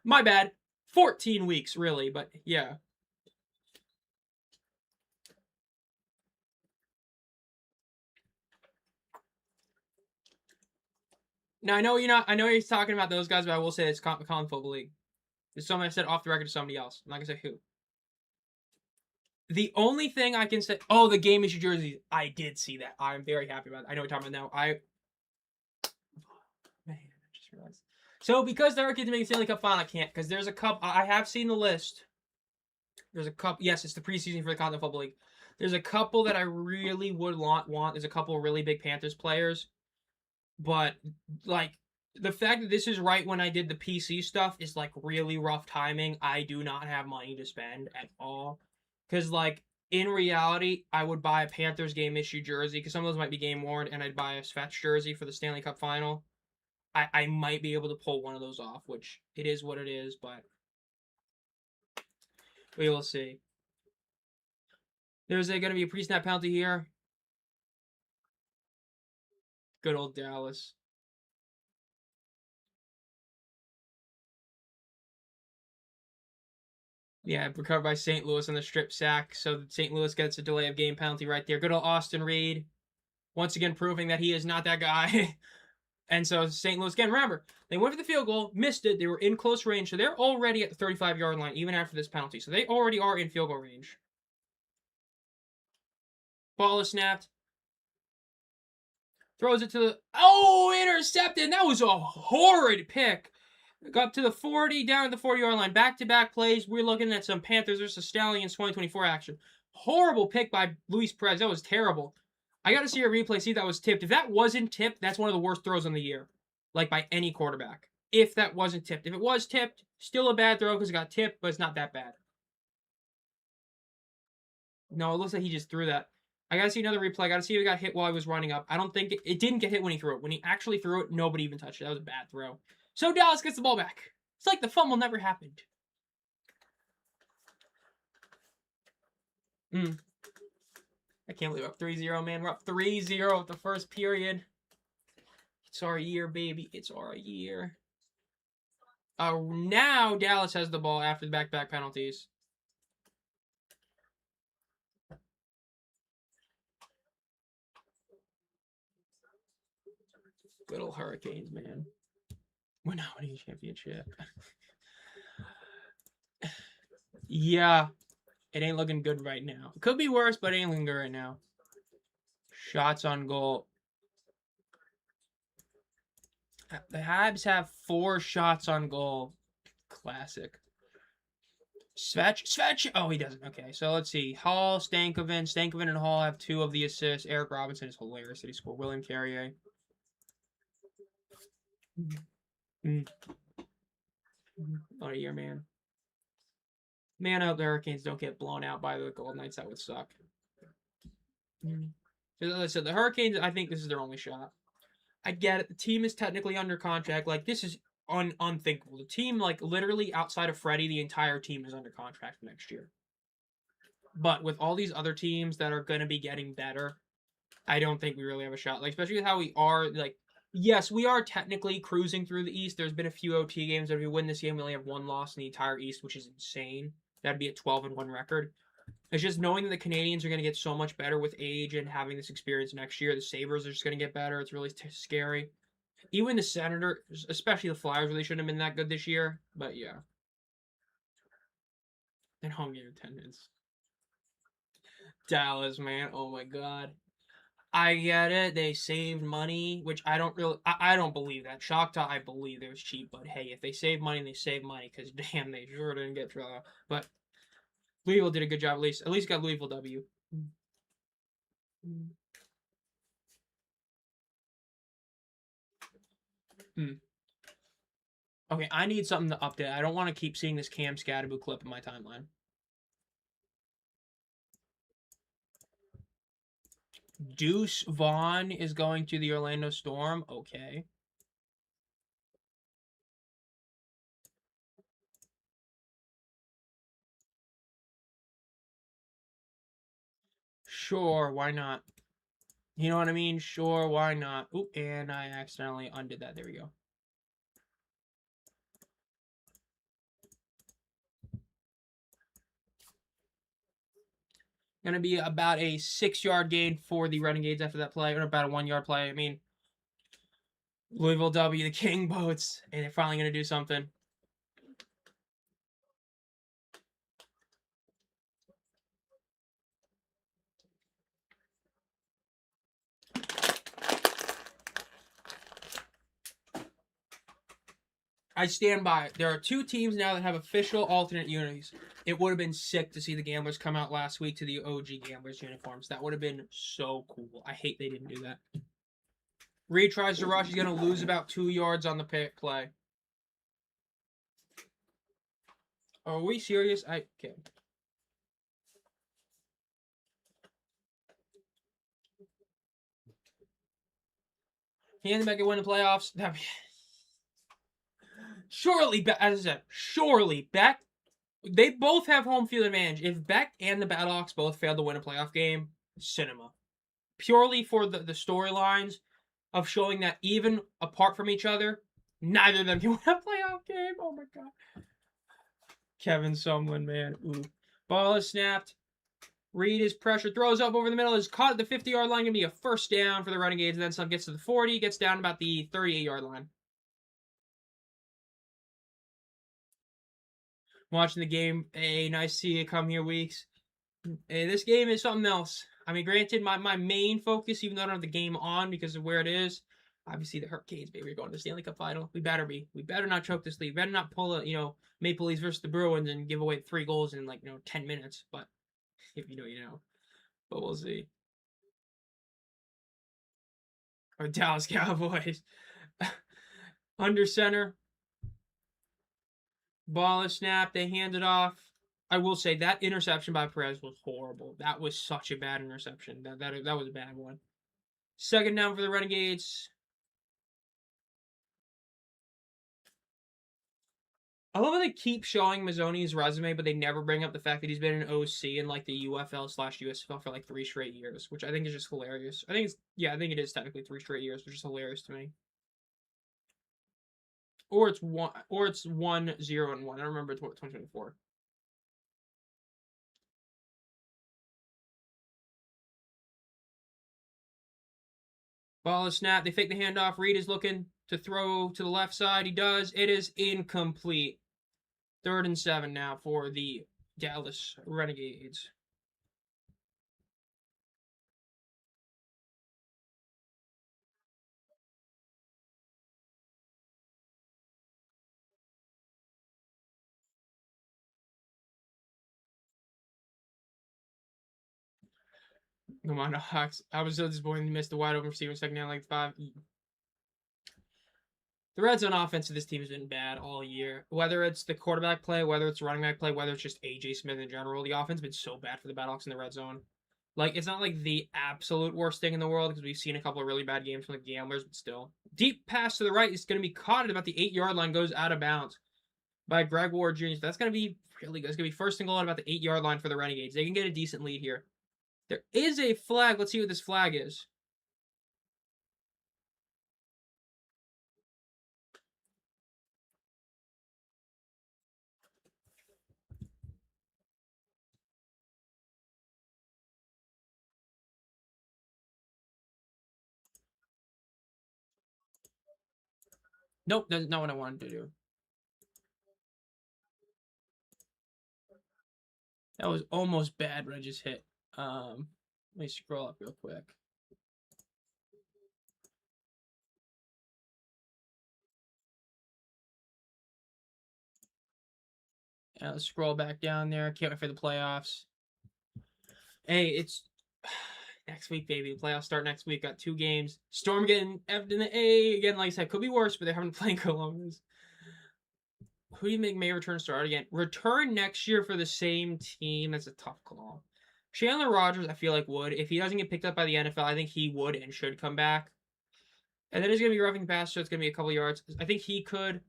my bad. 14 weeks, really, but yeah. Now, I know you're talking about those guys, but I will say it's College Football League. It's something I said off the record to somebody else. I'm not going to say who. The only thing I can say... Oh, the game issue jerseys. I did see that. I'm very happy about it. I know what you're talking about now. Man, I just realized. So, because the Hurricanes make the Stanley Cup final, I can't. Because there's a cup... I have seen the list. There's a cup... Yes, it's the preseason for the College Football League. There's a couple that I really would want. There's a couple really big Panthers players. But, like... The fact that this is right when I did the PC stuff is, like, really rough timing. I do not have money to spend at all. Because, like, in reality, I would buy a Panthers game issue jersey because some of those might be game worn, and I'd buy a Svetch jersey for the Stanley Cup final. I might be able to pull one of those off, which it is what it is, but we will see. There's going to be a pre-snap penalty here. Good old Dallas. Yeah, recovered by St. Louis on the strip sack, so St. Louis gets a delay of game penalty right there. Good old Austin Reed, once again proving that he is not that guy. And so St. Louis, again, remember, they went for the field goal, missed it, they were in close range, so they're already at the 35-yard line, even after this penalty. So they already are in field goal range. Ball is snapped. Throws it to the... Oh, intercepted! That was a horrid pick. Got up to the 40, down to the 40-yard line. Back-to-back plays. We're looking at some Panthers versus Stallions 2024 action. Horrible pick by Luis Perez. That was terrible. I got to see a replay, see if that was tipped. If that wasn't tipped, that's one of the worst throws on the year. Like, by any quarterback. If that wasn't tipped. If it was tipped, still a bad throw because it got tipped, but it's not that bad. No, it looks like he just threw that. I got to see another replay. I got to see if it got hit while he was running up. I don't think... It didn't get hit when he threw it. When he actually threw it, nobody even touched it. That was a bad throw. So Dallas gets the ball back. It's like the fumble never happened. I can't believe we're up 3-0, man. We're up 3-0 at the first period. It's our year, baby. It's our year. Now Dallas has the ball after the back-to-back penalties. Good old Hurricanes, man. We're not winning a championship. Yeah. It ain't looking good right now. It could be worse, but it ain't looking good right now. Shots on goal. The Habs have 4 shots on goal. Classic. Svetch. Oh, he doesn't. Okay, so let's see. Hall, Stankoven and Hall have 2 of the assists. Eric Robinson is hilarious that he scored. William Carrier. What a year, man. Man, I hope the Hurricanes don't get blown out by the Golden Knights. That would suck. As I said, the Hurricanes, I think this is their only shot. I get it. The team is technically under contract. Like, this is unthinkable. The team, like, literally outside of Freddie, the entire team is under contract for next year. But with all these other teams that are going to be getting better, I don't think we really have a shot. Like, especially with how we are, like, yes, we are technically cruising through the East. There's been a few OT games. If we win this game, we only have 1 loss in the entire East, which is insane. That'd be a 12-1 record. It's just knowing that the Canadians are going to get so much better with age and having this experience next year. The Sabres are just going to get better. It's really scary. Even the Senators, especially the Flyers, really shouldn't have been that good this year. But yeah. And home game attendance. Dallas, man. Oh my God. I get it. They saved money, which I don't really... I don't believe that. Shakhtar, I believe it was cheap. But hey, if they save money, they save money. Because damn, they sure didn't get through. But Louisville did a good job, at least. At least got Louisville W. Okay, I need something to update. I don't want to keep seeing this Cam Scatterboo clip in my timeline. Deuce Vaughn is going to the Orlando Storm. Okay. Sure, why not? You know what I mean? Sure, why not? Oop, and I accidentally undid that. There we go. Going to be about a 6-yard gain for the Renegades after that play, or about a 1-yard play. I mean, Louisville W, the King Boats, and they're finally going to do something. I stand by it. There are 2 teams now that have official alternate unis. It would have been sick to see the Gamblers come out last week to the OG Gamblers uniforms. That would have been so cool. I hate they didn't do that. Reed tries to rush. He's going to lose about 2 yards on the play. Are we serious? Okay. Can the Mega win the playoffs? That'd be... Surely, as I said, surely Beck. They both have home field advantage. If Beck and the Battlehawks both failed to win a playoff game, cinema. Purely for the storylines of showing that even apart from each other, neither of them can win a playoff game. Oh my god. Kevin Sumlin, man. Ooh. Ball is snapped. Reed is pressure, throws up over the middle, is caught at the 50-yard line, gonna be a first down for the Renegades, and then some gets to the 40, gets down about the 38-yard line. Watching the game, nice to see you come here, Weeks. This game is something else. I mean, granted, my main focus, even though I don't have the game on because of where it is, obviously the Hurricanes, baby, we're going to the Stanley Cup final. We better be. We better not choke this lead. We better not pull a, Maple Leafs versus the Bruins and give away 3 goals in 10 minutes. But if you know, you know. But we'll see. Or Dallas Cowboys. Under center. Ball is snapped. They hand it off. I will say that interception by Perez was horrible. That was such a bad interception. That was a bad one. Second down for the Renegades. I love how they keep showing Mazzoni's resume, but they never bring up the fact that he's been an OC in the UFL/USFL for 3 straight years, which I think is just hilarious. I think it is technically 3 straight years, which is hilarious to me. Or it's 1-0-1. I don't remember 2024. Ball is snapped. They fake the handoff. Reed is looking to throw to the left side. He does. It is incomplete. 3rd and 7 now for the Dallas Renegades. Come on, Hawks. I was so disappointed they missed the wide open receiver second down 5. The red zone offense of this team has been bad all year. Whether it's the quarterback play, whether it's running back play, whether it's just AJ Smith in general, the offense has been so bad for the Battlehawks in the red zone. It's not the absolute worst thing in the world because we've seen a couple of really bad games from the Gamblers, but still. Deep pass to the right is going to be caught at about the 8-yard line, goes out of bounds by Greg Ward Jr. So that's going to be really good. It's going to be first and goal at about the 8-yard line for the Renegades. They can get a decent lead here. There is a flag. Let's see what this flag is. Nope, that's not what I wanted to do. That was almost bad, but I just hit. Let me scroll up real quick. Yeah, let's scroll back down there. Can't wait for the playoffs. Hey, it's next week, baby. The playoffs start next week. Got 2 games. Storm getting F'd in the A. Again, like I said, could be worse, but they're having to play Columbus. Who do you think may return start again? Return next year for the same team. That's a tough call. Chandler Rogers, I feel like would. If he doesn't get picked up by the NFL, I think he would and should come back. And then it's going to be roughing pass, so it's going to be a couple yards. I think he could.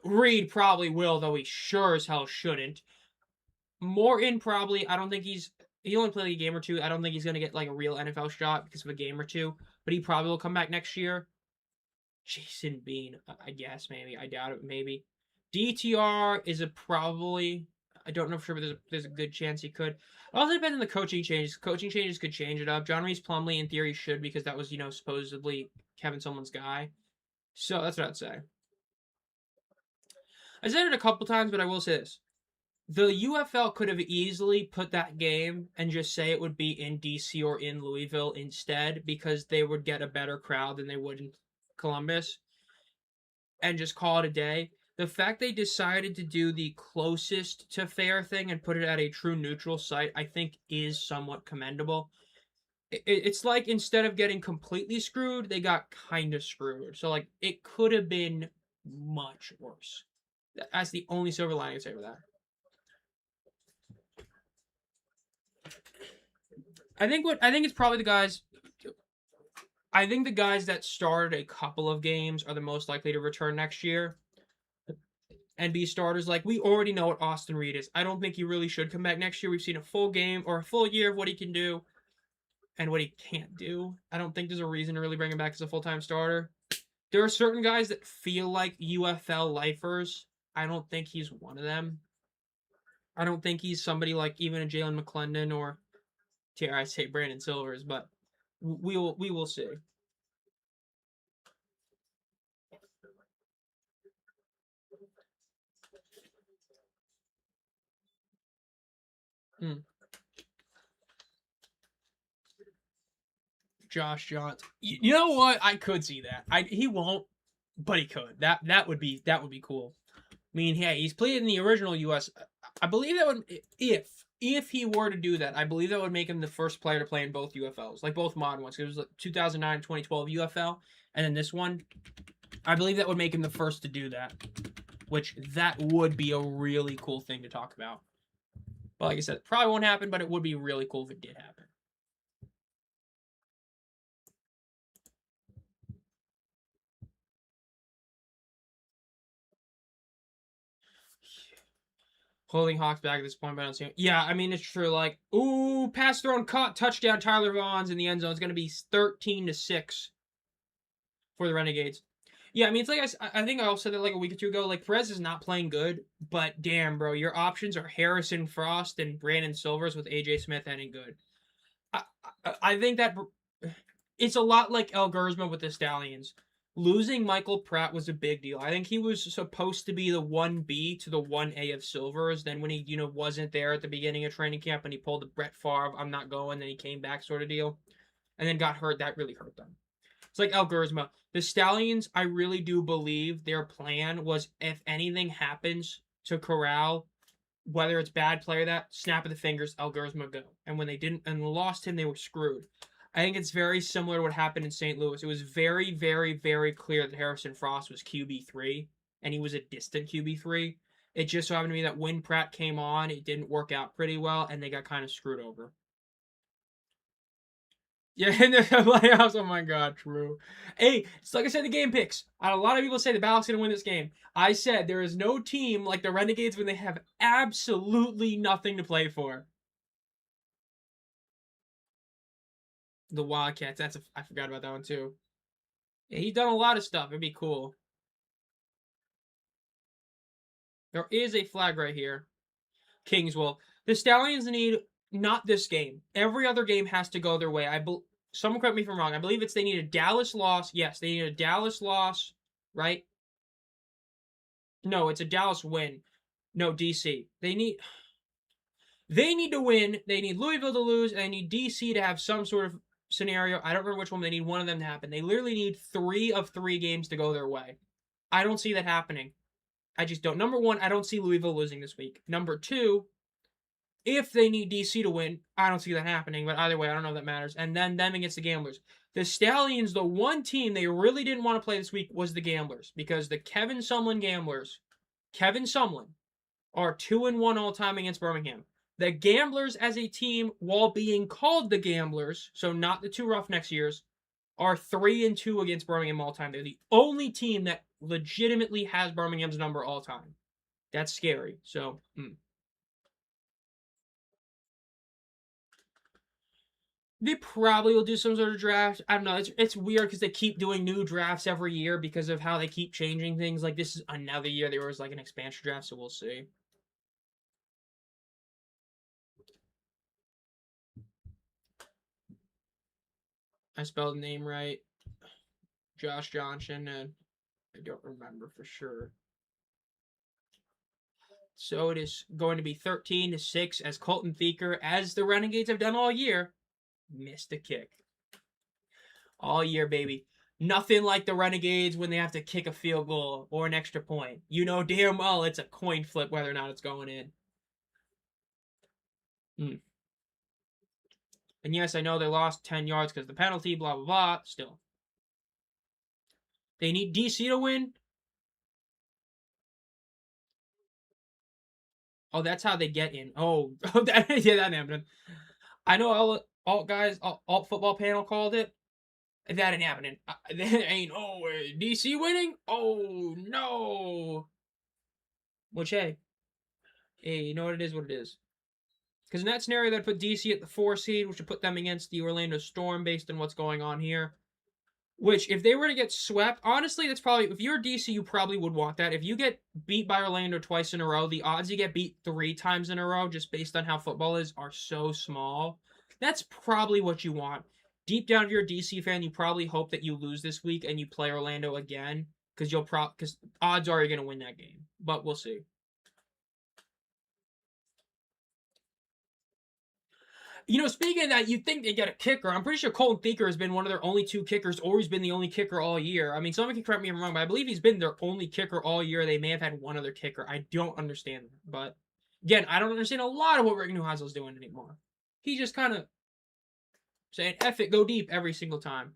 Reed probably will, though he sure as hell shouldn't. Morton probably, I don't think he only played a game or 2. I don't think he's going to get a real NFL shot because of a game or 2. But he probably will come back next year. Jason Bean, I guess, maybe. I doubt it, maybe. DTR is a probably. I don't know for sure, but there's a good chance he could. It also depends on the coaching changes. Coaching changes could change it up. John Reese Plumlee, in theory, should because that was, supposedly Kevin Sumlin's guy. So that's what I'd say. I said it a couple times, but I will say this. The UFL could have easily put that game and just say it would be in DC or in Louisville instead because they would get a better crowd than they would in Columbus and just call it a day. The fact they decided to do the closest to fair thing and put it at a true neutral site, I think, is somewhat commendable. It's like instead of getting completely screwed, they got kind of screwed. So, it could have been much worse. That's the only silver lining I'd say with that. I think it's probably the guys. I think the guys that started a couple of games are the most likely to return next year and be starters. Like, we already know what Austin Reed is. I don't think he really should come back next year. We've seen a full game or a full year of what he can do and what he can't do. I don't think there's a reason to really bring him back as a full-time starter. There are certain guys that feel like UFL lifers. I don't think he's one of them. I don't think he's somebody like even a Jalen McClendon or, dare I say, Brandon Silvers, but we will see. Josh Johnson. You know what? I could see that. He won't, but he could. That would be cool. I mean, hey, he's played in the original US. I believe that would if he were to do that, I believe that would make him the first player to play in both UFLs, like both modern ones. It was like 2009 2012 UFL, and then this one. I believe that would make him the first to do that, which that would be a really cool thing to talk about. But like I said, it probably won't happen, but it would be really cool if it did happen. Holding Hawks back at this point, but I don't see it. Yeah, I mean, it's true. Like, ooh, pass thrown, caught, touchdown, Tyler Vaughn's in the end zone. It's going to be 13-6 for the Renegades. Yeah, I mean, it's like I think I also said that like a week or two ago. Like, Perez is not playing good, but damn, bro, your options are Harrison Frost and Brandon Silvers with AJ Smith ending good. I think that it's a lot like El Gurzma with the Stallions. Losing Michael Pratt was a big deal. I think he was supposed to be the 1B to the 1A of Silvers. Then when he, wasn't there at the beginning of training camp and he pulled the Brett Favre, I'm not going, then he came back sort of deal. And then got hurt. That really hurt them. It's like El Gurzma. The Stallions, I really do believe their plan was if anything happens to Corral, whether it's bad player that, snap of the fingers, El Gurzma go. And when they didn't and lost him, they were screwed. I think it's very similar to what happened in St. Louis. It was very, very, very clear that Harrison Frost was QB3, and he was a distant QB3. It just so happened to be that when Pratt came on, it didn't work out pretty well, and they got kind of screwed over. Yeah, in the playoffs. Oh my god, true. Hey, it's like I said in the game picks. A lot of people say the Battlehawks going to win this game. I said there is no team like the Renegades when they have absolutely nothing to play for. The Wildcats. I forgot about that one too. Yeah, he's done a lot of stuff. It'd be cool. There is a flag right here. Kingswell. The Stallions need not this game. Every other game has to go their way. Someone correct me if I'm wrong. I believe they need a Dallas loss. Yes, they need a Dallas loss, right? No, it's a Dallas win. No, DC. They need to win. They need Louisville to lose, and they need DC to have some sort of scenario. I don't remember which one. They need one of them to happen. They literally need 3 of 3 games to go their way. I don't see that happening. I just don't. Number 1, I don't see Louisville losing this week. Number 2, if they need DC to win, I don't see that happening. But either way, I don't know if that matters. And then them against the Gamblers. The Stallions, the one team they really didn't want to play this week was the Gamblers. Because the Kevin Sumlin Gamblers, Kevin Sumlin, are 2-1 all time against Birmingham. The Gamblers as a team, while being called the Gamblers, so not the 2 Roughnecks years, are 3-2 against Birmingham all time. They're the only team that legitimately has Birmingham's number all time. That's scary. So, They probably will do some sort of draft. I don't know. It's weird because they keep doing new drafts every year because of how they keep changing things. Like, this is another year there was like an expansion draft, so we'll see. I spelled the name right. Josh Johnson, and I don't remember for sure. So it is going to be 13-6 as Colton Thieker, as the Renegades have done all year, missed a kick. All year, baby. Nothing like the Renegades when they have to kick a field goal or an extra point. You know damn well it's a coin flip whether or not it's going in. And yes, I know they lost 10 yards because of the penalty, blah, blah, blah. Still. They need DC to win. Oh, that's how they get in. Oh, yeah, that happened. I know all guys, alt football panel called it. That ain't happening. That ain't, DC winning? Oh, no. Which, hey, you know what it is, what it is. Because in that scenario, that put DC at the 4 seed, which would put them against the Orlando Storm based on what's going on here. Which, if they were to get swept, honestly, that's probably, if you're DC, you probably would want that. If you get beat by Orlando twice in a row, the odds you get beat 3 times in a row, just based on how football is, are so small. That's probably what you want. Deep down, if you're a DC fan, you probably hope that you lose this week and you play Orlando again, because because odds are you're going to win that game. But we'll see. You know, speaking of that, you'd think they get a kicker. I'm pretty sure Colton Thieker has been one of their only 2 kickers, or he's been the only kicker all year. I mean, someone can correct me if I'm wrong, but I believe he's been their only kicker all year. They may have had one other kicker. I don't understand that. But, again, I don't understand a lot of what Rick Neuheisel's doing anymore. He just kind of saying, F it, go deep every single time.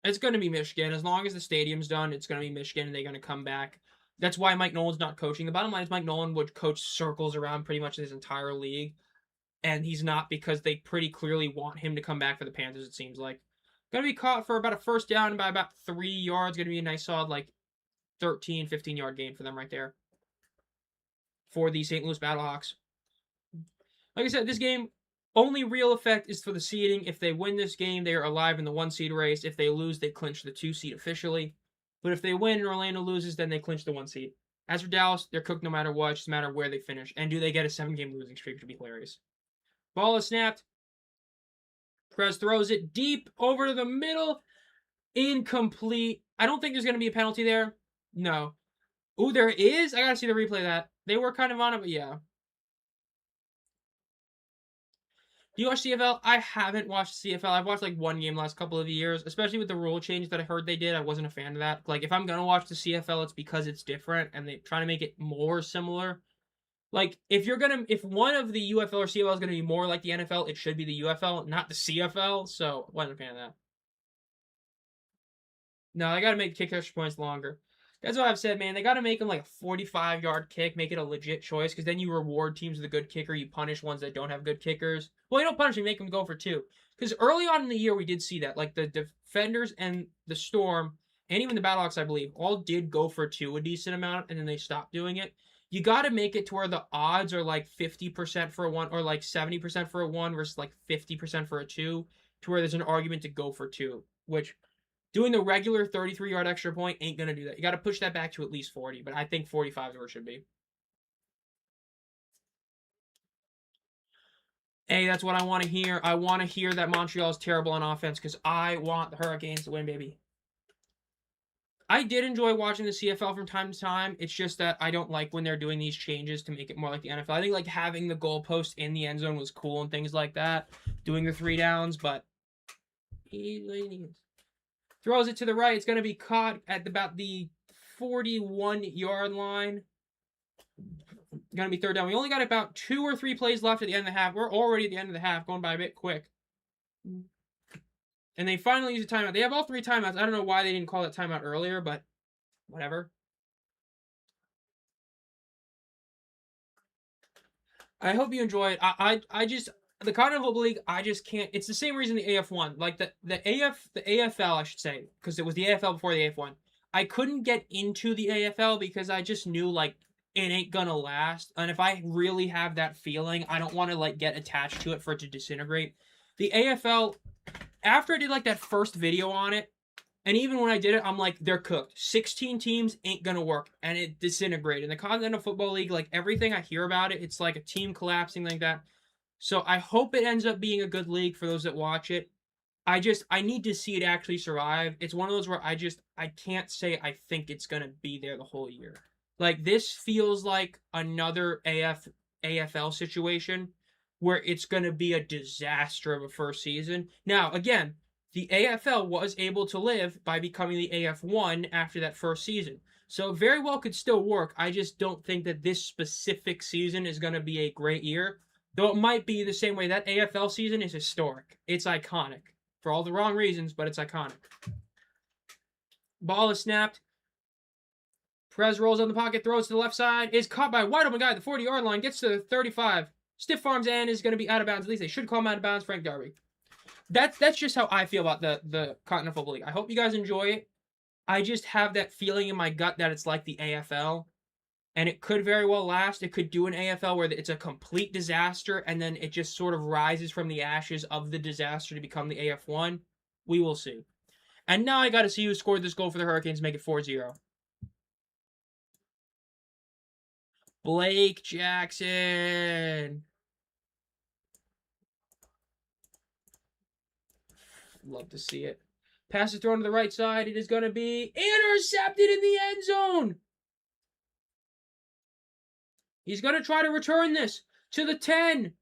It's going to be Michigan. As long as the stadium's done, it's going to be Michigan, and they're going to come back. That's why Mike Nolan's not coaching. The bottom line is Mike Nolan would coach circles around pretty much his entire league, and he's not because they pretty clearly want him to come back for the Panthers, it seems like. Going to be caught for about a first down by about 3 yards. Going to be a nice solid, 13, 15-yard gain for them right there for the St. Louis Battlehawks. Like I said, this game, only real effect is for the seeding. If they win this game, they are alive in the 1 seed race. If they lose, they clinch the 2 seed officially. But if they win and Orlando loses, then they clinch the 1 seed. As for Dallas, they're cooked no matter what, just no matter where they finish. And do they get a 7-game losing streak, which would be hilarious. Ball is snapped. Perez throws it deep over to the middle. Incomplete. I don't think there's going to be a penalty there. No. Ooh, there is? I got to see the replay of that. They were kind of on it, but yeah. Do you watch CFL? I haven't watched CFL. I've watched 1 game last couple of years, especially with the rule change that I heard they did. I wasn't a fan of that. If I'm going to watch the CFL, it's because it's different and they try to make it more similar. If one of the UFL or CFL is going to be more like the NFL, it should be the UFL, not the CFL. So, wasn't a fan of that. No, I got to make kick extra points longer. That's what I've said, man. They got to make them a 45-yard kick, make it a legit choice, because then you reward teams with a good kicker. You punish ones that don't have good kickers. Well, you don't punish them, you make them go for 2. Because early on in the year, we did see that. The Defenders and the Storm, and even the Battlehawks, I believe, all did go for 2 a decent amount, and then they stopped doing it. You got to make it to where the odds are 50% for a 1, or 70% for a 1 versus 50% for a 2, to where there's an argument to go for 2, which... Doing the regular 33-yard extra point ain't going to do that. You got to push that back to at least 40, but I think 45 is where it should be. Hey, that's what I want to hear. I want to hear that Montreal is terrible on offense because I want the Hurricanes to win, baby. I did enjoy watching the CFL from time to time. It's just that I don't like when they're doing these changes to make it more like the NFL. I think having the goalpost in the end zone was cool and things like that. Doing the 3 downs, but... Throws it to the right. It's going to be caught at about the 41-yard line. Going to be 3rd down. We only got about 2 or 3 plays left at the end of the half. We're already at the end of the half, going by a bit quick. And they finally use a timeout. They have all 3 timeouts. I don't know why they didn't call that timeout earlier, but whatever. I hope you enjoy it. I just... The Continental Football League, I just can't. It's the same reason the AF won. The AFL, I should say, because it was the AFL before the AF won. I couldn't get into the AFL because I just knew it ain't gonna last. And if I really have that feeling, I don't want to get attached to it for it to disintegrate. The AFL, after I did that first video on it, and even when I did it, I'm they're cooked. 16 teams ain't gonna work, and it disintegrated. In the Continental Football League, everything I hear about it, it's like a team collapsing like that. So I hope it ends up being a good league for those that watch it. I need to see it actually survive. It's one of those where I can't say I think it's going to be there the whole year. This feels like another AFL situation where it's going to be a disaster of a first season. Now, again, the AFL was able to live by becoming the AF1 after that first season. So it very well could still work. I just don't think that this specific season is going to be a great year. Though it might be the same way. That AFL season is historic. It's iconic. For all the wrong reasons, but it's iconic. Ball is snapped. Perez rolls on the pocket, throws to the left side. Is caught by a wide open guy at the 40-yard line. Gets to the 35. Stiff Farms N is going to be out of bounds. At least they should call him out of bounds. Frank Darby. That's just how I feel about the Continental Football League. I hope you guys enjoy it. I just have that feeling in my gut that it's like the AFL. And it could very well last. It could do an AFL where it's a complete disaster and then it just sort of rises from the ashes of the disaster to become the AF1. We will see. And now I got to see who scored this goal for the Hurricanes, make it 4-0. Blake Jackson. Love to see it. Pass is thrown to the right side. It is going to be intercepted in the end zone. He's going to try to return this to the 10,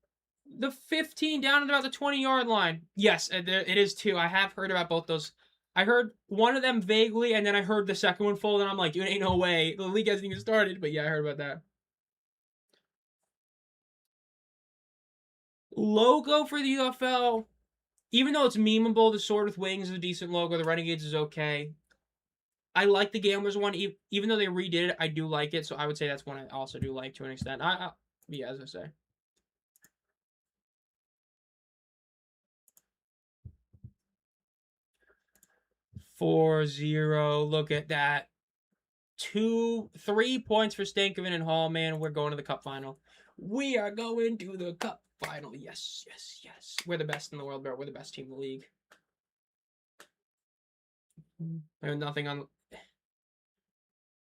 the 15, down at about the 20-yard line. Yes, it is too. I have heard about both those. I heard one of them vaguely, and then I heard the second one fold, and I'm like, dude, ain't no way. The league hasn't even started. But yeah, I heard about that. Logo for the UFL. Even though it's memeable, the Sword with Wings is a decent logo. The Renegades is okay. I like the Gamblers one, even though they redid it. I do like it, so I would say that's one I also do like to an extent. Yeah, as I say. (4-0). Look at that. 3 points for Stankoven and Hall. Man, we're going to the Cup final. We are going to the Cup final. Yes, yes, yes. We're the best in the world, bro. We're the best team in the league. There's nothing on.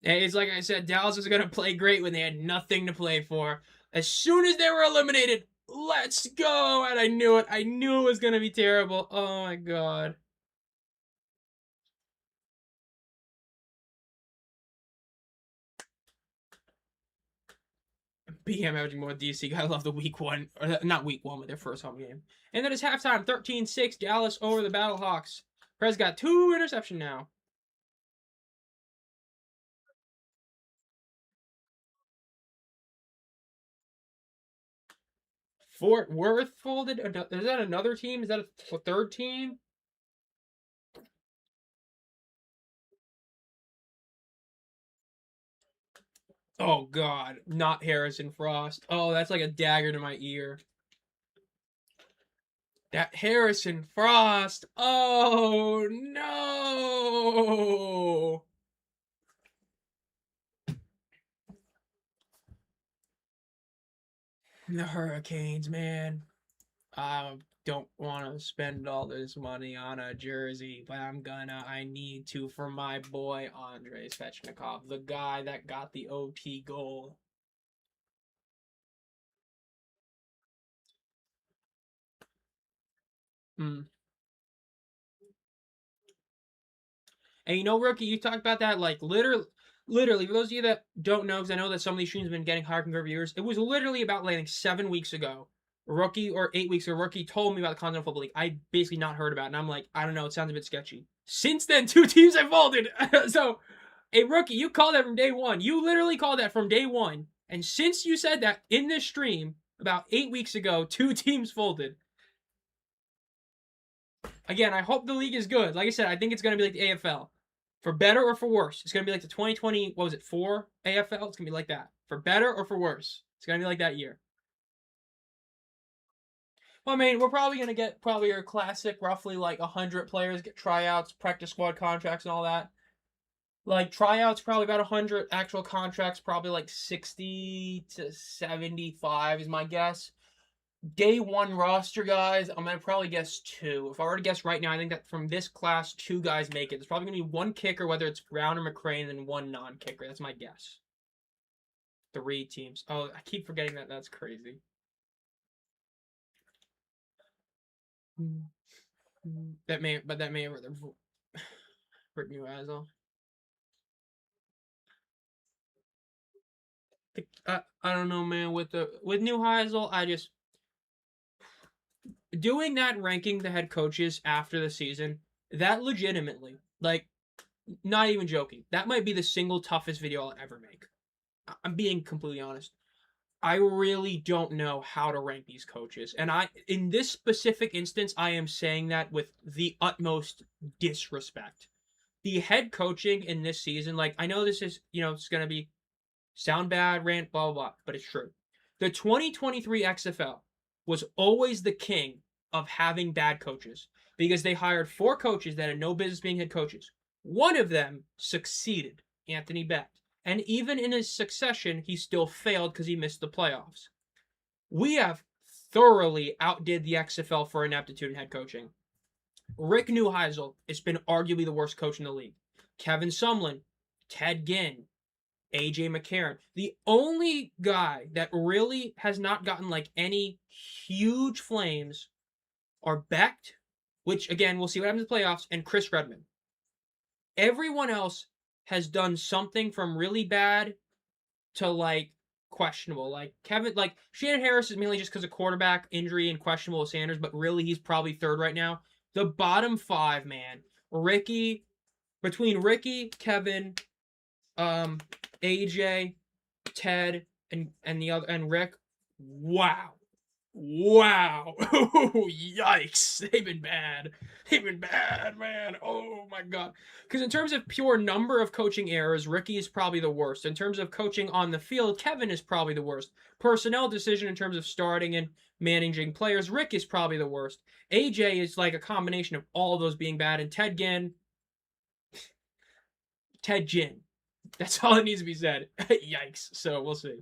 It's like I said, Dallas was going to play great when they had nothing to play for. As soon as they were eliminated, let's go! And I knew it. I knew it was going to be terrible. Oh my god. BM averaging more DC. Gotta love the week one. Or not week one, but their first home game. And then it's halftime. 13-6. Dallas over the Battlehawks. Perez got 2 interceptions now. Fort Worth folded. Is that another team? Is that a third team? Oh, God. Not Harrison Frost. Oh, that's like a dagger to my ear. That Harrison Frost. Oh, no. The Hurricanes, man. I don't want to spend all this money on a jersey, but I need to for my boy Andrei Svechnikov, the guy that got the OT goal. And you know, Rookie, you talked about that, like, literally, for those of you that don't know, because I know that some of these streams have been getting higher from reviewers, it was literally about, like, 7 weeks ago, Rookie, or 8 weeks ago, Rookie told me about the Continental Football League. I basically not heard about it, and I'm like, I don't know, it sounds a bit sketchy. Since then, 2 teams have folded. So, hey, Rookie, you called that from day one. You literally called that from day one. And since you said that in this stream about 8 weeks ago, 2 teams folded. Again, I hope the league is good. Like I said, I think it's going to be like the AFL. For better or for worse. It's going to be like the 2020, what was it, 4 AFL? It's going to be like that. For better or for worse. It's going to be like that year. Well, I mean, we're probably going to get your classic, roughly like 100 players, get tryouts, practice squad contracts, and all that. Like, tryouts, probably about 100. Actual contracts, probably like 60 to 75 is my guess. Day 1 roster guys, I'm going to probably guess 2. If I were to guess right now, I think that from this class, 2 guys make it. There's probably going to be 1 kicker, whether it's Brown or McCrane, and 1 non-kicker. That's my guess. 3 teams. Oh, I keep forgetting that. That's crazy. That may hurt me as well. I don't know, man. With New Heisel, I just doing that, ranking the head coaches after the season, that legitimately, like, not even joking, that might be the single toughest video I'll ever make. I'm being completely honest. I really don't know how to rank these coaches. And in this specific instance, I am saying that with the utmost disrespect. The head coaching in this season, like, I know this is, it's going to sound bad, rant, blah, blah, blah, but it's true. The 2023 XFL was always the king of having bad coaches because they hired 4 coaches that had no business being head coaches. One of them succeeded, Anthony Beck. And even in his succession, he still failed because he missed the playoffs. We have thoroughly outdid the XFL for ineptitude in head coaching. Rick Neuheisel has been arguably the worst coach in the league. Kevin Sumlin, Ted Ginn, AJ McCarron. The only guy that really has not gotten like any huge flames are Becht, which again, we'll see what happens in the playoffs, and Chris Redman. Everyone else has done something from really bad to like questionable. Like Shannon Harris is mainly just because of quarterback injury and questionable with Sanders, but really he's probably third right now. The bottom 5, man. Between Ricky, Kevin, AJ, Ted, and Rick. Wow. Yikes. They've been bad, man. Oh my god. Because in terms of pure number of coaching errors, Ricky is probably the worst. In terms of coaching on the field, Kevin is probably the worst. Personnel decision in terms of starting and managing players, Rick is probably the worst. AJ is like a combination of all of those being bad, and Ted Ginn. That's all that needs to be said. Yikes. So we'll see.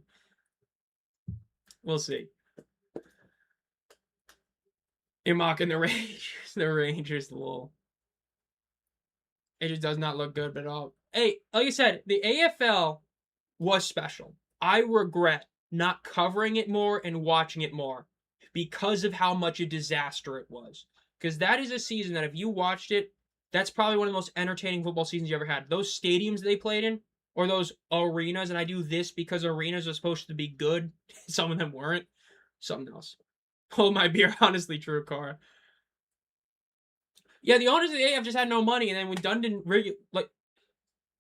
You're mocking the Rangers. The Rangers, lol. It just does not look good at all. Hey, like I said, the AFL was special. I regret not covering it more and watching it more because of how much a disaster it was. Because that is a season that if you watched it, that's probably one of the most entertaining football seasons you ever had. Those stadiums they played in, or those arenas, and I do this because arenas are supposed to be good. Some of them weren't. Something else. Hold my beer. Honestly true, Cara. Yeah, the owners of the AF just had no money, and then when Dundon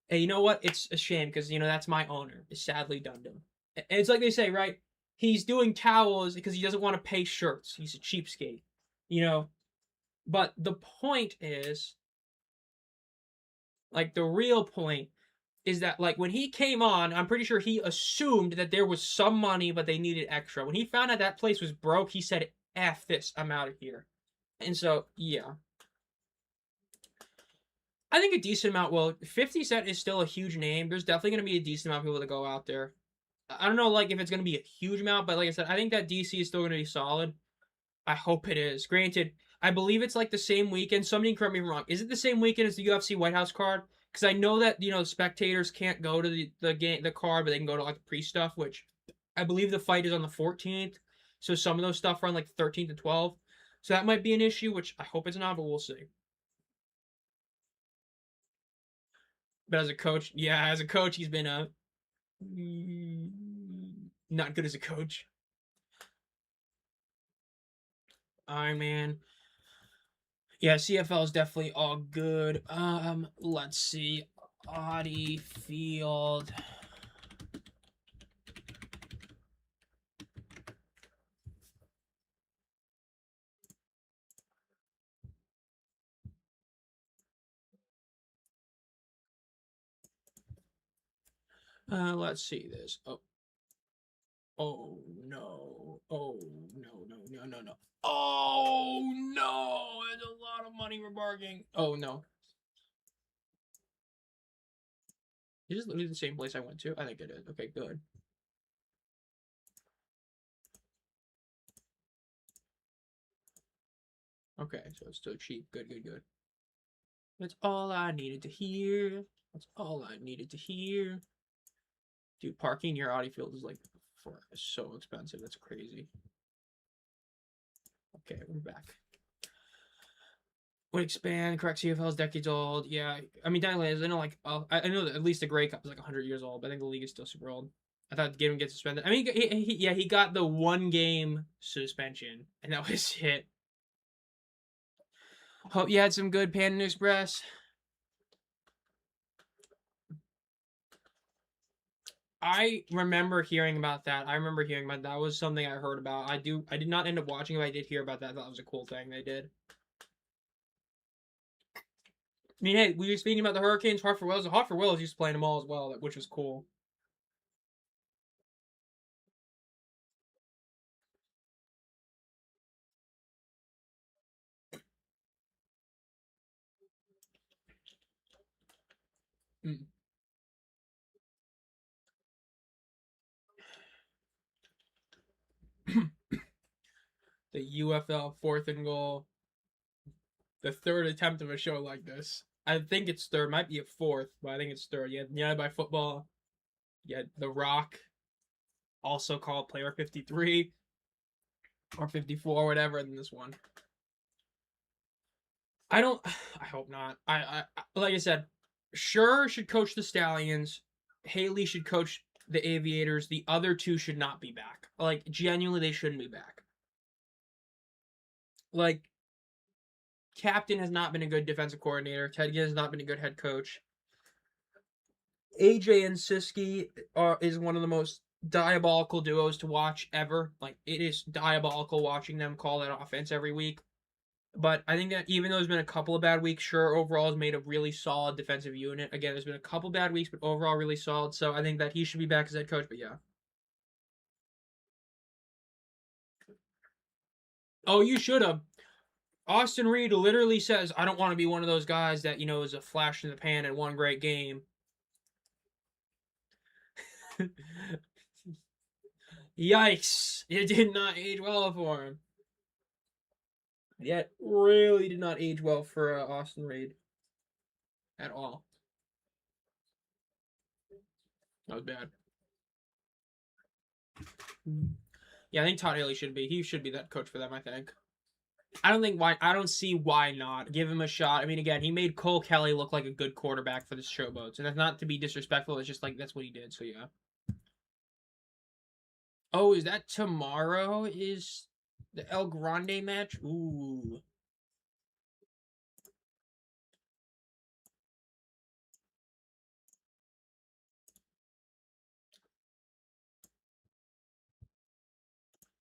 hey, you know what? It's a shame because that's my owner. It's sadly Dundon. And it's like they say, right? He's doing towels because he doesn't want to pay shirts. He's a cheapskate, But the point is, like, the real point is that, like, when he came on, I'm pretty sure he assumed that there was some money, but they needed extra. When he found out that place was broke, he said, F this, I'm out of here. And so, yeah. I think a decent amount will. 50 Cent is still a huge name. There's definitely going to be a decent amount of people that go out there. I don't know, like, if it's going to be a huge amount, but like I said, I think that DC is still going to be solid. I hope it is. Granted, I believe it's like the same weekend. Somebody correct me if I'm wrong. Is it the same weekend as the UFC White House card? Because I know that spectators can't go to the card, but they can go to like the pre-stuff, which I believe the fight is on the 14th. So some of those stuff are on like 13th to 12th. So that might be an issue, which I hope it's not, but we'll see. But as a coach, he's been not good as a coach. Iron Man. Yeah, CFL is definitely all good. Let's see. Audi Field. Let's see this. Oh no. Oh no. Oh no! There's a lot of money we're bargaining. Oh no. Is this literally the same place I went to? I think it is. Okay, good. Okay, so it's still cheap. Good. That's all I needed to hear. Dude, parking near Audi Field is like so expensive. That's crazy. Okay, we're back. Would expand. Correct. CFL is decades old. Yeah, I mean, I know I know that at least the Grey Cup is like 100 years old, but I think the league is still super old. I thought the game would get suspended. I mean, he got the 1 game suspension, and that was it. Hope you had some good Panda Express. I remember hearing about that. That was something I heard about. I did not end up watching it, but I did hear about that. I thought it was a cool thing they did. I mean, hey, we were speaking about the Hurricanes, Hartford Whalers. Hartford Whalers used to play them all as well, which was cool. Mm. The UFL 4th and goal. The third attempt of a show like this. I think it's third. Might be a fourth, but I think it's third. You had United by Football. You had The Rock, also called Player 53 or 54, whatever, and then this one. I don't. I hope not. I like I said, Schur should coach the Stallions. Haley should coach the Aviators. The other two should not be back. Like, genuinely, they shouldn't be back. Like, Captain has not been a good defensive coordinator. Ted Ginn has not been a good head coach. AJ and Siski is one of the most diabolical duos to watch ever. Like, it is diabolical watching them call that offense every week. But I think that even though there's been a couple of bad weeks, Schur overall has made a really solid defensive unit. Again, there's been a couple bad weeks, but overall really solid. So I think that he should be back as head coach. But yeah. Oh, you should have. Austin Reed literally says, "I don't want to be one of those guys that is a flash in the pan and one great game." Yikes! It did not age well for him. Yet really did not age well for Austin Reed at all. That was bad. Yeah, I think Todd Haley should be. He should be that coach for them, I think. I don't see why not. Give him a shot. I mean, again, he made Cole Kelly look like a good quarterback for the Showboats. And that's not to be disrespectful, it's just like that's what he did, so yeah. Oh, is that tomorrow? Is the El Grande match? Ooh.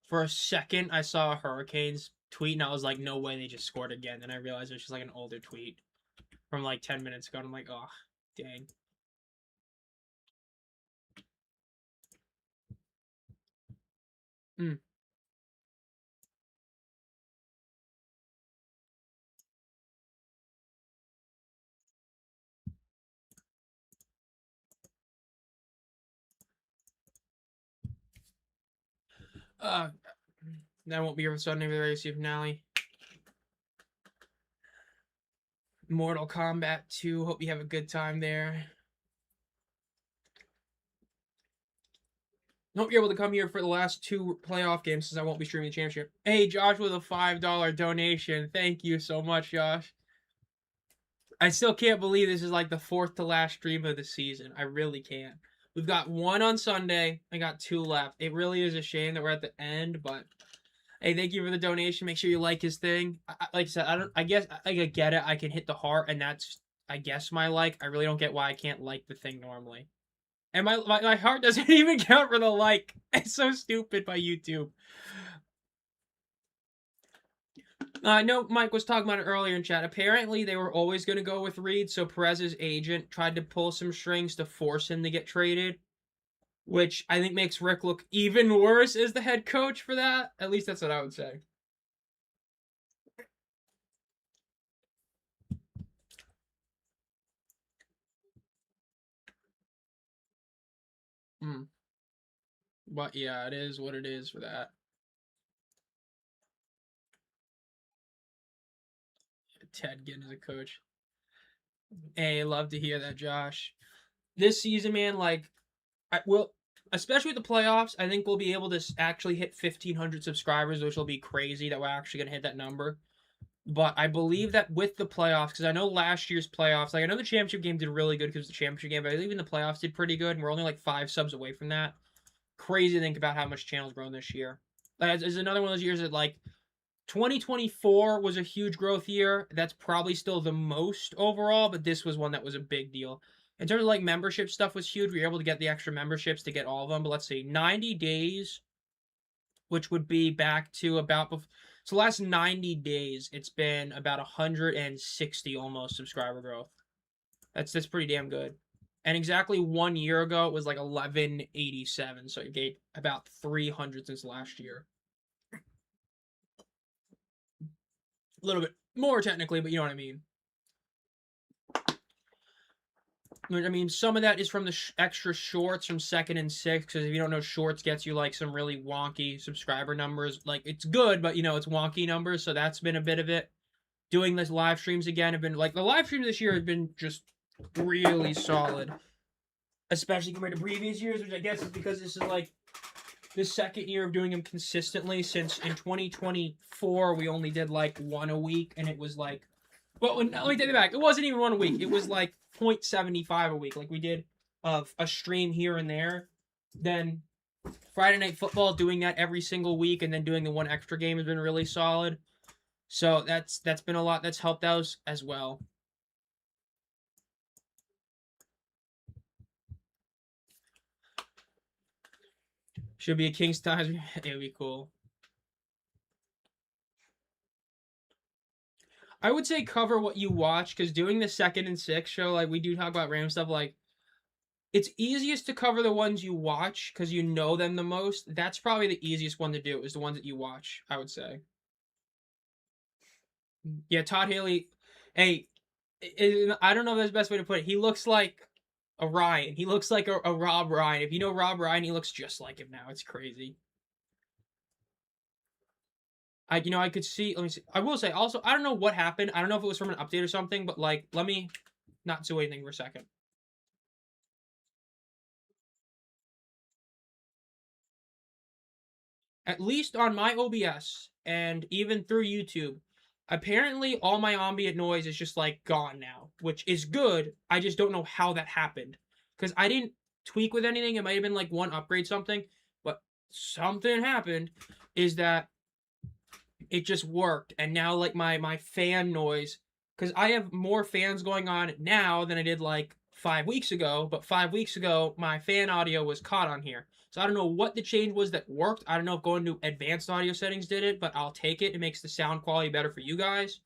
For a second, I saw a Hurricanes tweet and I was like, no way they just scored again. Then I realized it was just like an older tweet from like 10 minutes ago. And I'm like, oh, dang. Hmm. That won't be here for Sunday for the regular season finale. Mortal Kombat 2. Hope you have a good time there. Hope you're able to come here for the last two playoff games since I won't be streaming the championship. Hey, Josh with a $5 donation. Thank you so much, Josh. I still can't believe this is like the fourth to last stream of the season. I really can't. We've got one on Sunday. I got two left. It really is a shame that we're at the end, but hey, thank you for the donation. Make sure you like his thing. Like I said, I guess I get it. I can hit the heart, and that's, I guess, my like. I really don't get why I can't like the thing normally. And my heart doesn't even count for the like. It's so stupid by YouTube. I know Mike was talking about it earlier in chat. Apparently, they were always going to go with Reed, so Perez's agent tried to pull some strings to force him to get traded, which I think makes Rick look even worse as the head coach for that. At least that's what I would say. Hmm. But yeah, it is what it is for that. Ted Ginn as a coach. Hey, love to hear that, Josh. This season, man, like, I will, especially with the playoffs, I think we'll be able to actually hit 1,500 subscribers, which will be crazy that we're actually going to hit that number. But I believe that with the playoffs, because I know last year's playoffs, like I know the championship game did really good because the championship game, but I believe even the playoffs did pretty good, and we're only like 5 subs away from that. Crazy to think about how much channel's grown this year. Like, it's another one of those years that like 2024 was a huge growth year. That's probably still the most overall, but this was one that was a big deal. In terms of like membership stuff was huge. We were able to get the extra memberships to get all of them. But let's see, 90 days, which would be back to about, so last 90 days, it's been about 160 almost subscriber growth. That's pretty damn good. And exactly 1 year ago, it was like 1187. So it gained about 300 since last year. A little bit more technically, but you know what I mean. I mean, some of that is from the extra shorts from 2nd and 6th, because if you don't know, shorts gets you like some really wonky subscriber numbers. Like, it's good, but it's wonky numbers, so that's been a bit of it. Doing this live streams again have been like the live streams this year have been just really solid, especially compared to previous years, which I guess is because this is like the 2nd year of doing them consistently, since in 2024 we only did like 1 a week, and it was like, well, let me take it back. It wasn't even 1 a week. It was like 0.75 a week. Like, we did of a stream here and there. Then Friday Night Football, doing that every single week, and then doing the one extra game has been really solid. So that's been a lot. That's helped out as well. Should be a King's Times. It would be cool. I would say cover what you watch, because doing the 2nd and 6th show, like, we do talk about random stuff. Like, it's easiest to cover the ones you watch because you know them the most. That's probably the easiest one to do, is the ones that you watch, I would say. Yeah, Todd Haley. Hey, I don't know if that's the best way to put it. He looks like a Ryan. He looks like a Rob Ryan. If you know Rob Ryan, he looks just like him now. It's crazy. I could see. Let me see. I will say also, I don't know what happened. I don't know if it was from an update or something, but like, let me not do anything for a second. At least on my OBS and even through YouTube, apparently all my ambient noise is just like gone now, which is good. I just don't know how that happened, because I didn't tweak with anything. It might have been like one upgrade something, but something happened. Is that it just worked, and now like my fan noise, because I have more fans going on now than I did like 5 weeks ago, but 5 weeks ago my fan audio was caught on here. So I don't know what the change was that worked. I don't know if going to advanced audio settings did it, but I'll take it. It makes the sound quality better for you guys,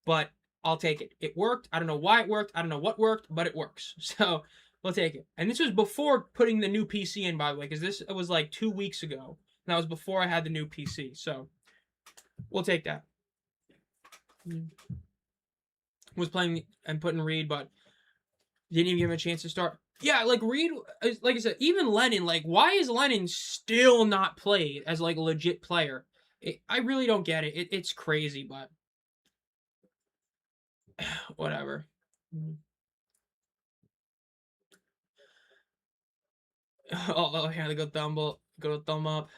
but I'll take it. It worked. I don't know why it worked. I don't know what worked, but it works. So we'll take it. And this was before putting the new PC in, by the way, because this was like 2 weeks ago. And that was before I had the new PC. So we'll take that. Was playing and putting Reed, but didn't even give him a chance to start. Yeah, like Reed, like I said, even Lennon, like, why is Lennon still not played as like a legit player? I really don't get it. It's crazy, but whatever. Oh yeah, go thumb up.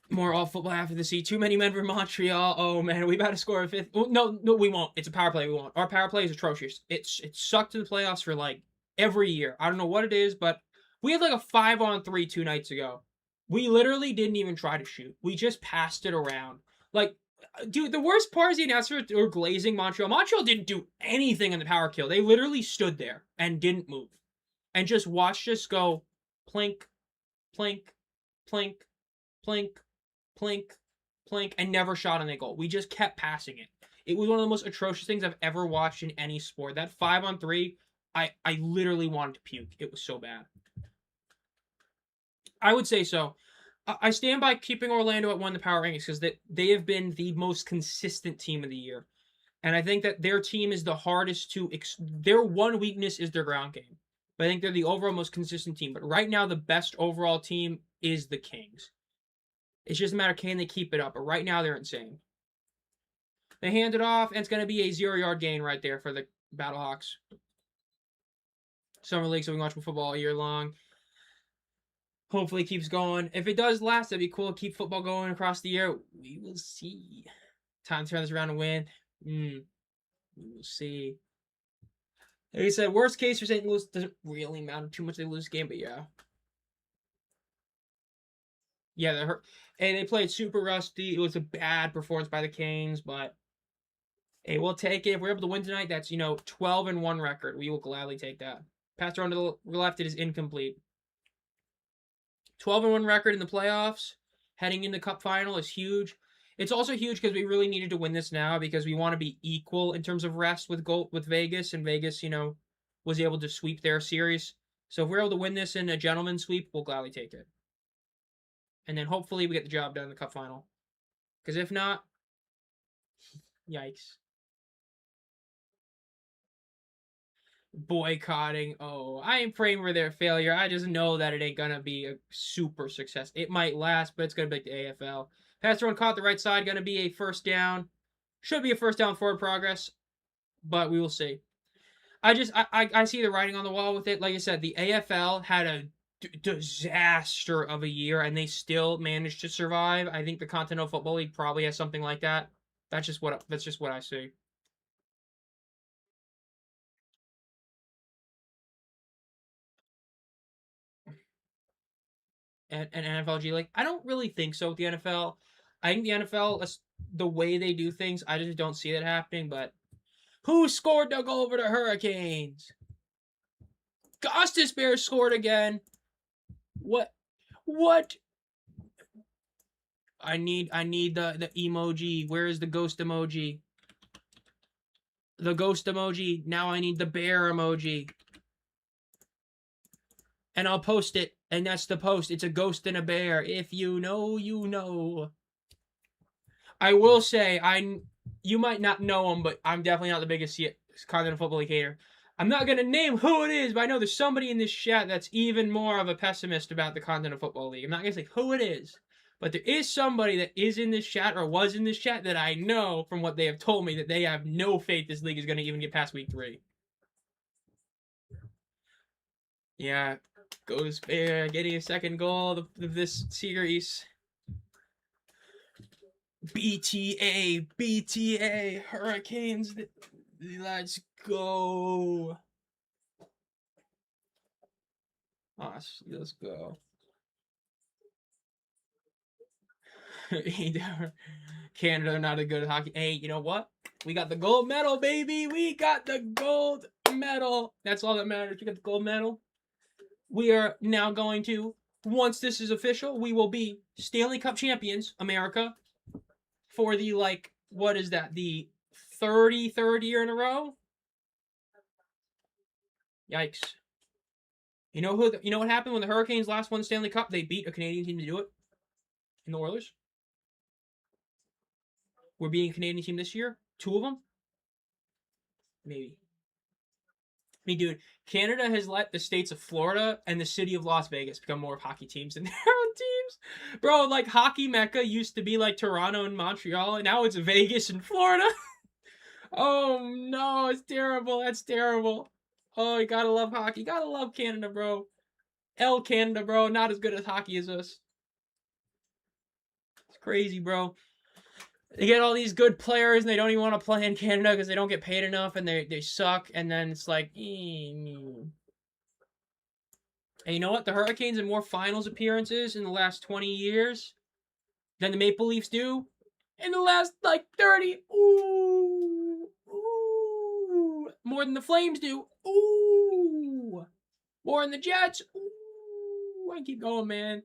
More all football after the sea. Too many men for Montreal. Oh man, are we about to score a 5th? Oh, no, we won't. It's a power play. We won't. Our power play is atrocious. It sucked in the playoffs for like every year. I don't know what it is, but we had like a 5-on-3 2 nights ago. We literally didn't even try to shoot. We just passed it around. Like, dude, the worst part is the announcers were glazing Montreal. Montreal didn't do anything on the power kill. They literally stood there and didn't move, and just watched us go plink, plink, plink, plink, plink, plink, and never shot on a goal. We just kept passing it. It was one of the most atrocious things I've ever watched in any sport. That 5-on-3, I literally wanted to puke. It was so bad. I would say so. I stand by keeping Orlando at 1 in the power rankings, because they have been the most consistent team of the year. And I think that their team is the hardest to... Their one weakness is their ground game. But I think they're the overall most consistent team. But right now, the best overall team is the Kings. It's just a matter of can they keep it up. But right now, they're insane. They hand it off, and it's going to be a 0-yard gain right there for the Battlehawks. Summer League, so we can watch football all year long. Hopefully it keeps going. If it does last, that'd be cool. Keep football going across the year. We will see. Time to turn this around and win. We will see. Like I said, worst case for St. Louis, doesn't really matter too much. They lose the game, but yeah. Yeah, they hurt. And they played super rusty. It was a bad performance by the Kings, but hey, we'll take it. If we're able to win tonight, that's 12-1 record. We will gladly take that. Pass around to the left, it is incomplete. 12-1 record in the playoffs, heading into Cup final is huge. It's also huge because we really needed to win this now, because we want to be equal in terms of rest with Vegas, and Vegas, was able to sweep their series. So if we're able to win this in a gentleman's sweep, we'll gladly take it. And then hopefully we get the job done in the Cup final. Because if not, yikes. boycotting. Oh, I ain't praying for their failure. I just know that it ain't gonna be a super success. It might last, but it's gonna be like the AFL. Pass throw caught the right side, gonna be a first down. Should be a first down forward progress, but we will see. I see the writing on the wall with it. Like I said, the AFL had a disaster of a year, and they still managed to survive. I think the Continental Football League probably has something like that. That's just what I see. And NFLG, like I don't really think so with the NFL. I think the NFL, the way they do things, I just don't see that happening. But who scored the goal over the Hurricanes? Gostis Bears scored again. What? What? I need the emoji. Where is the ghost emoji? The ghost emoji. Now I need the bear emoji. And I'll post it. And that's the post. It's a ghost and a bear. If you know, you know. I will say, you might not know him, but I'm definitely not the biggest Continental Football League hater. I'm not going to name who it is, but I know there's somebody in this chat that's even more of a pessimist about the Continental Football League. I'm not going to say who it is, but there is somebody that is in this chat or was in this chat that I know from what they have told me that they have no faith this league is going to even get past week 3. Yeah, goes Bear getting a second goal of this series. BTA, Hurricanes, let's go. Let's go. Canada not a good at hockey. Hey, you know what? We got the gold medal, baby. We got the gold medal. That's all that matters. We got the gold medal. We are now going to, once this is official, we will be Stanley Cup champions, America, for the, like, what is that? The 33rd year in a row? Yikes. You know what happened when the Hurricanes last won the Stanley Cup? They beat a Canadian team to do it. In the Oilers. We're beating a Canadian team this year. 2 of them. Maybe. I mean, dude, Canada has let the states of Florida and the city of Las Vegas become more of hockey teams than their own teams. Bro, like hockey mecca used to be like Toronto and Montreal, and now it's Vegas and Florida. Oh no, it's terrible. That's terrible. Oh, you gotta love hockey. You gotta love Canada, bro. Canada, bro. Not as good at hockey as us. It's crazy, bro. They get all these good players and they don't even want to play in Canada because they don't get paid enough and they suck. And then it's like, and you know what? The Hurricanes have more finals appearances in the last 20 years than the Maple Leafs do in the last, like, 30. Ooh. Ooh. More than the Flames do. Ooh. More than the Jets. Ooh. I keep going, man.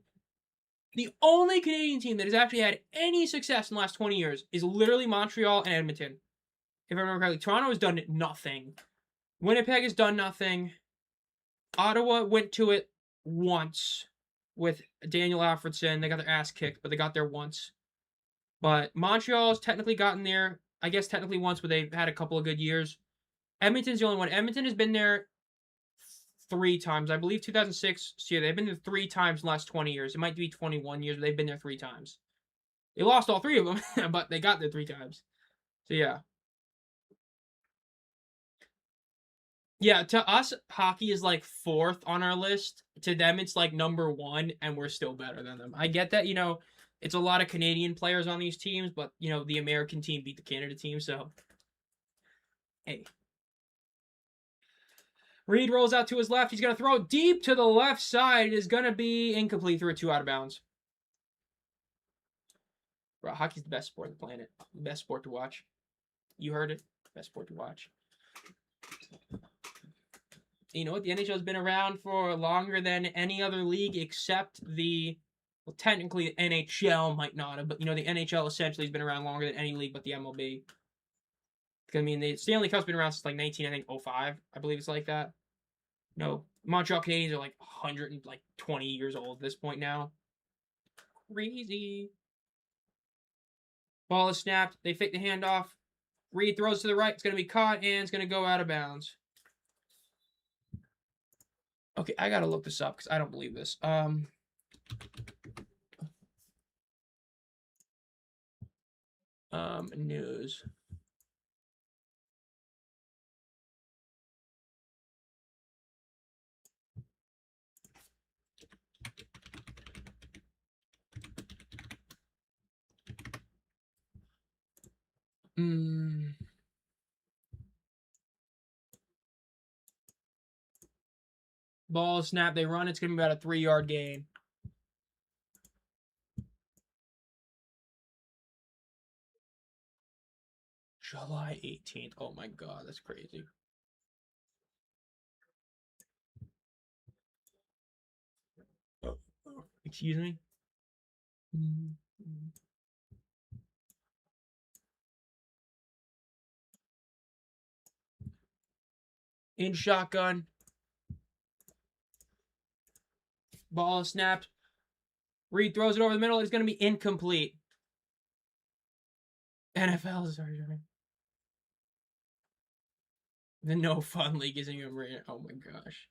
The only Canadian team that has actually had any success in the last 20 years is literally Montreal and Edmonton. If I remember correctly, Toronto has done nothing. Winnipeg has done nothing. Ottawa went to it once with Daniel Alfredson. They got their ass kicked, but they got there once. But Montreal has technically gotten there, I guess technically once, but they've had a couple of good years. Edmonton's the only one. Edmonton has been there 3 times. I believe 2006. So yeah, they've been there 3 times in the last 20 years. It might be 21 years, but they've been there 3 times. They lost all 3 of them, but they got there 3 times. So yeah. Yeah, to us, hockey is like 4th on our list. To them, it's like number 1, and we're still better than them. I get that, it's a lot of Canadian players on these teams, but, the American team beat the Canada team, so hey. Reed rolls out to his left. He's going to throw deep to the left side. It is going to be incomplete through a 2 out of bounds. Bro, hockey's the best sport on the planet. The best sport to watch. You heard it. Best sport to watch. You know what? The NHL has been around for longer than any other league except well, technically the NHL might not have, but, the NHL essentially has been around longer than any league but the MLB. I mean, the Stanley Cup's been around since like 05. I believe it's like that. No, Montreal Canadiens are like 120 years old at this point now. Crazy. Ball is snapped. They fake the handoff. Reed throws to the right. It's going to be caught, and it's going to go out of bounds. Okay, I gotta look this up because I don't believe this. News. Ball snap, they run. It's gonna be about a 3-yard gain. July 18th. Oh my god, that's crazy. Excuse me? In shotgun. Ball snapped. Reed throws it over the middle. It's going to be incomplete. NFL is already doing. The No Fun League isn't even ready. Oh my gosh.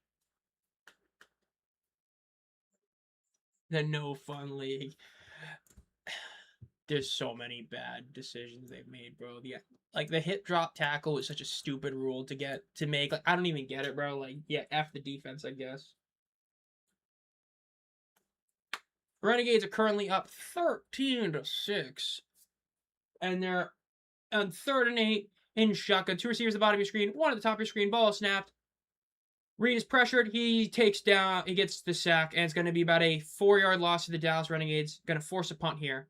The No Fun League. There's so many bad decisions they've made, bro. Yeah, like the hip drop tackle is such a stupid rule to make. Like I don't even get it, bro. Like yeah, F the defense, I guess. Renegades are currently up 13-6, and they're on 3rd and 8 in shotgun. 2 receivers at the bottom of your screen, 1 at the top of your screen. Ball snapped. Reed is pressured. He takes down. He gets the sack, and it's going to be about a 4-yard loss to the Dallas Renegades. Going to force a punt here.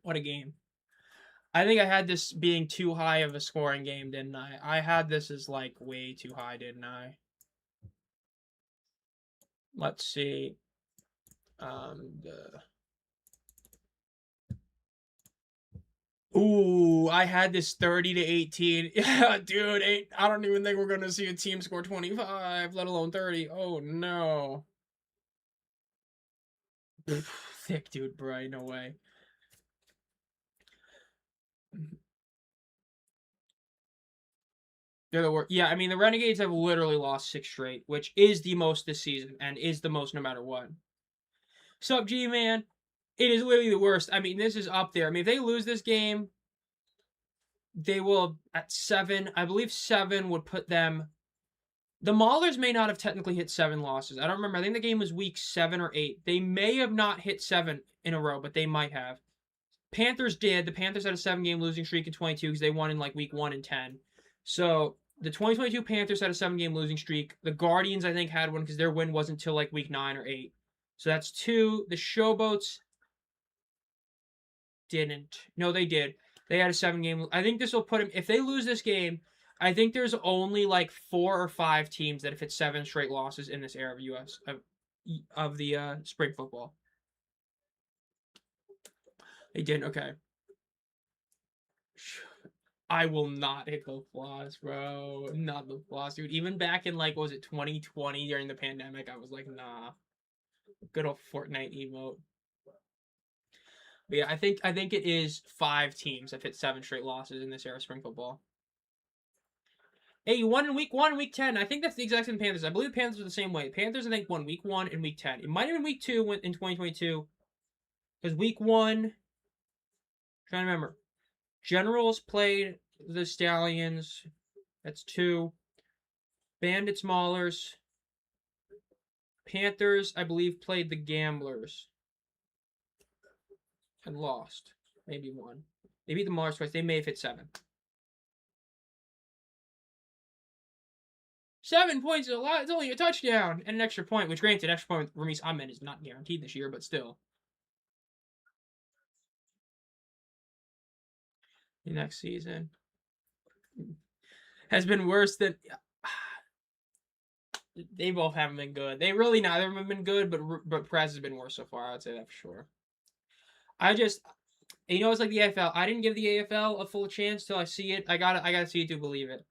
What a game. I think I had this being too high of a scoring game, didn't I? I had this as like way too high, didn't I? Let's see. Ooh, I had this 30-18. Yeah, dude, I don't even think we're gonna see a team score 25, let alone 30. Oh no. Thick dude, bro. No way. They're the worst. Yeah, I mean the Renegades have literally lost 6 straight, which is the most this season and is the most no matter what. Sup, G man? It is literally the worst. I mean, this is up there. I mean, if they lose this game, they will at 7. I believe 7 would put them. The Maulers may not have technically hit 7 losses. I don't remember. I think the game was week 7 or 8. They may have not hit 7 in a row, but they might have. Panthers did. The Panthers had a 7-game losing streak in 22 because they won in like week 1 and 10. So the 2022 Panthers had a 7-game losing streak. The Guardians, I think, had one because their win wasn't until like week 9 or 8. So that's 2. The Showboats didn't. No, they did. They had a 7-game. I think this will put them. If they lose this game, I think there's only like 4 or 5 teams that have hit 7 straight losses in this era of US of the spring football. They didn't. Okay. I will not hit the floss, bro. Not the floss, dude. Even back in like, what was it, 2020 during the pandemic, I was like, nah. Good old Fortnite emote. But yeah, I think it is 5 teams that hit 7 straight losses in this era of spring football. Hey, you won in week 1 and week 10. I think that's the exact same Panthers. I believe the Panthers are the same way. Panthers, I think, won week 1 and week 10. It might have been week 2 in 2022. Because week 1, trying to remember. Generals played the Stallions. That's 2. Bandits, Maulers. Panthers, I believe, played the Gamblers. And lost. Maybe 1. They beat the Maulers twice. They may have hit 7. 7 points is a lot. It's only a touchdown and an extra point, which granted, extra point with Ramis Ahmed is not guaranteed this year, but still. The next season has been worse than. They both haven't been good. They really neither of them have been good, but Perez has been worse so far. I'd say that for sure. It's like the AFL. I didn't give the AFL a full chance till I see it. I gotta see it to believe it.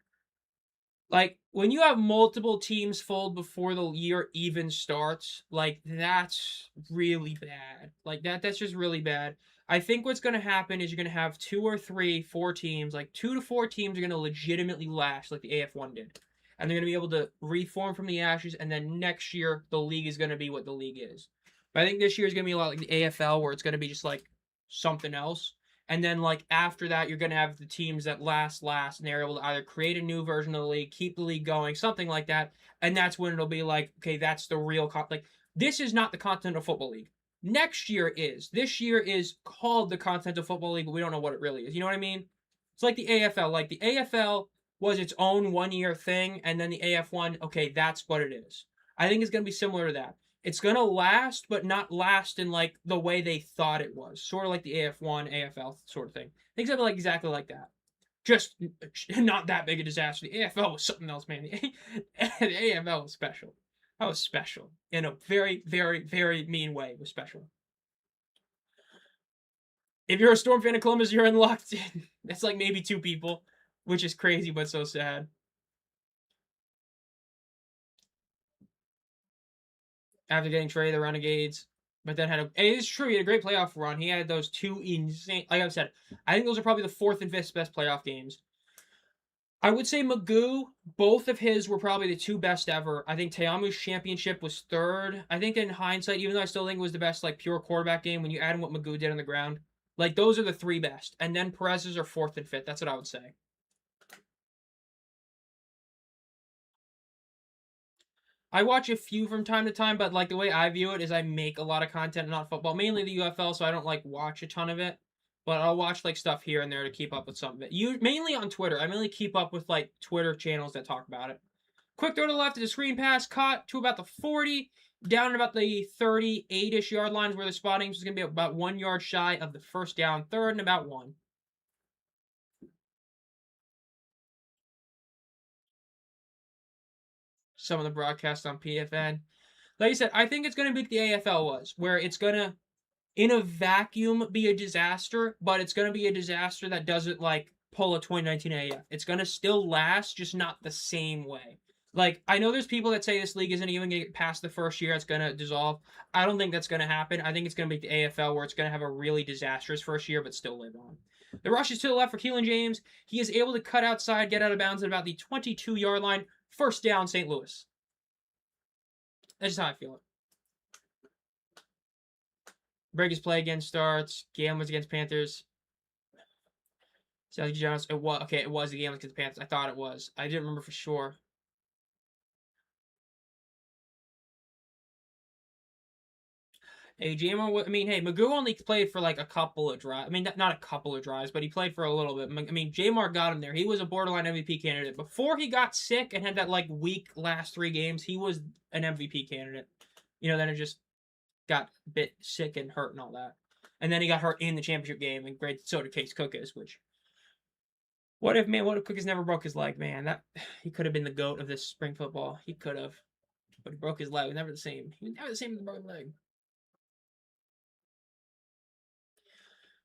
Like, when you have multiple teams fold before the year even starts, like, that's really bad. Like, that's just really bad. I think what's going to happen is you're going to have 2 or 3, 4 teams, like 2 to 4 teams are going to legitimately last like the AF1 did. and they're going to be able to reform from the ashes, and then next year the league is going to be what the league is. But I think this year is going to be a lot like the AFL, where it's going to be just like something else. And then like after that, you're going to have the teams that last, and they're able to either create a new version of the league, keep the league going, something like that. And that's when it'll be like, okay, that's the real like this is not the Continental Football League. Next year is. This year is called the Continental Football League, but we don't know what it really is. You know what I mean? It's like the AFL. Like the AFL was its own 1 year thing, and then the AF1, okay, that's what it is. I think it's going to be similar to that. It's going to last, but not last in like the way they thought it was. Sort of like the AF1, AFL sort of thing. Things that are like exactly like that. Just not that big a disaster. The AFL was something else, man. The AFL was special. That was special. In a very, very, very mean way, it was special. If you're a Storm fan of Columbus, you're in luck. That's like maybe 2 people, which is crazy but so sad. After getting traded, the Renegades, but then it is true, he had a great playoff run. He had those 2 insane, like I said, I think those are probably the 4th and 5th best playoff games. I would say Magoo, both of his were probably the 2 best ever. I think Teamu's championship was 3rd. I think in hindsight, even though I still think it was the best like pure quarterback game, when you add in what Magoo did on the ground, like those are the 3 best. And then Perez's are 4th and 5th. That's what I would say. I watch a few from time to time, but like the way I view it is I make a lot of content, not football, mainly the UFL, so I don't like watch a ton of it. But I'll watch like stuff here and there to keep up with some of it. Mainly on Twitter. I mainly keep up with like Twitter channels that talk about it. Quick throw to the left of the screen pass, caught to about the 40, down at about the 38-ish yard lines where the spotting is going to be about 1 yard shy of the first down, 3rd and about 1. Some of the broadcasts on PFN. Like I said, I think it's going to be like the AFL was, where it's going to, in a vacuum, be a disaster, but it's going to be a disaster that doesn't like pull a 2019 AF. It's going to still last, just not the same way. Like, I know there's people that say this league isn't even going to get past the first year, it's going to dissolve. I don't think that's going to happen. I think it's going to be the AFL, where it's going to have a really disastrous first year, but still live on. The rush is to the left for Keelan James. He is able to cut outside, get out of bounds at about the 22-yard line. First down, St. Louis. That's just how I feel it. Breakers play again starts. Gamblers against Panthers. Jones. It was okay. It was the Gamblers against Panthers. I thought it was. I didn't remember for sure. Hey, Jamar. I mean, hey, Magoo only played for like a couple of drives. I mean, not a couple of drives, but he played for a little bit. I mean, Jamar got him there. He was a borderline MVP candidate before he got sick and had that like weak last 3 games. He was an MVP candidate. You know, then it just got a bit sick and hurt and all that. And then he got hurt in the championship game, and great, so did Case Cookis, which... What if Cookis never broke his leg, man? That he could have been the GOAT of this spring football. He could have. But he broke his leg. He was never the same. He was never the same with a broken leg.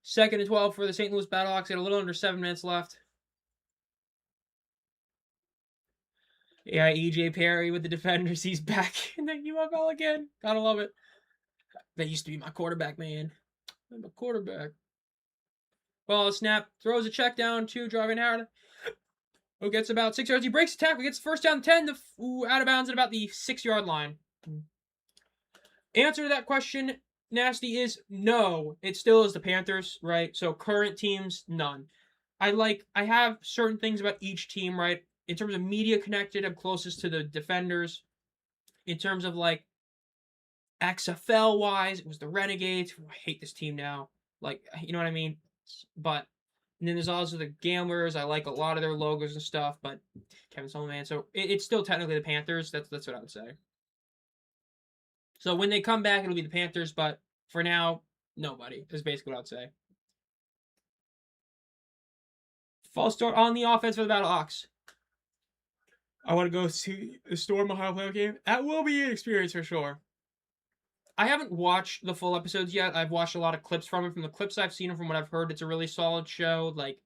2nd and 12 for the St. Louis Battlehawks. Got a little under 7 minutes left. Yeah, EJ Perry with the defenders. He's back in the UFL again. Gotta love it. That used to be my quarterback, man. I'm a quarterback. Ball snap. Throws a check down to Jarvin Howard, who gets about 6 yards. He breaks the tackle. Gets first down 10. Out of bounds at about the 6-yard line. Answer to that question, Nasty, is no. It still is the Panthers, right? So current teams, none. I have certain things about each team, right? In terms of media connected, I'm closest to the defenders. In terms of like XFL wise, it was the Renegades. I hate this team now. Like, you know what I mean? But and then there's also the Gamblers. I like a lot of their logos and stuff, but Kevin Sullivan. So it's still technically the Panthers. That's what I would say. So when they come back, it'll be the Panthers, but for now, nobody. Is basically what I would say. False start on the offense for the Battlehawks. I want to go see the Storm Ohio playoff game. That will be an experience for sure. I haven't watched the full episodes yet. I've watched a lot of clips from it. From the clips I've seen and from what I've heard, it's a really solid show. Like,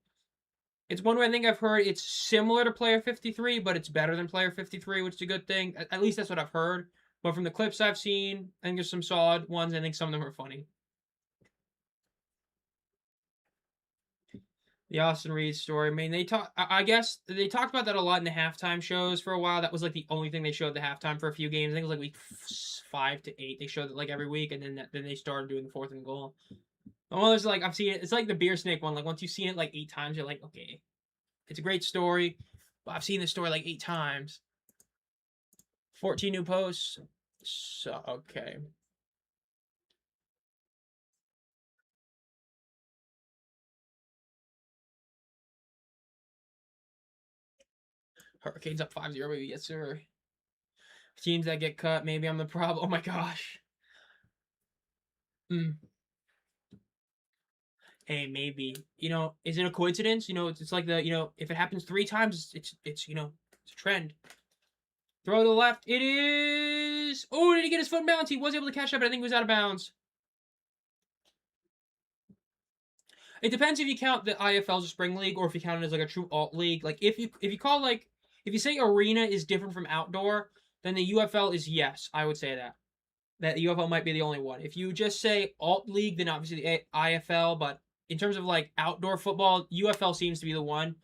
it's one where I think I've heard it's similar to Player 53, but it's better than Player 53, which is a good thing. At least that's what I've heard. But from the clips I've seen, I think there's some solid ones. I think some of them are funny. The Austin Reed story. I mean, I guess they talked about that a lot in the halftime shows for a while. That was like the only thing they showed the halftime for a few games. I think it was like week 5 to 8. They showed it like every week, and then they started doing the 4th and goal. Well, there's like I've seen it. It's like the beer snake one. Like once you've seen it like 8 times, you're like, okay, it's a great story, but I've seen this story like 8 times. 14 new posts. So okay. Hurricanes up 5-0, maybe. Yes, sir. Teams that get cut, maybe I'm the problem. Oh my gosh. Mm. Hey, maybe. Is it a coincidence? It's like if it happens 3 times, it's it's a trend. Throw to the left. It is. Oh, did he get his foot in bounds? He was able to catch up, but I think he was out of bounds. It depends if you count the IFL as a spring league or if you count it as like a true alt league. Like if you say arena is different from outdoor, then the UFL is yes. I would say that. That UFL might be the only one. If you just say alt league, then obviously the IFL. But in terms of like outdoor football, UFL seems to be the one.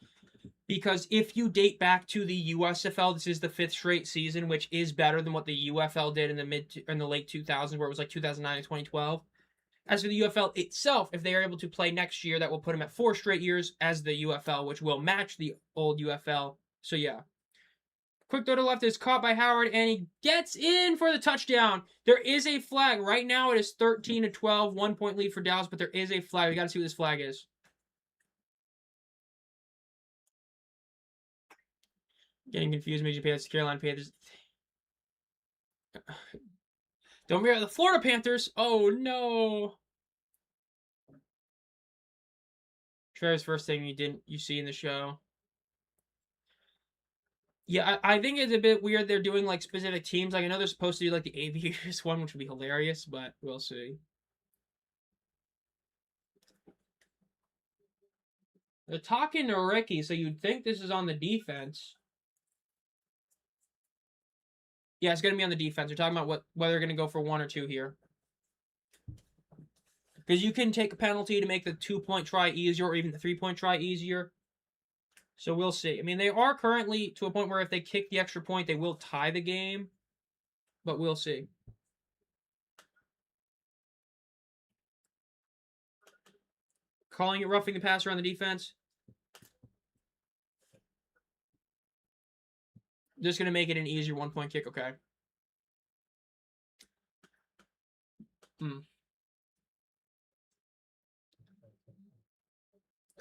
Because if you date back to the USFL, this is the 5th straight season, which is better than what the UFL did in the late 2000s, where it was like 2009 and 2012. As for the UFL itself, if they are able to play next year, that will put them at 4 straight years as the UFL, which will match the old UFL. So yeah. Quick throw to left is caught by Howard, and he gets in for the touchdown. There is a flag. Right now it is 13-12, 1-point lead for Dallas, but there is a flag. We got to see what this flag is. Getting confused, Major Panthers, Carolina Panthers. Don't forget the Florida Panthers. Oh no. Trevor's first thing you see in the show. Yeah, I think it's a bit weird they're doing like specific teams. Like I know they're supposed to do like the Aviators one, which would be hilarious, but we'll see. They're talking to Ricky, so you'd think this is on the defense. Yeah, it's gonna be on the defense. They're talking about whether they're gonna go for 1 or 2 here. Because you can take a penalty to make the 2-point try easier or even the 3-point try easier. So we'll see. I mean, they are currently to a point where if they kick the extra point, they will tie the game. But we'll see. Calling it roughing the passer on the defense. Just going to make it an easier 1-point kick. Okay.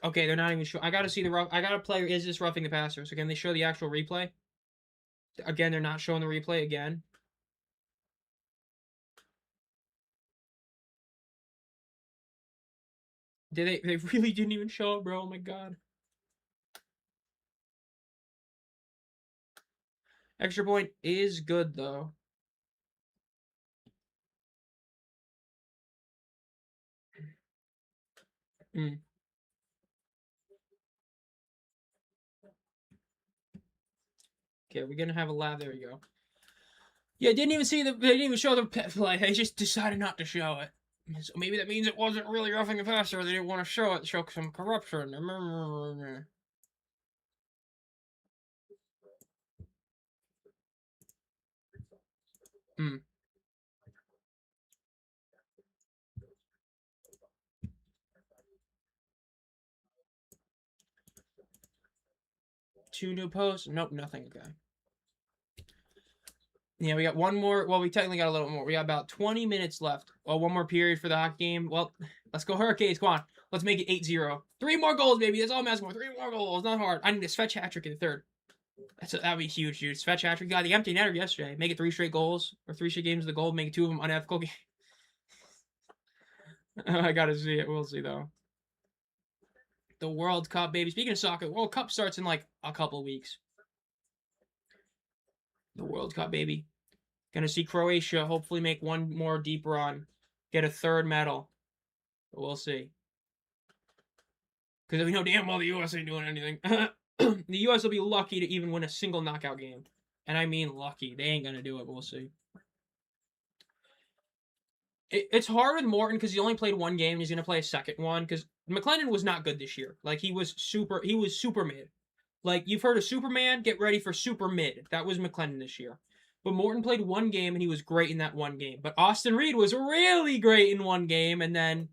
Okay, they're not even sure. I got to see the rough. I got to play. Is this roughing the passer? So can they show the actual replay? Again, they're not showing the replay again. Did they really didn't even show it, bro? Oh my god. Extra point is good though. Okay, we're gonna have a lab. There you go. Yeah, didn't even see the. They didn't even show the play. They just decided not to show it. So maybe that means it wasn't really roughing the passer. They didn't want to show it. Show some corruption. Hmm. 2 new posts. Nope, nothing. Okay. Yeah, we got one more. Well, we technically got a little more. We got about 20 minutes left. Well, one more period for the hockey game. Well, let's go Hurricanes. Come on. Let's make it 8-0. 3 more goals, baby. That's all I'm asking for. 3 more goals. Not hard. I need a Svetch hat trick in the third. That'd be huge, dude. Svetch hat trick. Got the empty netter yesterday. Make it 3 straight goals or 3 straight games of the goal. Make 2 of them unethical. I gotta see it. We'll see though. The World Cup, baby. Speaking of soccer, World Cup starts in like a couple weeks. The World Cup, baby. Gonna see Croatia hopefully make one more deep run, get a 3rd medal. But we'll see. Because we know damn well the U.S. ain't doing anything. The U.S. will be lucky to even win a single knockout game. And I mean lucky. They ain't gonna do it, but we'll see. It's hard with Morton because he only played one game and he's gonna play a second one because McLennan was not good this year. Like he was super mid. Like you've heard of Superman, get ready for super mid. That was McLennan this year. But Morton played one game and he was great in that one game. But Austin Reed was really great in one game and then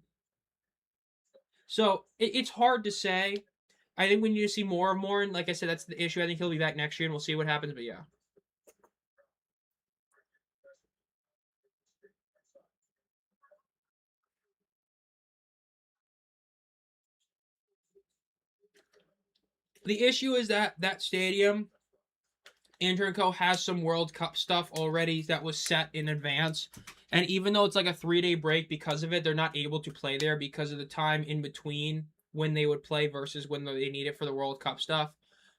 so it's hard to say. I think we need to see more of Morton. Like I said, that's the issue. I think he'll be back next year and we'll see what happens. But yeah. The issue is that that stadium, Inter & Co has some World Cup stuff already that was set in advance. And even though it's like a 3-day break because of it, they're not able to play there because of the time in between when they would play versus when they need it for the World Cup stuff.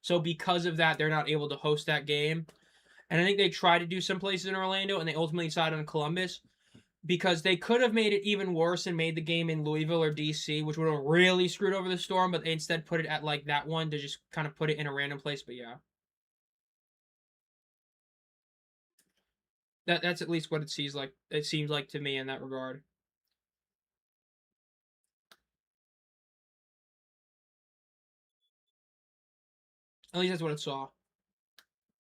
So because of that, they're not able to host that game. And I think they tried to do some places in Orlando and they ultimately decided on Columbus because they could have made it even worse and made the game in Louisville or DC, which would have really screwed over the Storm, but they instead put it at like that one to just kind of put it in a random place. But yeah. That's at least what it seems like. It seems like to me in that regard. At least that's what it saw.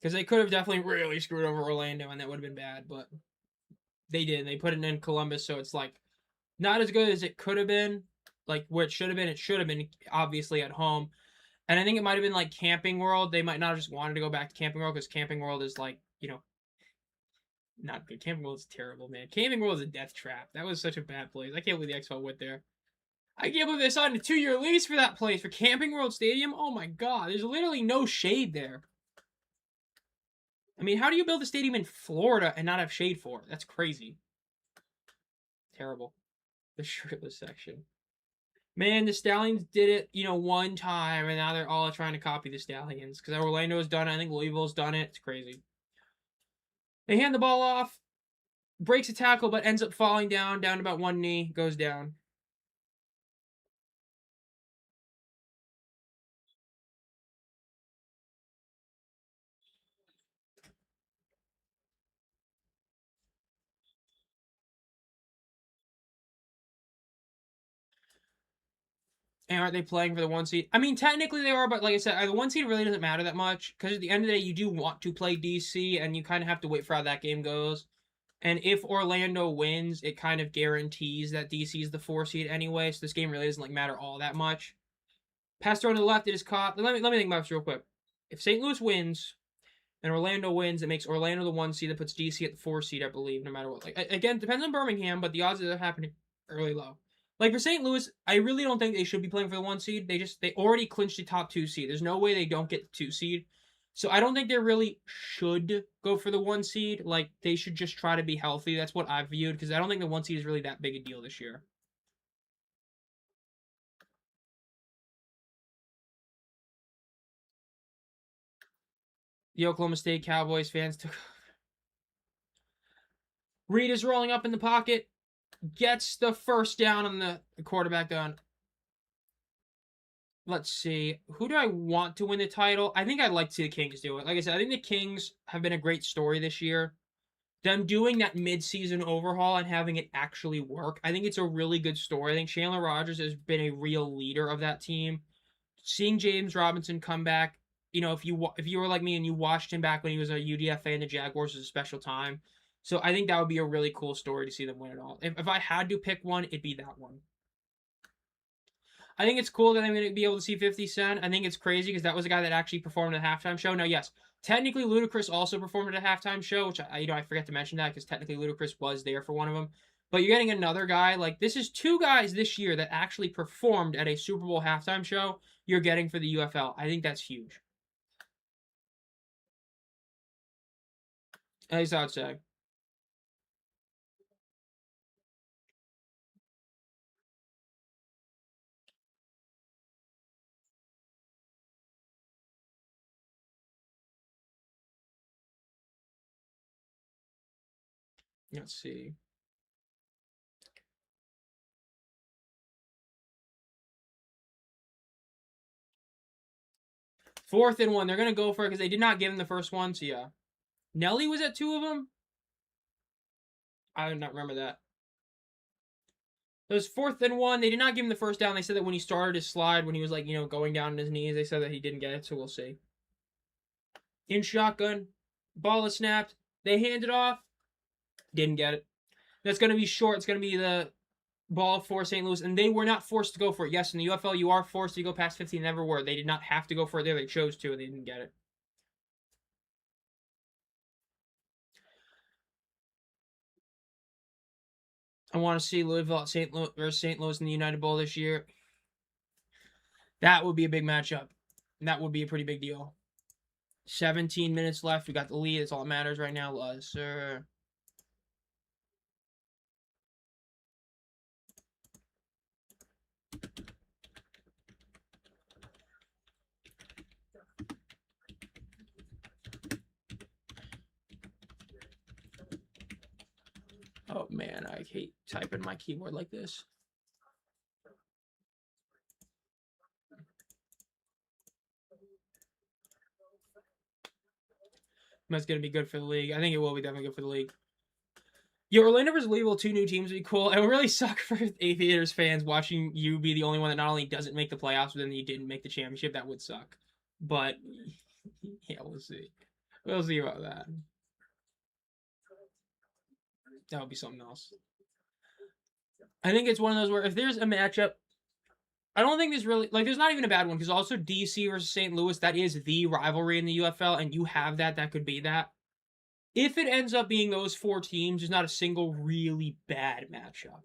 Because they could have definitely really screwed over Orlando, and that would have been bad. But they did. They put it in Columbus, so it's like not as good as it could have been. Like where it should have been. It should have been obviously at home. And I think it might have been like Camping World. They might not have just wanted to go back to Camping World because Camping World is like not good. Camping World is terrible, man. Camping World is a death trap. That was such a bad place. I can't believe the XFL went there. I can't believe they signed a 2-year lease for that place for Camping World Stadium. Oh my god, there's literally no shade there. I mean, how do you build a stadium in Florida and not have shade for it? That's crazy. Terrible. The shirtless section. Man, the Stallions did it, one time, and now they're all trying to copy the Stallions. Because Orlando's done it. I think Louisville's done it. It's crazy. They hand the ball off, breaks a tackle, but ends up falling down to about one knee, goes down. And aren't they playing for the one seed? I mean, technically they are, but like I said, the one seed really doesn't matter that much because at the end of the day, you do want to play DC, and you kind of have to wait for how that game goes. And if Orlando wins, it kind of guarantees that DC is the 4 seed anyway. So this game really doesn't matter all that much. Pass throw to the left, it is caught. Let me think about this real quick. If St. Louis wins and Orlando wins, it makes Orlando the 1 seed. That puts DC at the 4 seed, I believe, no matter what. Like again, depends on Birmingham, but the odds of that happening are really low. Like for St. Louis, I really don't think they should be playing for the 1 seed. They already clinched the top 2 seed. There's no way they don't get the 2 seed. So I don't think they really should go for the 1 seed. Like they should just try to be healthy. That's what I've viewed because I don't think the 1 seed is really that big a deal this year. The Oklahoma State Cowboys fans took. Reed is rolling up in the pocket, gets the first down on the quarterback done. Let's see. Who do I want to win the title? I think I'd like to see the Kings do it. Like I said, I think the Kings have been a great story this year. Them doing that mid-season overhaul and having it actually work, I think it's a really good story. I think Chandler Rogers has been a real leader of that team. Seeing James Robinson come back, if you were like me and you watched him back when he was a UDFA and the Jaguars was a special time. So I think that would be a really cool story to see them win it all. If I had to pick one, it'd be that one. I think it's cool that I'm going to be able to see 50 Cent. I think it's crazy because that was a guy that actually performed at a halftime show. Now, yes, technically Ludacris also performed at a halftime show, which I forget to mention that because technically Ludacris was there for one of them. But you're getting another guy. Like, this is 2 guys this year that actually performed at a Super Bowl halftime show you're getting for the UFL. I think that's huge. At least I would say. Let's see. Fourth and 1. They're going to go for it because they did not give him the first one. So, yeah. Nelly was at 2 of them? I do not remember that. It was 4th and 1. They did not give him the first down. They said that when he started his slide, when he was like, going down on his knees, they said that he didn't get it, so we'll see. In shotgun, ball is snapped. They hand it off. Didn't get it. That's going to be short. It's going to be the ball for St. Louis, and they were not forced to go for it. Yes, in the UFL, you are forced to go past 15. Never were. They did not have to go for it there. They chose to, and they didn't get it. I want to see Louisville at St. Louis versus St. Louis in the United Bowl this year. That would be a big matchup. That would be a pretty big deal. 17 minutes left. We got the lead. That's all that matters right now, sir. Oh man, I hate typing my keyboard like this. That's going to be good for the league. I think it will be definitely good for the league. Yo, Orlando versus Louisville, 2 new teams would be cool. It would really suck for Aviators fans watching you be the only one that not only doesn't make the playoffs, but then you didn't make the championship. That would suck. But, yeah, we'll see. We'll see about that. That would be something else. I think it's one of those where if there's a matchup, I don't think there's really, there's not even a bad one, because also DC versus St. Louis, that is the rivalry in the UFL, and you have that could be that. If it ends up being those 4 teams, there's not a single really bad matchup.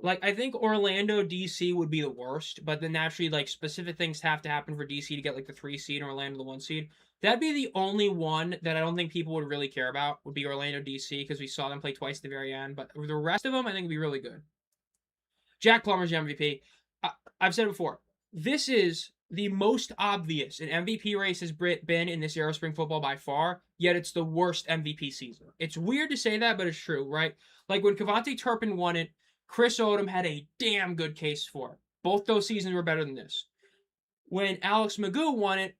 I think Orlando, DC would be the worst, but then naturally, specific things have to happen for DC to get, the 3 seed and Orlando the 1 seed. That'd be the only one that I don't think people would really care about, would be Orlando, DC, because we saw them play twice at the very end. But the rest of them, I think, would be really good. Jack Plummer's your MVP. I've said it before. This is the most obvious an MVP race has been in this era of spring football by far, yet it's the worst MVP season. It's weird to say that, but it's true, right? When Kevontae Turpin won it, Chris Odom had a damn good case for it. Both those seasons were better than this. When Alex Magoo won it,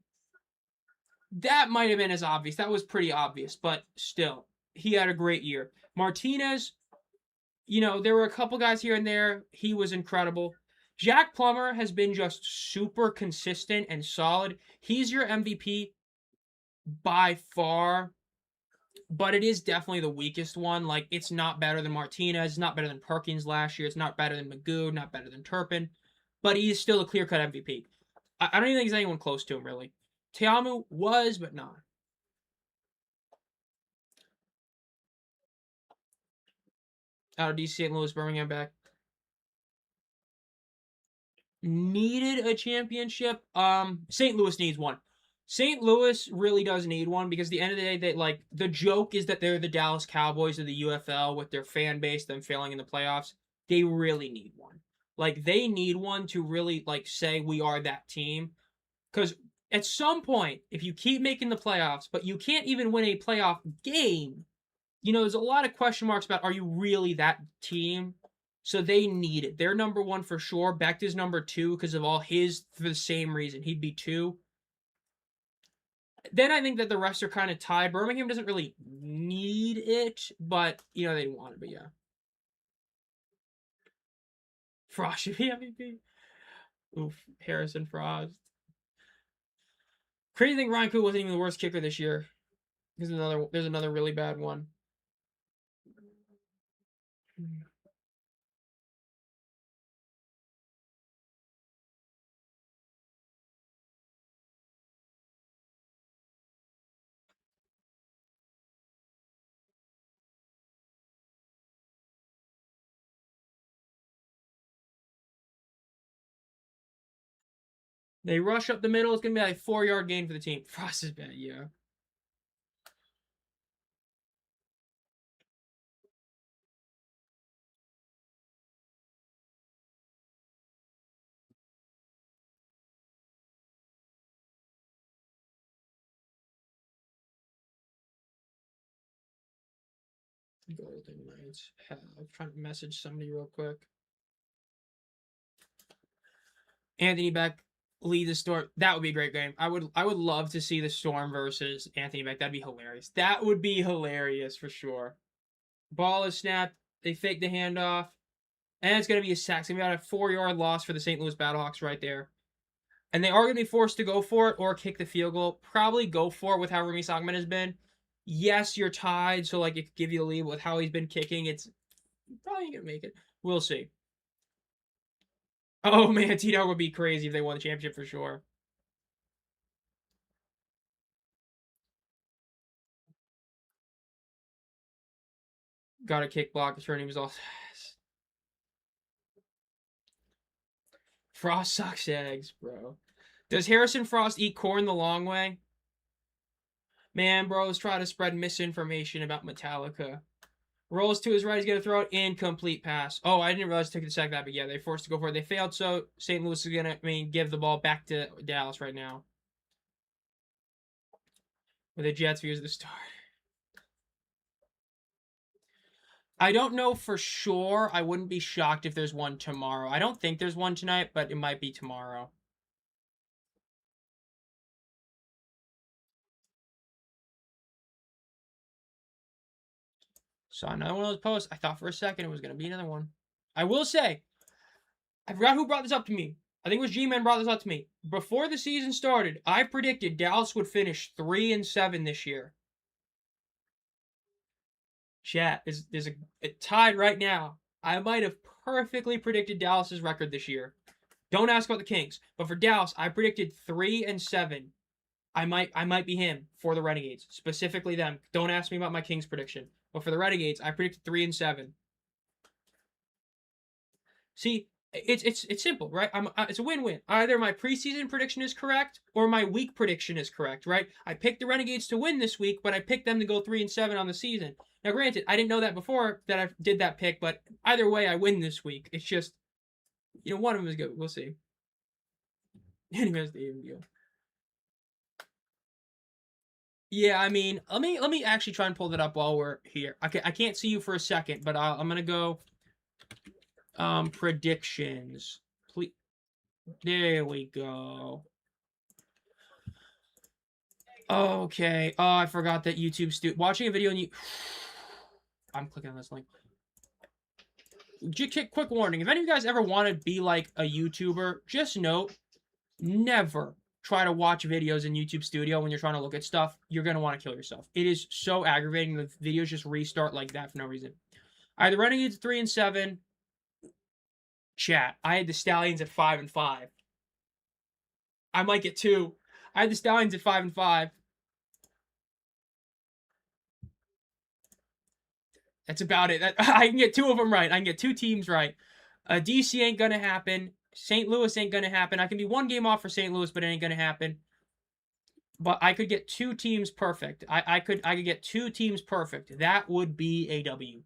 that might have been as obvious. That was pretty obvious, but still, he had a great year. Martinez, there were a couple guys here and there. He was incredible. Jack Plummer has been just super consistent and solid. He's your MVP by far, but it is definitely the weakest one. It's not better than Martinez. It's not better than Perkins last year. It's not better than Magoo, not better than Turpin, but he's still a clear-cut MVP. I don't even think there's anyone close to him, really. Teamu was, but not. Out of DC, St. Louis, Birmingham back. Needed a championship. St. Louis needs one. St. Louis really does need one, because at the end of the day, the joke is that they're the Dallas Cowboys of the UFL with their fan base, them failing in the playoffs. They really need one. They need one to really, say we are that team. Because at some point, if you keep making the playoffs, but you can't even win a playoff game, there's a lot of question marks about, are you really that team? So they need it. They're number 1 for sure. Becht is number 2 because of all his, for the same reason. He'd be 2. Then I think that the rest are kind of tied. Birmingham doesn't really need it, but, they want it, but yeah. Frost should be MVP. Oof, Harrison Frost. Crazy thing, Ryan Koo wasn't even the worst kicker this year. There's another really bad one. They rush up the middle. It's going to be 4-yard gain for the team. Frost is bad, yeah. Golden Knights. I'm trying to message somebody real quick. Anthony Beck lead the Storm. That would be a great game. I would love to see the Storm versus Anthony Beck. That'd be hilarious. That would be hilarious for sure. Ball is snapped. They fake the handoff. And it's going to be a sack. It's going to be about a 4-yard loss for the St. Louis Battlehawks right there. And they are going to be forced to go for it or kick the field goal. Probably go for it with how Remy Sogman has been. Yes, you're tied, so like it could give you the lead with how he's been kicking. It's probably going to make it. We'll see. Oh man, T-Dog would be crazy if they won the championship for sure. Got a kick block. The turning was all. Frost sucks eggs, bro. Does Harrison Frost eat corn the long way? Man, bros try to spread misinformation about Metallica. Rolls to his right. He's going to throw it. Incomplete pass. Oh, I didn't realize it took a second that, but yeah, they forced to go for it. They failed, so St. Louis is going to, give the ball back to Dallas right now. With the Jets views the start. I don't know for sure. I wouldn't be shocked if there's one tomorrow. I don't think there's one tonight, but it might be tomorrow. Saw another one of those posts. I thought for a second it was going to be another one. I will say, I forgot who brought this up to me. I think it was G-Man brought this up to me. Before the season started, I predicted Dallas would finish 3-7 this year. Chat is a tied right now. I might have perfectly predicted Dallas's record this year. Don't ask about the Kings, but for Dallas, I predicted 3-7. I might be him for the Renegades, specifically them. Don't ask me about my Kings prediction, but for the Renegades, I predicted 3-7. See, it's simple, right? It's a win-win. Either my preseason prediction is correct or my week prediction is correct, right? I picked the Renegades to win this week, but I picked them to go 3-7 on the season. Now, granted, I didn't know that before that I did that pick, but either way, I win this week. It's just, one of them is good. We'll see. Anyways, the even deal. Yeah, I mean, let me actually try and pull that up while we're here. I can't see you for a second, but I'm gonna go. Predictions. Please. There we go. Okay. Oh, I forgot that YouTube watching a video and you. I'm clicking on this link. Quick warning: if any of you guys ever want to be like a YouTuber, just note, never try to watch videos in YouTube Studio when you're trying to look at stuff. You're gonna want to kill yourself. It is so aggravating. The videos just restart like that for no reason. All right, the Renegades 3-7. Chat. I had the Stallions at 5-5. I might get 2. I had the Stallions at 5-5. That's about it. I can get 2 of them right. I can get 2 teams right. DC ain't gonna happen. St. Louis ain't gonna happen. I can be 1 game off for St. Louis, but it ain't gonna happen. But I could get 2 teams perfect. I could get 2 teams perfect. That would be a W.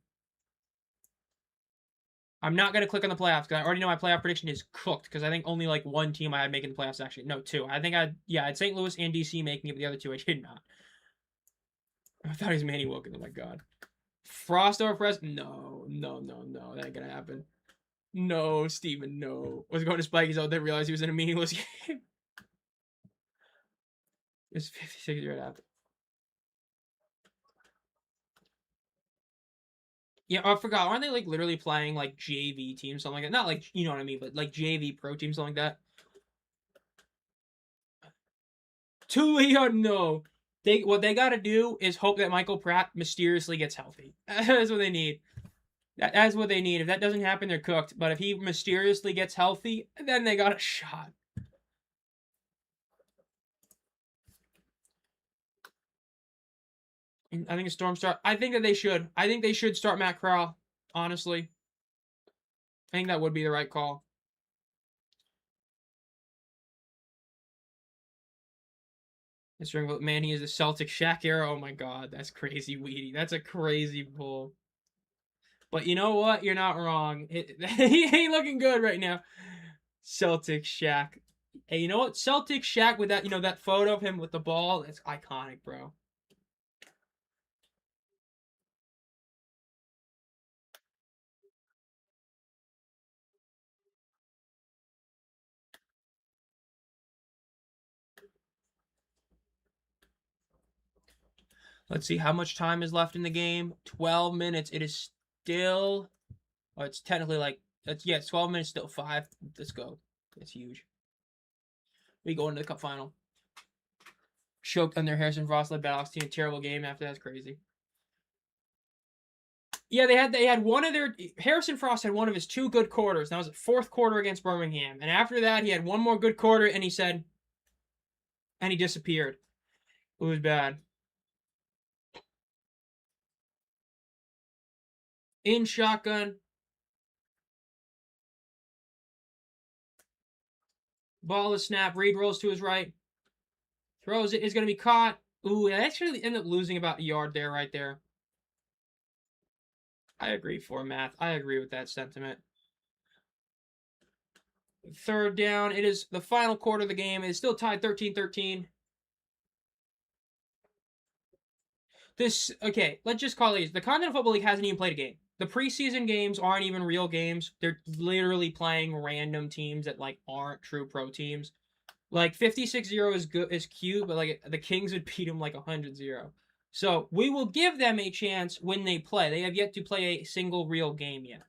I'm not going to click on the playoffs because I already know my playoff prediction is cooked because I think only like 1 team I had making the playoffs actually. No, 2. I think I had St. Louis and DC making it, but the other 2 I did not. I thought he was Manny Wilkins. Oh my god. Frost over Perez? No. That ain't going to happen. No, Steven, no. Was going to Spikey's out there, realized he was in a meaningless game. It's 56 right after. Yeah, I forgot. Aren't they like literally playing like JV teams, something like that? Not like, you know what I mean, but like JV pro teams, something like that. Tulio, no. What they got to do is hope that Michael Pratt mysteriously gets healthy. That's what they need. That's what they need. If that doesn't happen, they're cooked. But if he mysteriously gets healthy, then they got a shot. I think a Storm start. I think that they should. I think they should start Matt Corral, honestly. I think that would be the right call. Man, he is the Celtic Shaq era. Oh my god, that's crazy, Weedy. That's a crazy pull. But you know what? You're not wrong. He ain't looking good right now. Celtic Shaq. Hey, you know what? Celtic Shaq with that, that photo of him with the ball. It's iconic, bro. Let's see how much time is left in the game. 12 minutes. It is still... Oh, it's technically like That's 12 minutes still 5. Let's go. That's huge. We go into the cup final. Choked under Harrison Frost led Battlehawks team. Terrible game after that's crazy. Yeah, they had one of their Harrison Frost had one of his 2 good quarters. That was the 4th quarter against Birmingham. And after that, he had one more good quarter and he disappeared. It was bad. In shotgun. Ball is snapped. Reed rolls to his right. Throws it. Is going to be caught. Ooh, they actually end up losing about a yard there, right there. I agree for math. I agree with that sentiment. 3rd down. It is the final quarter of the game. It is still tied 13-13. Okay, let's just call these. The Continental Football League hasn't even played a game. The preseason games aren't even real games. They're literally playing random teams that, like, aren't true pro teams. Like, 56-0 is cute, but, like, the Kings would beat them, like, 100-0. So, we will give them a chance when they play. They have yet to play a single real game yet.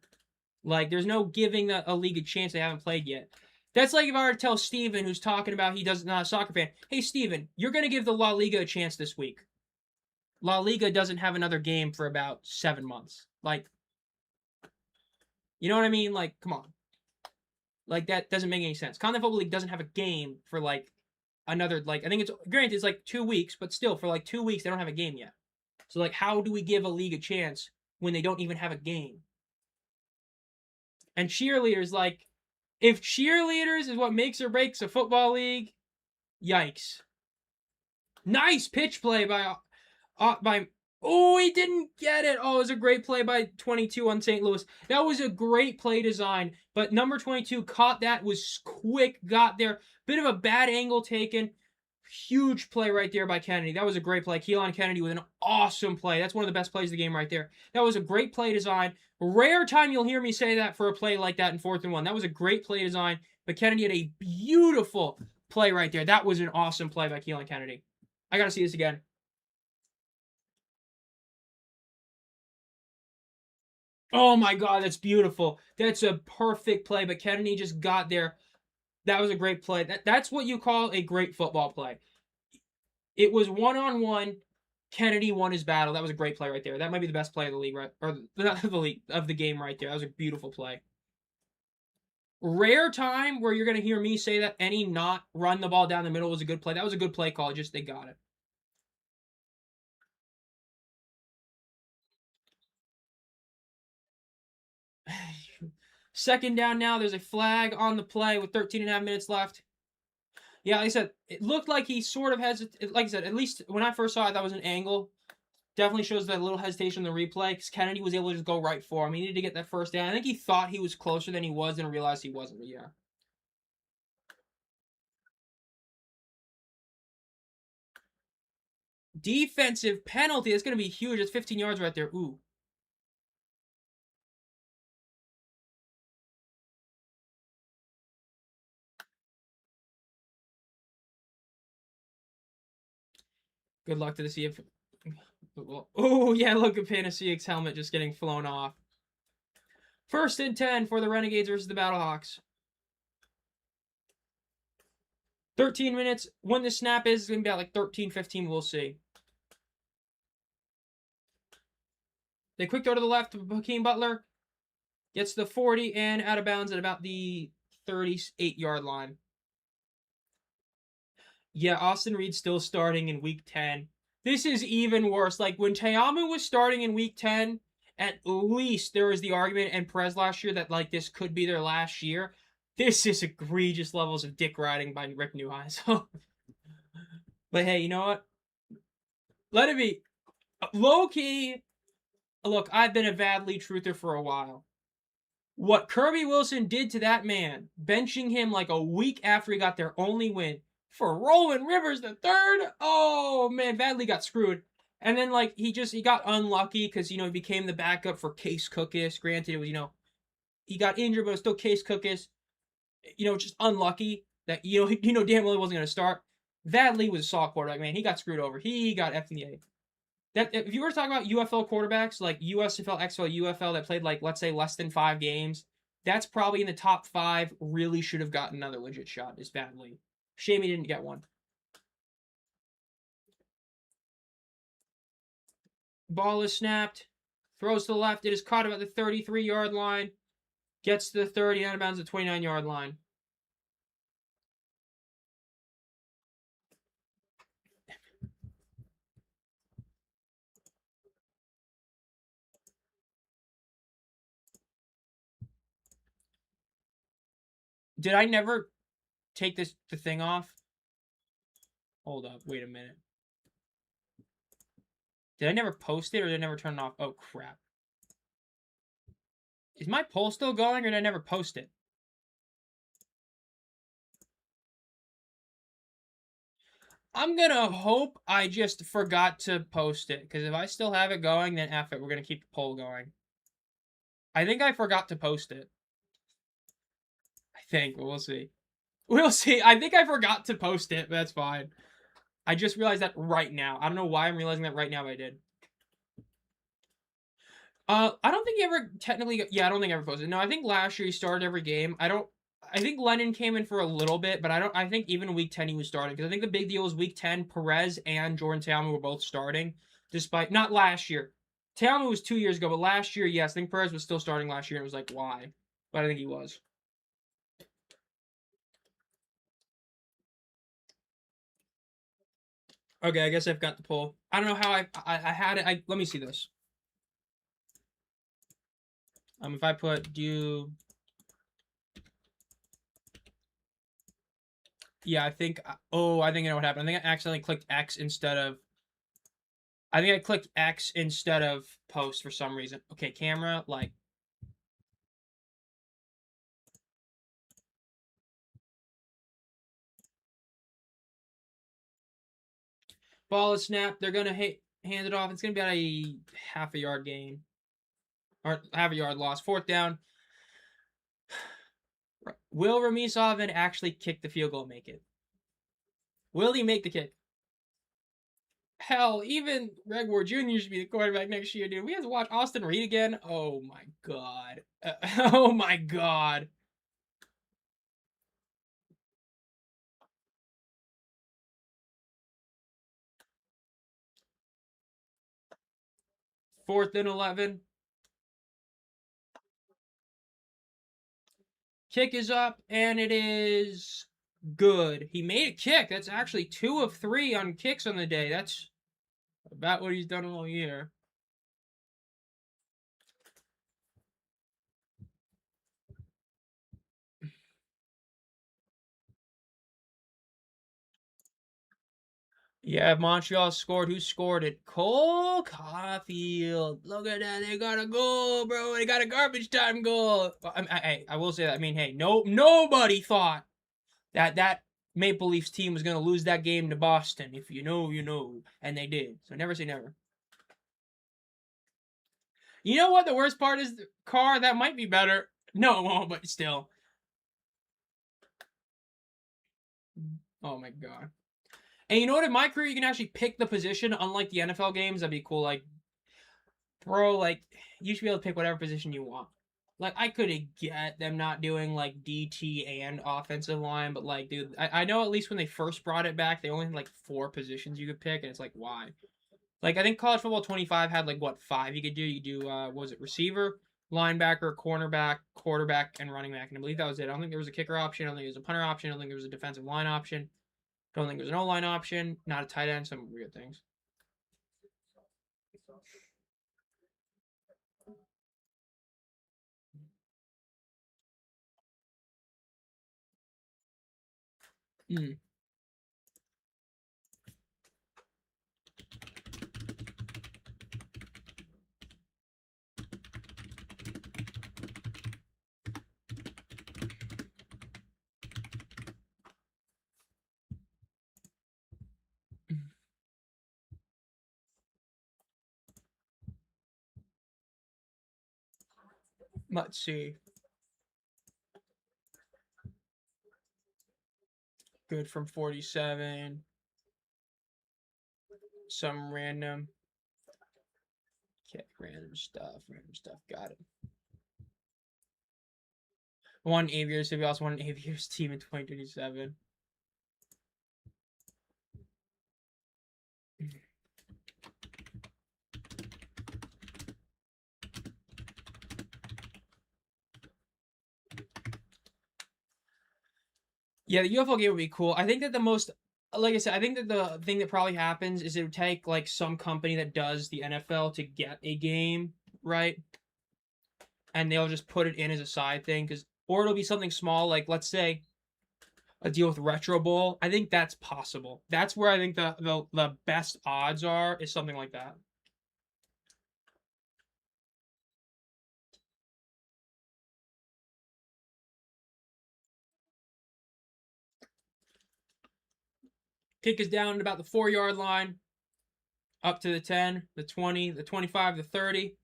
Like, there's no giving a league a chance they haven't played yet. That's like if I were to tell Steven, who's talking about he does not a soccer fan, hey, Steven, you're going to give the La Liga a chance this week. La Liga doesn't have another game for about 7 months. Like, you know what I mean? Like, come on. Like, that doesn't make any sense. Continental Football League doesn't have a game for, like, another, like, I think it's, granted, it's, like, 2 weeks, but still, for, like, 2 weeks, they don't have a game yet. So, like, how do we give a league a chance when they don't even have a game? And cheerleaders, like, if cheerleaders is what makes or breaks a football league, yikes. Nice pitch play by oh, he didn't get it. Oh, it was a great play by 22 on St. Louis. That was a great play design, but number 22 caught that, was quick, got there. Bit of a bad angle taken. Huge play right there by Kennedy. That was a great play. Keelan Kennedy with an awesome play. That's one of the best plays of the game right there. That was a great play design. Rare time you'll hear me say that for a play like that in 4th and 1. That was a great play design, but Kennedy had a beautiful play right there. That was an awesome play by Keelan Kennedy. I got to see this again. Oh my God, that's beautiful. That's a perfect play, but Kennedy just got there. That was a great play. That's what you call a great football play. It was one-on-one. Kennedy won his battle. That was a great play right there. That might be the best play of the league, right? Or not of the league, of the game right there. That was a beautiful play. Rare time where you're going to hear me say that any not run the ball down the middle was a good play. That was a good play call. Just they got it. Second down now. There's a flag on the play with 13 and a half minutes left. Yeah, like I said, it looked like he sort of has, like I said, at least when I first saw it, that was an angle. Definitely shows that little hesitation in the replay because Kennedy was able to just go right for him. He needed to get that first down. I think he thought he was closer than he was and realized he wasn't, but yeah. Defensive penalty. That's going to be huge. It's 15 yards right there. Ooh. Good luck to the CF. Oh, yeah, look at Panaceia's helmet just getting flown off. 1st and 10 for the Renegades versus the Battlehawks. 13 minutes. When the snap is, it's going to be about like 13-15. We'll see. They quick throw to the left. Hakeem Butler gets the 40 and out of bounds at about the 38-yard line. Yeah, Austin Reed's still starting in week 10. This is even worse. Like, when Te'amu was starting in week 10, at least there was the argument, and Perez last year, that, like, this could be their last year. This is egregious levels of dick riding by Rick Neuheisel. But hey, you know what? Let it be. Low-key, look, I've been a Vadley truther for a while. What Kirby Wilson did to that man, benching him like a week after he got their only win, for Roland Rivers the third. Oh man, Vadley got screwed. And then like he got unlucky because he became the backup for Case Cookus. Granted, it was he got injured, but it was still Case Cookus. Just unlucky that damn well he wasn't gonna start. Vadley was a solid quarterback, man. He got screwed over. He got F in the A. That if you were to talk about UFL quarterbacks like USFL, XFL, UFL that played like let's say less than 5 games, That's probably in the top 5. Really should have gotten another legit shot as badly. Shame he didn't get one. Ball is snapped. Throws to the left. It is caught about the 33-yard line. Gets to the 30, out of bounds at the 29-yard line. Did I never take the thing off? Hold up. Wait a minute. Did I never post it or did I never turn it off? Oh, crap. Is my poll still going or did I never post it? I'm gonna hope I just forgot to post it, because if I still have it going, then F it. We're gonna keep the poll going. I think I forgot to post it. I think, but we'll see. We'll see. I think I forgot to post it, but that's fine. I just realized that right now. I don't know why I'm realizing that right now, but I did. I don't think he ever technically. Yeah, I don't think I ever posted. No, I think last year he started every game. I think Lennon came in for a little bit, but I think even week 10 he was starting, because I think the big deal was week 10 Perez and Jordan Talman were both starting, despite not last year. Talman was 2 years ago, but last year, yes, I think Perez was still starting last year, and it was like why, but I think he was. Okay, I guess I've got the poll. I don't know how I had it. Let me see this. If I put do. Yeah, I think. Oh, I think I know what happened. I think I accidentally clicked X instead of. I think I clicked X instead of post for some reason. Okay, camera, like. Ball is snapped. They're going to hand it off. It's going to be about a half a yard gain. Or half a yard loss. 4th down. Will Ramisov actually kick the field goal and make it? Will he make the kick? Hell, even Greg Ward Jr. should be the quarterback next year, dude. We have to watch Austin Reed again. Oh my god. Oh my god. Fourth and 11. Kick is up, and it is good. He made a kick. That's actually 2 of 3 on kicks on the day. That's about what he's done all year. Yeah, Montreal scored. Who scored it? Cole Caulfield. Look at that. They got a goal, bro. They got a garbage time goal. I will say that. I mean, hey, nobody thought that Maple Leafs team was going to lose that game to Boston. If you know, you know. And they did. So never say never. You know what the worst part is? The car, that might be better. No, it won't, but still. Oh my god. And you know what? In my career, you can actually pick the position, unlike the NFL games. That'd be cool. Like, bro, like, you should be able to pick whatever position you want. Like, I could get them not doing, like, DT and offensive line, but, like, dude, I know at least when they first brought it back, they only had, like, 4 positions you could pick, and it's like, why? Like, I think College Football 25 had, like, what, 5 you could do? You could do, what was it, receiver, linebacker, cornerback, quarterback, and running back, and I believe that was it. I don't think there was a kicker option. I don't think there was a punter option. I don't think there was a defensive line option. I don't think there was an O-line option. Not a tight end. Some weird things. Hmm. Let's see. Good from 47. Some random. Okay, random stuff. Got it. One Aviators, so we also won an Aviators team in 2027. Yeah, the UFL game would be cool. I think that like I said, I think that the thing that probably happens is it would take like some company that does the NFL to get a game, right? And they'll just put it in as a side thing, or it'll be something small, like let's say a deal with Retro Bowl. I think that's possible. That's where I think the best odds are, is something like that. Kick is down at about the 4-yard line, up to the 10, the 20, the 25, the 30.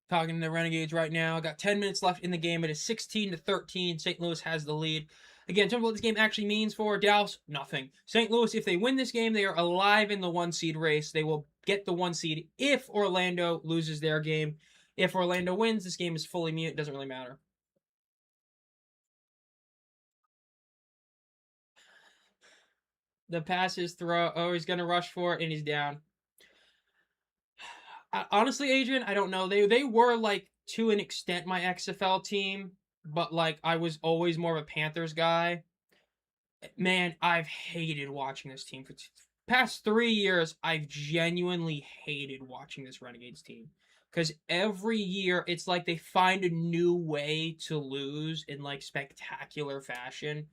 Talking to the Renegades right now. Got 10 minutes left in the game. It is 16-13. St. Louis has the lead. Again, tell me what this game actually means for Dallas. Nothing. St. Louis, if they win this game, they are alive in the 1-seed race. They will get the 1 seed if Orlando loses their game. If Orlando wins, this game is fully mute. It doesn't really matter. The pass is throw. Oh, he's going to rush for it, and he's down. Honestly, Adrian, I don't know. They were, like, to an extent, my XFL team, but, like, I was always more of a Panthers guy. Man, I've hated watching this team for past 3 years. I've genuinely hated watching this Renegades team, because every year it's like they find a new way to lose in like spectacular fashion.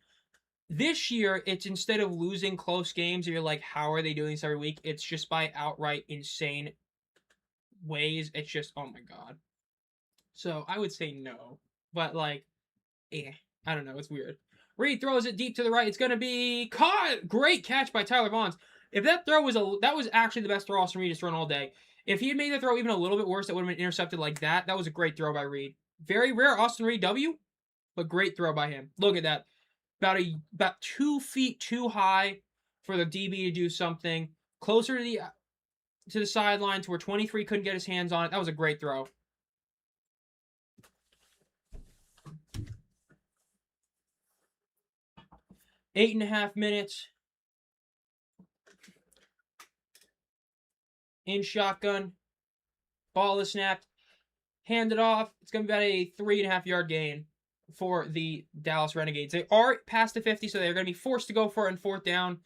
This year, it's instead of losing close games, you're like, how are they doing this every week? It's just by outright insane ways. It's just, oh my god. So I would say no, but like, I don't know. It's weird. Reed throws it deep to the right. It's going to be caught. Great catch by Tyler Vaughns. If that throw was that was actually the best throw Austin Reed has thrown all day. If he had made the throw even a little bit worse, that would have been intercepted like that. That was a great throw by Reed. Very rare Austin Reed W, but great throw by him. Look at that. About 2 feet too high for the DB to do something. Closer to the sideline to where 23 couldn't get his hands on it. That was a great throw. 8.5 minutes. In shotgun. Ball is snapped. Handed off. It's going to be about a 3.5-yard gain for the Dallas Renegades. They are past the 50, so they're going to be forced to go for it on 4th down.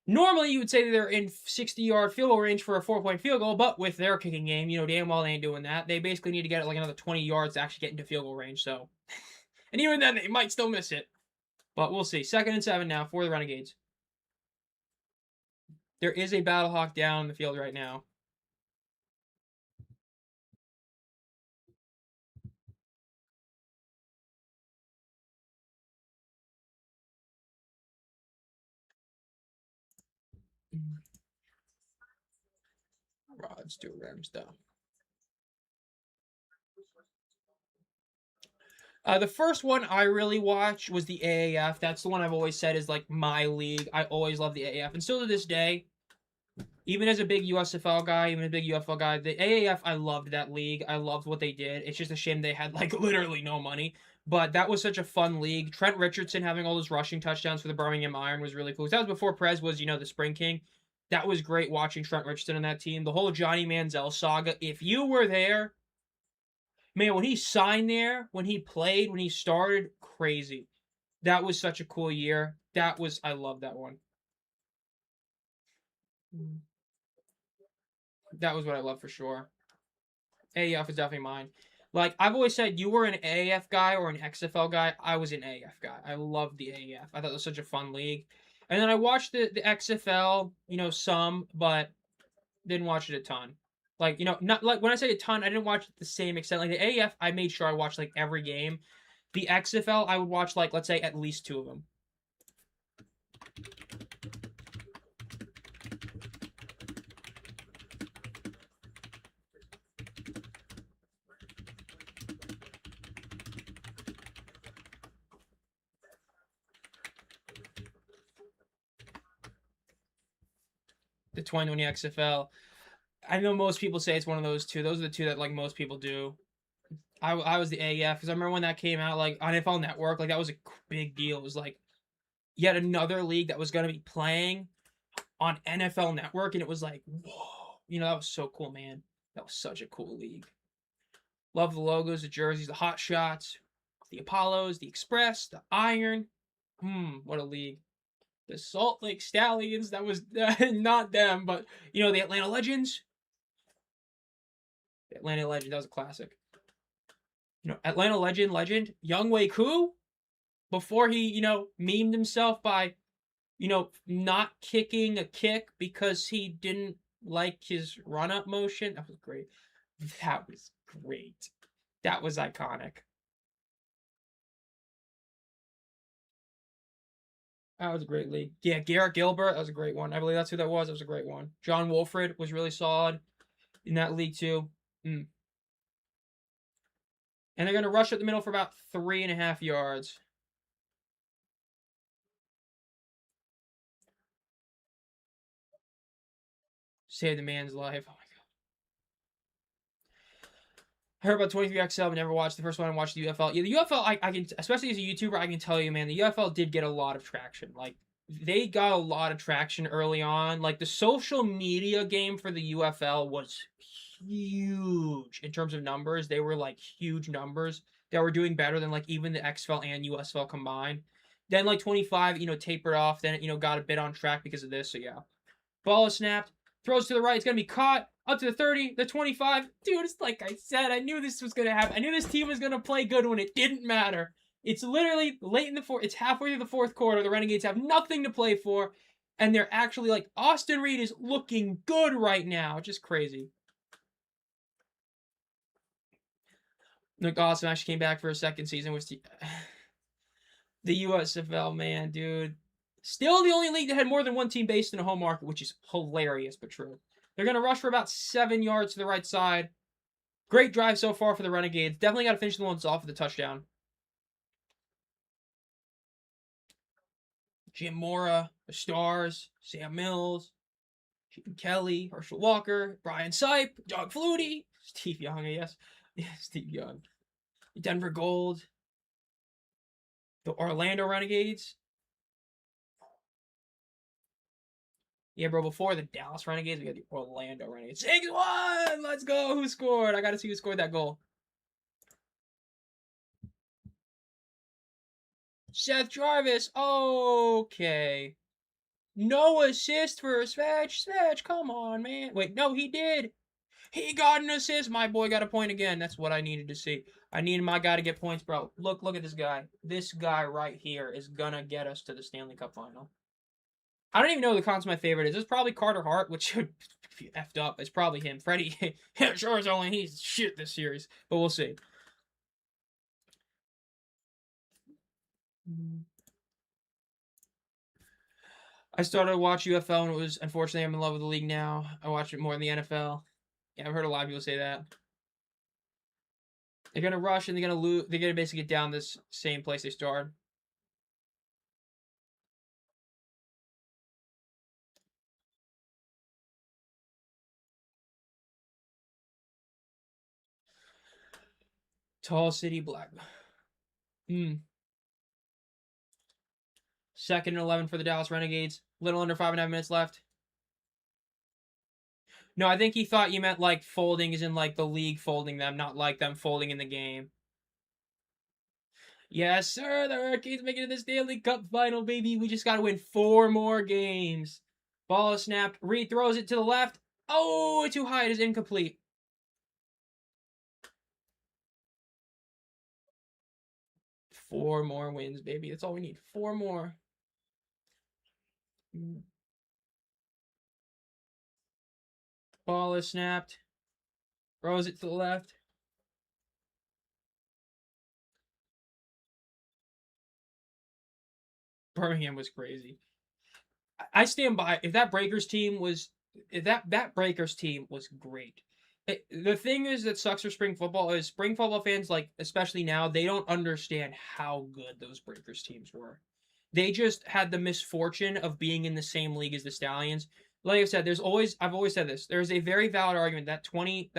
Normally, you would say that they're in 60-yard field goal range for a 4-point field goal, but with their kicking game, you know damn well they ain't doing that. They basically need to get it like another 20 yards to actually get into field goal range, so. And even then, they might still miss it. But we'll see. 2nd and 7 now for the Renegades. There is a Battlehawk down in the field right now. Rods to rims, though. The first one I really watched was the AAF. That's the one I've always said is like my league. I always love the AAF. And still to this day, even as a big USFL guy, even a big UFL guy, the AAF, I loved that league. I loved what they did. It's just a shame they had like literally no money. But that was such a fun league. Trent Richardson having all those rushing touchdowns for the Birmingham Iron was really cool. That was before Perez was, the Spring King. That was great watching Trent Richardson on that team. The whole Johnny Manziel saga. If you were there, man, when he signed there, when he played, when he started, crazy. That was such a cool year. I love that one. That was what I love for sure. AAF is definitely mine. Like, I've always said, you were an AAF guy or an XFL guy. I was an AAF guy. I loved the AAF. I thought it was such a fun league. And then I watched the XFL, some, but didn't watch it a ton. Like, not like when I say a ton, I didn't watch it the same extent. Like the AAF, I made sure I watched like every game. The XFL, I would watch like, let's say, at least 2 of them. the 2020 XFL. I know most people say it's one of those two. Those are the two that like most people do. I was the AF because I remember when that came out like on NFL Network, like that was a big deal. It was like yet another league that was going to be playing on NFL Network, and it was like, whoa, that was so cool, man. That was such a cool league. Love the logos, the jerseys, the hot shots, the Apollos, the Express, the Iron. What a league. The Salt Lake Stallions, that was not them, but the Atlanta Legends. The Atlanta Legend, that was a classic. Atlanta legend, Young Wei Koo, before he, memed himself by, not kicking a kick because he didn't like his run-up motion. That was great. That was great. That was iconic. That was a great league. Yeah, Garrett Gilbert, that was a great one. I believe that's who that was. That was a great one. John Wolford was really solid in that league too. And they're going to rush up the middle for about 3.5 yards. Save the man's life. Oh my god. I heard about 23XL, but never watched the first one. I watched the UFL. Yeah, the UFL, I can, especially as a YouTuber, I can tell you, man, the UFL did get a lot of traction. Like, they got a lot of traction early on. Like, the social media game for the UFL was huge in terms of numbers. They were, like, huge numbers that were doing better than, like, even the XFL and USFL combined. Then, like, 25, tapered off. Then, got a bit on track because of this. So, yeah. Ball is snapped. Throws to the right. It's going to be caught. Up to the 30, the 25. Dude, it's like I said. I knew this was going to happen. I knew this team was going to play good when it didn't matter. It's literally late in the fourth. It's halfway through the fourth quarter. The Renegades have nothing to play for. And they're actually like, Austin Reed is looking good right now. Just crazy. Nick Awesome actually came back for a second season. Which the USFL, man, dude. Still the only league that had more than one team based in a home market, which is hilarious but true. They're going to rush for about 7 yards to the right side. Great drive so far for the Renegades. Definitely got to finish the ones off with the touchdown. Jim Mora, the Stars, Sam Mills, Stephen Kelly, Herschel Walker, Brian Sipe, Doug Flutie, Steve Young, I guess. Yeah, Steve Young. Denver Gold. The Orlando Renegades. Yeah, bro, before the Dallas Renegades, we got the Orlando Renegades. 6-1! Let's go! Who scored? I gotta see who scored that goal. Seth Jarvis. Okay. No assist for Svetch. Svetch, come on, man. Wait, no, he did. He got an assist. My boy got a point again. That's what I needed to see. I needed my guy to get points, bro. Look at this guy. This guy right here is gonna get us to the Stanley Cup final. I don't even know who the con's my favorite is. It's probably Carter Hart, which effed up. It's probably him. Freddie, sure as only he's shit this series, but we'll see. I started to watch UFL and it was, unfortunately, I'm in love with the league now. I watch it more than the NFL. Yeah, I've heard a lot of people say that. They're gonna rush and they're gonna lose. They're gonna basically get down this same place they started. Tall City Black. Second and 11 for the Dallas Renegades. Little under 5.5 minutes left. No, I think he thought you meant like folding is in like the league folding them, not like them folding in the game. Yes, sir. The Hurricanes making it to the Stanley Cup final, baby. We just got to win 4 more games. Ball is snapped. Reed throws it to the left. Oh, too high. It is incomplete. 4 more wins, baby. That's all we need. 4 more. Ball is snapped. Throws it to the left. Birmingham was crazy. I stand by. If that Breakers team was, if that Breakers team was great. The thing is that sucks for spring football is spring football fans, like especially now, they don't understand how good those Breakers teams were. They just had the misfortune of being in the same league as the Stallions. like I said, I've always said this. There's a very valid argument that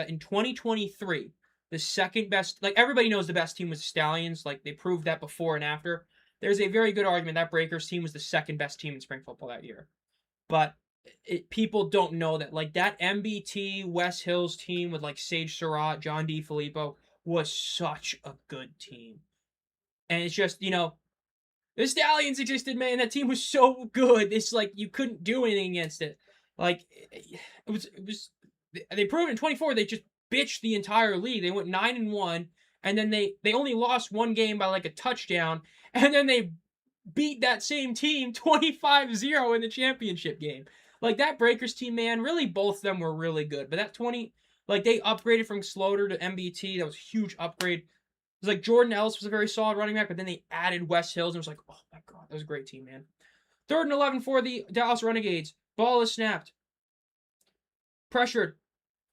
in 2023, the second best, like everybody knows the best team was the Stallions. Like they proved that before and after. There's a very good argument that Breakers team was the second best team in spring football that year. But people don't know that. Like that MBT West Hills team with like Sage Surratt, John DiFilippo was such a good team. And it's just, the Stallions existed, man. That team was so good. It's like you couldn't do anything against it. Like it was they proved in 24 they just bitched the entire league. They went 9-1 and then they only lost one game by like a touchdown and then they beat that same team 25-0 in the championship game. Like that Breakers team, man, really both of them were really good. But that 20 like they upgraded from Sloter to MBT. That was a huge upgrade. It was like Jordan Ellis was a very solid running back, but then they added Wes Hills and it was like, oh my god, that was a great team, man. 3rd and 11 for the Dallas Renegades. Ball is snapped. Pressured.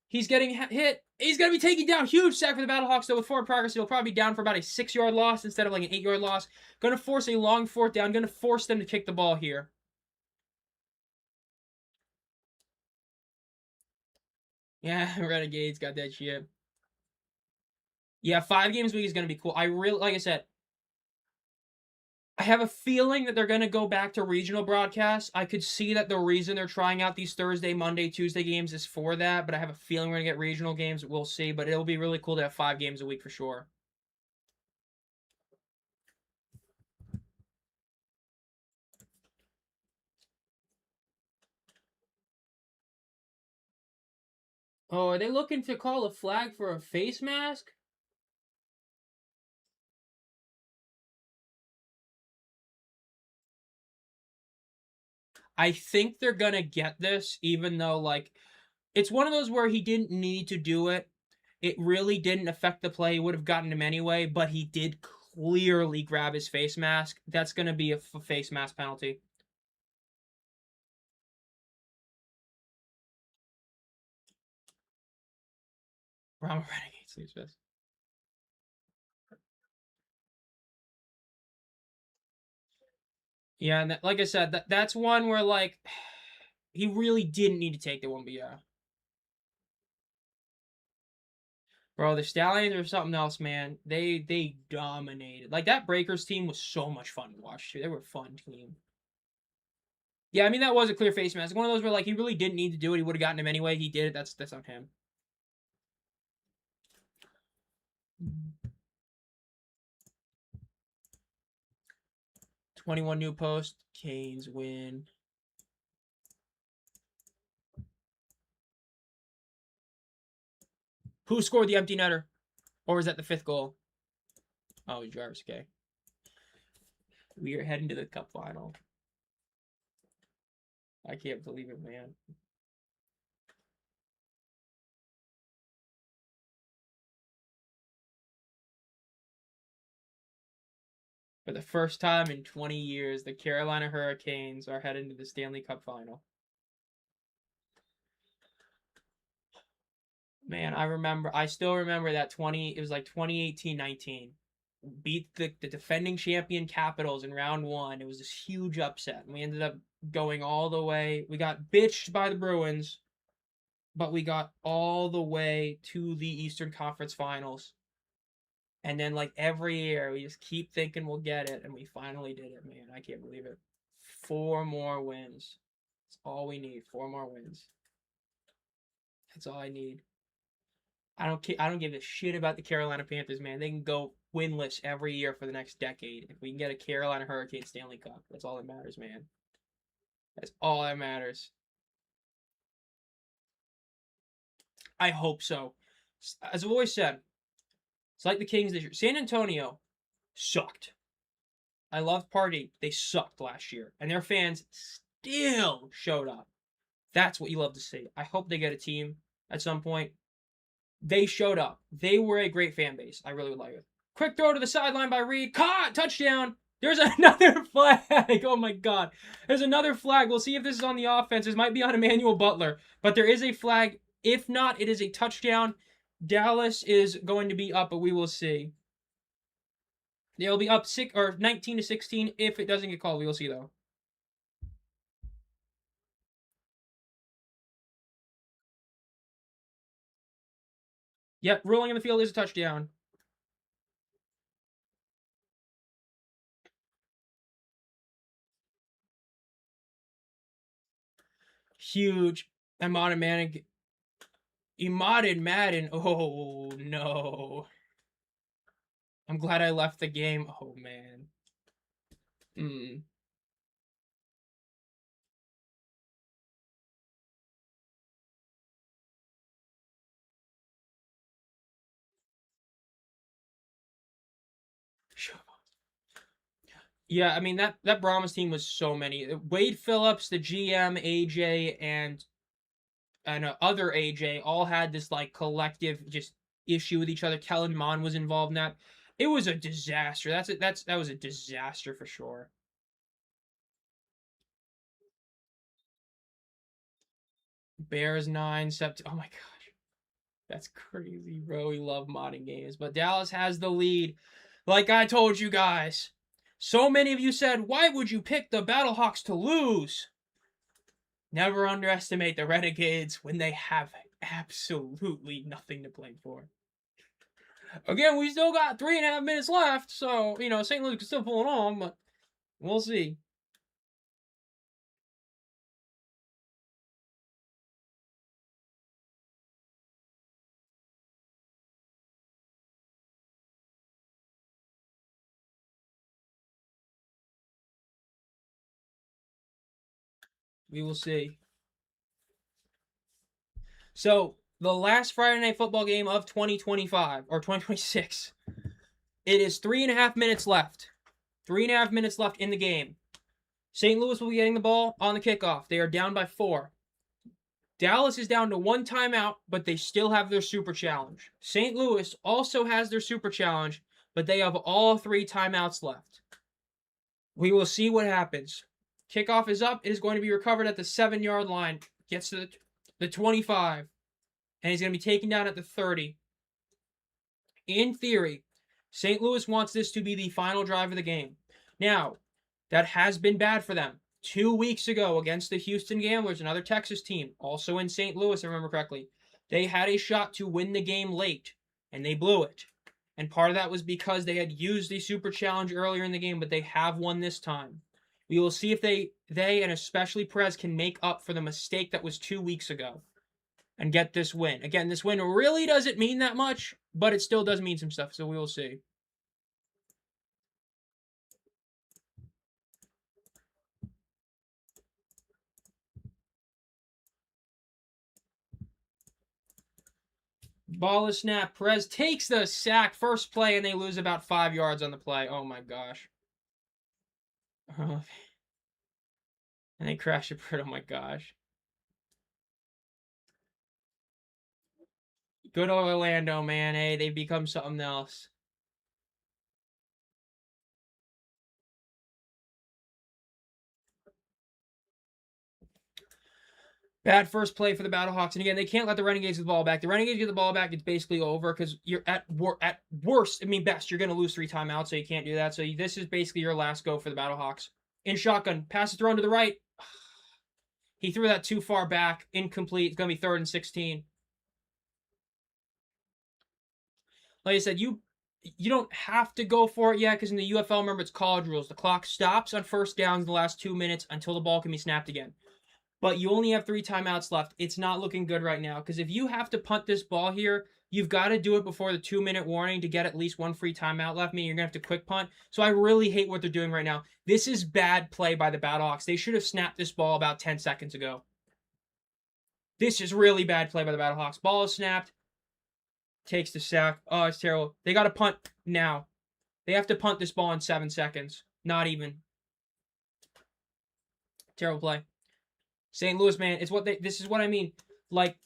He's getting hit. He's going to be taken down. Huge sack for the Battlehawks, though, with forward progress. He'll probably be down for about a 6-yard loss instead of like an 8-yard loss. Going to force a long 4th down. Going to force them to kick the ball here. Yeah, Renegades got that shit. Yeah, 5 games a week is going to be cool. Like I said, I have a feeling that they're going to go back to regional broadcasts. I could see that the reason they're trying out these Thursday, Monday, Tuesday games is for that, but I have a feeling we're going to get regional games. We'll see, but it'll be really cool to have 5 games a week for sure. Oh, are they looking to call a flag for a face mask? I think they're gonna get this, even though, like, it's one of those where he didn't need to do it. It really didn't affect the play. He would have gotten him anyway, but he did clearly grab his face mask. That's gonna be a face mask penalty. Brahma Renegades lose this. Yeah, and like I said, that's one where, like, he really didn't need to take the one, but yeah. Bro, the Stallions are something else, man. They dominated. Like that Breakers team was so much fun to watch too. They were a fun team. Yeah, I mean that was a clear face mask. One of those where like he really didn't need to do it. He would have gotten him anyway. He did it. That's on him. 21 new post. Canes win. Who scored the empty netter? Or was that the 5th goal? Oh, Jarvis. Okay. We are heading to the cup final. I can't believe it, man. For the first time in 20 years, the Carolina Hurricanes are heading to the Stanley Cup final. Man, I still remember that it was like 2018-19. Beat the defending champion Capitals in round 1. It was this huge upset. And we ended up going all the way. We got bitched by the Bruins, but we got all the way to the Eastern Conference Finals. And then, like, every year, we just keep thinking we'll get it, and we finally did it, man. I can't believe it. 4 more wins. That's all we need. 4 more wins. That's all I need. I don't give a shit about the Carolina Panthers, man. They can go winless every year for the next decade. If we can get a Carolina Hurricane Stanley Cup, that's all that matters, man. That's all that matters. I hope so. As I've always said, it's like the Kings this year. San Antonio sucked. I love Party. They sucked last year, and their fans still showed up. That's what you love to see. I hope they get a team at some point. They showed up. They were a great fan base. I really would like it. Quick throw to the sideline by Reed. Caught! Touchdown! There's another flag. Oh my god. There's another flag. We'll see if this is on the offense. This might be on Emmanuel Butler. But there is a flag. If not, it is a touchdown. Dallas is going to be up, but we will see. They'll be up 19-16 if it doesn't get called. We will see though. Yep, rolling in the field is a touchdown. Huge. Imotted Madden. Oh, no. I'm glad I left the game. Oh, man. Hmm. Yeah, I mean that Brahmas team was so many. Wade Phillips, the GM, AJ, and other AJ all had this like collective just issue with each other. Kellen Mond was involved in that. It was a disaster. That was a disaster for sure. Bears 9, Oh my gosh, that's crazy, bro. We love modding games, but Dallas has the lead. Like I told you guys, so many of you said, "Why would you pick the Battlehawks to lose?" Never underestimate the Renegades when they have absolutely nothing to play for. Again, we still got 3.5 minutes left, so, St. Louis can still pull it on, but we'll see. We will see. So, the last Friday Night Football game of 2025, or 2026, it is 3.5 minutes left. 3.5 minutes left in the game. St. Louis will be getting the ball on the kickoff. They are down by 4. Dallas is down to 1 timeout, but they still have their super challenge. St. Louis also has their super challenge, but they have all 3 timeouts left. We will see what happens. Kickoff is up. It is going to be recovered at the 7-yard line. Gets to the 25. And he's going to be taken down at the 30. In theory, St. Louis wants this to be the final drive of the game. Now, that has been bad for them. 2 weeks ago against the Houston Gamblers, another Texas team, also in St. Louis, if I remember correctly, they had a shot to win the game late, and they blew it. And part of that was because they had used the super challenge earlier in the game, but they have won this time. We will see if they and especially Perez can make up for the mistake that was 2 weeks ago and get this win. Again, this win really doesn't mean that much, but it still does mean some stuff, so we will see. Ball is snap. Perez takes the sack. First play, and they lose about 5 yards on the play. Oh my gosh. Oh. And they crash a bird. Oh my gosh. Good Orlando, man. Hey, they've become something else. Bad first play for the Battlehawks. And again, they can't let the Renegades get the ball back. The Renegades get the ball back, it's basically over because you're at worst, I mean best, you're going to lose 3 timeouts, so you can't do that. So this is basically your last go for the Battlehawks. In shotgun, pass is thrown to the right. He threw that too far back, incomplete. It's going to be 3rd and 16. Like I said, you don't have to go for it yet because in the UFL, remember, it's college rules. The clock stops on first downs in the last 2 minutes until the ball can be snapped again. But you only have 3 timeouts left. It's not looking good right now because if you have to punt this ball here, you've got to do it before the 2-minute warning to get at least 1 free timeout left, meaning you're going to have to quick punt. So I really hate what they're doing right now. This is bad play by the Battlehawks. They should have snapped this ball about 10 seconds ago. This is really bad play by the Battlehawks. Ball is snapped. Takes the sack. Oh, it's terrible. They got to punt now. They have to punt this ball in 7 seconds. Not even. Terrible play. St. Louis, man, this is what I mean. Like,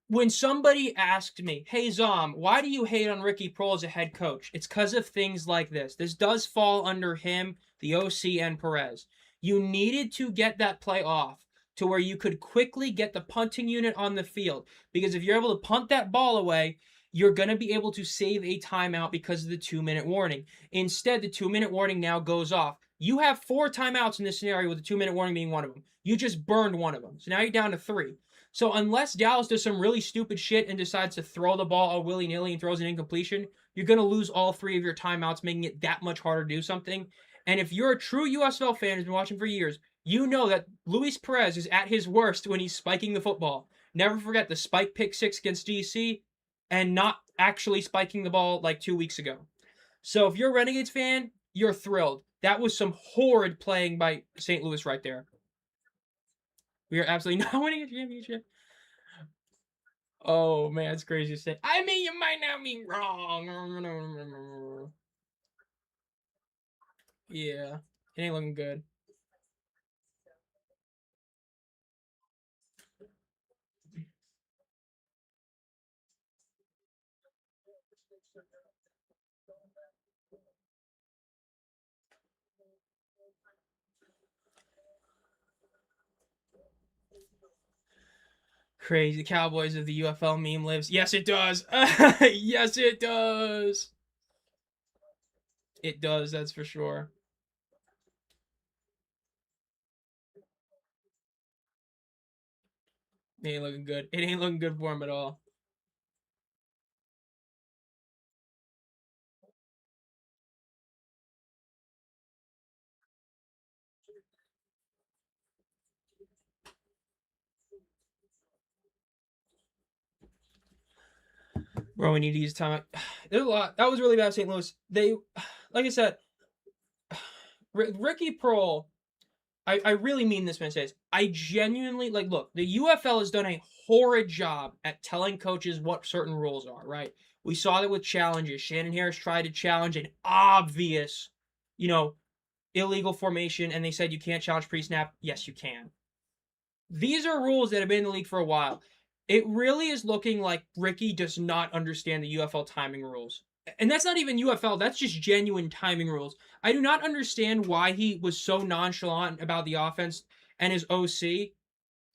when somebody asked me, hey, Zomb, why do you hate on Ricky Proehl as a head coach? It's because of things like this. This does fall under him, the OC, and Perez. You needed to get that play off to where you could quickly get the punting unit on the field. Because if you're able to punt that ball away, you're going to be able to save a timeout because of the 2-minute warning. Instead, the 2-minute warning now goes off. You have 4 timeouts in this scenario with the 2-minute warning being one of them. You just burned one of them. So now you're down to 3. So unless Dallas does some really stupid shit and decides to throw the ball all willy-nilly and throws an incompletion, you're going to lose all 3 of your timeouts, making it that much harder to do something. And if you're a true USFL fan who's been watching for years, you know that Luis Perez is at his worst when he's spiking the football. Never forget the spike pick 6 against DC and not actually spiking the ball like 2 weeks ago. So if you're a Renegades fan, you're thrilled. That was some horrid playing by St. Louis right there. We are absolutely not winning a championship. Oh man, it's crazy to say. I mean, you might not be wrong. Yeah, it ain't looking good. Crazy Cowboys of the UFL meme lives. Yes, it does. Yes, it does. It does, that's for sure. It ain't looking good. It ain't looking good for him at all. Bro, we need to use time. There's a lot. That was really bad, St. Louis. They, like I said, Ricky Pearl. I really mean this when I say this. I genuinely like. Look, the UFL has done a horrid job at telling coaches what certain rules are. Right? We saw that with challenges. Shannon Harris tried to challenge an obvious, you know, illegal formation, and they said you can't challenge pre-snap. Yes, you can. These are rules that have been in the league for a while. It really is looking like Ricky does not understand the UFL timing rules. And that's not even UFL, that's just genuine timing rules. I do not understand why he was so nonchalant about the offense and his OC,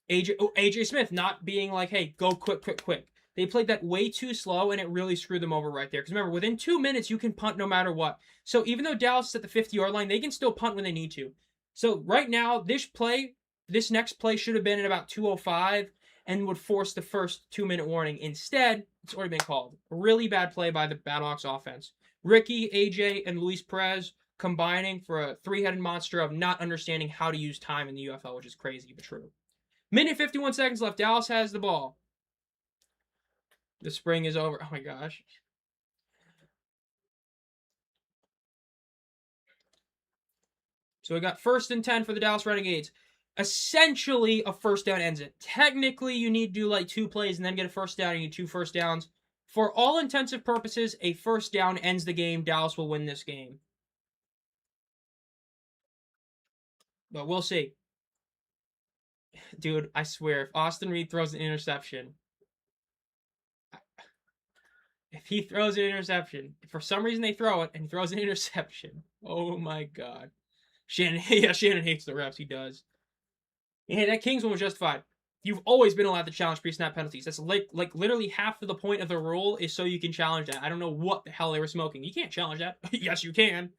AJ Smith, not being like, hey, go quick, quick, quick. They played that way too slow, and it really screwed them over right there. Because remember, within 2 minutes, you can punt no matter what. So even though Dallas is at the 50-yard line, they can still punt when they need to. So right now, this next play should have been at about 2:05 and would force the first 2-minute warning. Instead, it's already been called. A really bad play by the Battlehawks offense. Ricky, AJ, and Luis Perez combining for a three-headed monster of not understanding how to use time in the UFL, which is crazy but true. Minute 51 seconds left. Dallas has the ball. The spring is over. Oh my gosh. So we got 1st and 10 for the Dallas Renegades. Essentially, a first down ends it. Technically, you need to do like 2 plays and then get a first down. You need 2 first downs. For all intensive purposes, a first down ends the game. Dallas will win this game. But we'll see. Dude, I swear, if Austin Reed throws an interception, if he throws an interception, if for some reason they throw it and he throws an interception, oh my god. Shannon hates the refs. He does. Yeah, that Kings one was justified. You've always been allowed to challenge pre-snap penalties. That's like literally half of the point of the rule is so you can challenge that. I don't know what the hell they were smoking. You can't challenge that. Yes, you can.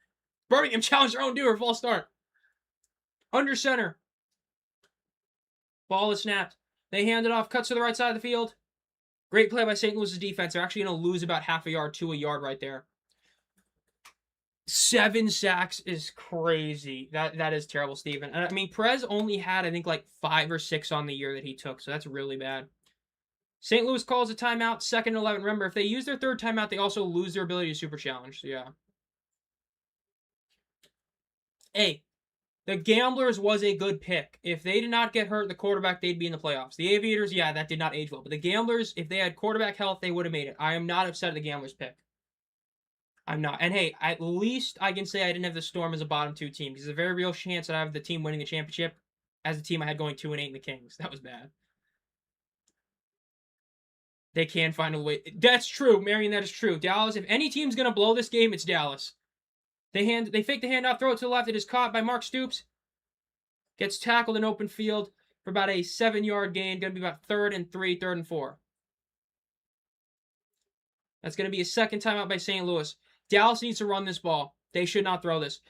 Birmingham challenged their own doer. False start. Under center. Ball is snapped. They hand it off. Cuts to the right side of the field. Great play by St. Louis's defense. They're actually going to lose about half a yard to a yard right there. 7 sacks is crazy. That is terrible, Steven. I mean, Perez only had, I think, like 5 or 6 on the year that he took, so that's really bad. St. Louis calls a timeout, 2nd and 11. Remember, if they use their 3rd timeout, they also lose their ability to super challenge, so yeah. Hey, the Gamblers was a good pick. If they did not get hurt, the quarterback, they'd be in the playoffs. The Aviators, yeah, that did not age well. But the Gamblers, if they had quarterback health, they would have made it. I am not upset at the Gamblers pick. I'm not. And hey, at least I can say I didn't have the Storm as a bottom 2 team. Because there's a very real chance that I have the team winning the championship as the team I had going 2-8 in the Kings. That was bad. They can find a way. That's true, Marion. That is true. Dallas, if any team's going to blow this game, it's Dallas. They fake the handoff, throw it to the left. It is caught by Mark Stoops. Gets tackled in open field for about a 7-yard gain. Going to be about 3rd and 3, 3rd and 4. That's going to be a 2nd timeout by St. Louis. Dallas needs to run this ball. They should not throw this.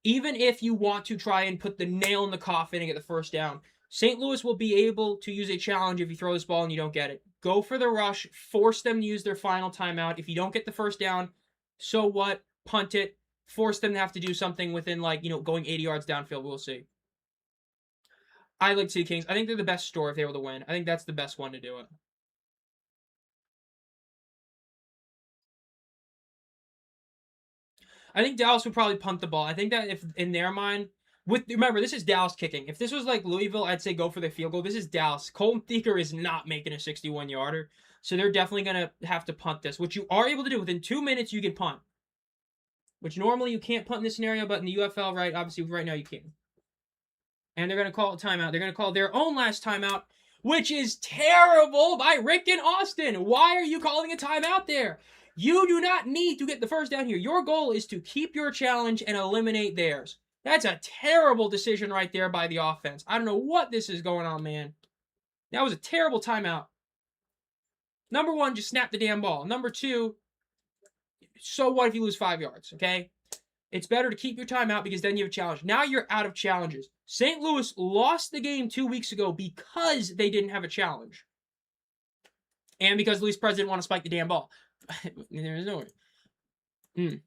Even if you want to try and put the nail in the coffin and get the first down, St. Louis will be able to use a challenge if you throw this ball and you don't get it. Go for the rush. Force them to use their final timeout. If you don't get the first down, so what? Punt it. Force them to have to do something within, going 80 yards downfield. We'll see. I like to see the Kings. I think they're the best store if they're able to win. I think that's the best one to do it. I think Dallas would probably punt the ball. I think that if in their mind, remember this is Dallas kicking. If this was like Louisville, I'd say go for the field goal. This is Dallas. Colton Thieker is not making a 61-yarder, so they're definitely gonna have to punt this, which you are able to do within 2 minutes. You can punt, which normally you can't punt in this scenario, but in the UFL, right? Obviously, right now you can. And they're gonna call a timeout. They're gonna call their own last timeout, which is terrible by Rick and Austin. Why are you calling a timeout there? You do not need to get the first down here. Your goal is to keep your challenge and eliminate theirs. That's a terrible decision right there by the offense. I don't know what this is going on, man. That was a terrible timeout. Number one, just snap the damn ball. Number two, so what if you lose 5 yards, okay? It's better to keep your timeout because then you have a challenge. Now you're out of challenges. St. Louis lost the game 2 weeks ago because they didn't have a challenge. And because Luis Perez didn't want to spike the damn ball. There's no way.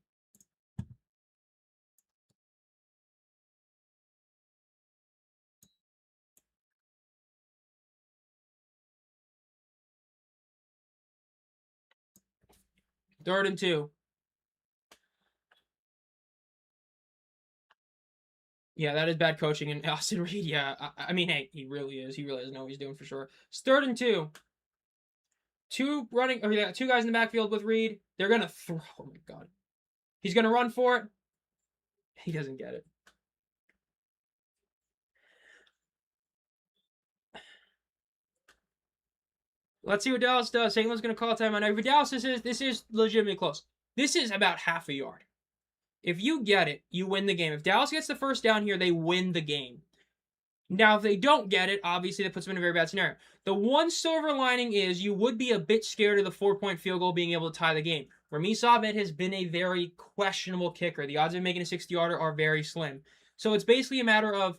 3rd and 2. Yeah, that is bad coaching. And Austin Reed, yeah. I mean, hey, he really is. He really doesn't know what he's doing for sure. It's 3rd and 2. Two guys in the backfield with Reed. They're going to throw. Oh, my God. He's going to run for it. He doesn't get it. Let's see what Dallas does. St. Louis is going to call a timeout. Now, for Dallas, this is legitimately close. This is about half a yard. If you get it, you win the game. If Dallas gets the first down here, they win the game. Now, if they don't get it, obviously that puts them in a very bad scenario. The one silver lining is you would be a bit scared of the 4-point field goal being able to tie the game. Rami Saved has been a very questionable kicker. The odds of making a 60-yarder are very slim. So it's basically a matter of,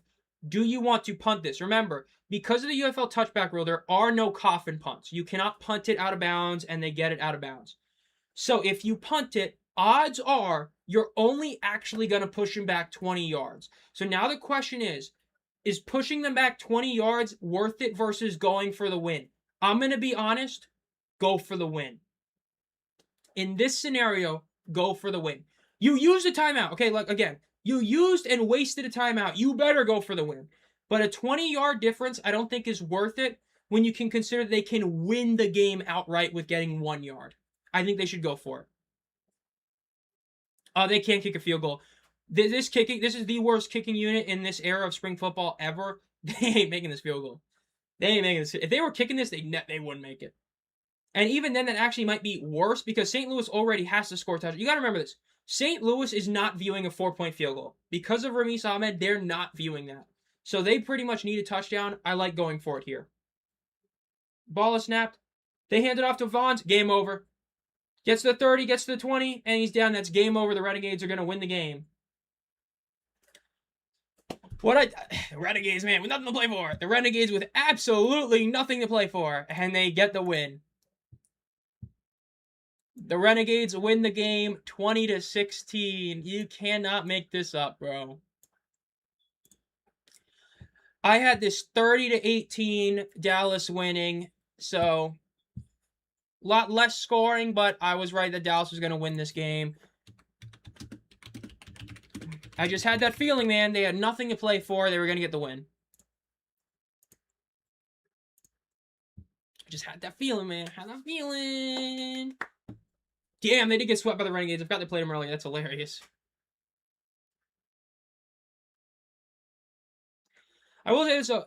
do you want to punt this? Remember, because of the UFL touchback rule, there are no coffin punts. You cannot punt it out of bounds, and they get it out of bounds. So if you punt it, odds are you're only actually going to push them back 20 yards. So now the question is pushing them back 20 yards worth it versus going for the win? I'm going to be honest, go for the win. In this scenario, go for the win. You used a timeout. Okay, again, you used and wasted a timeout. You better go for the win. But a 20-yard difference I don't think is worth it when you can consider they can win the game outright with getting 1 yard. I think they should go for it. They can't kick a field goal. This is the worst kicking unit in this era of spring football ever. They ain't making this field goal. They ain't making this. If they were kicking this, they wouldn't make it. And even then, that actually might be worse because St. Louis already has to score a touchdown. You got to remember this. St. Louis is not viewing a 4-point field goal. Because of Rami Saved, they're not viewing that. So they pretty much need a touchdown. I like going for it here. Ball is snapped. They hand it off to Vaughn. Game over. Gets to the 30, gets to the 20, and he's down. That's game over. The Renegades are going to win the game. Renegades, man, with nothing to play for. The Renegades with absolutely nothing to play for, and they get the win. The Renegades win the game 20-16. You cannot make this up, bro. I had this 30-18 Dallas winning, so a lot less scoring, but I was right that Dallas was going to win this game. I just had that feeling, man. They had nothing to play for. They were going to get the win. I just had that feeling, man. Had that feeling. Damn, they did get swept by the Renegades. I forgot they played them earlier. That's hilarious. I will say this, though.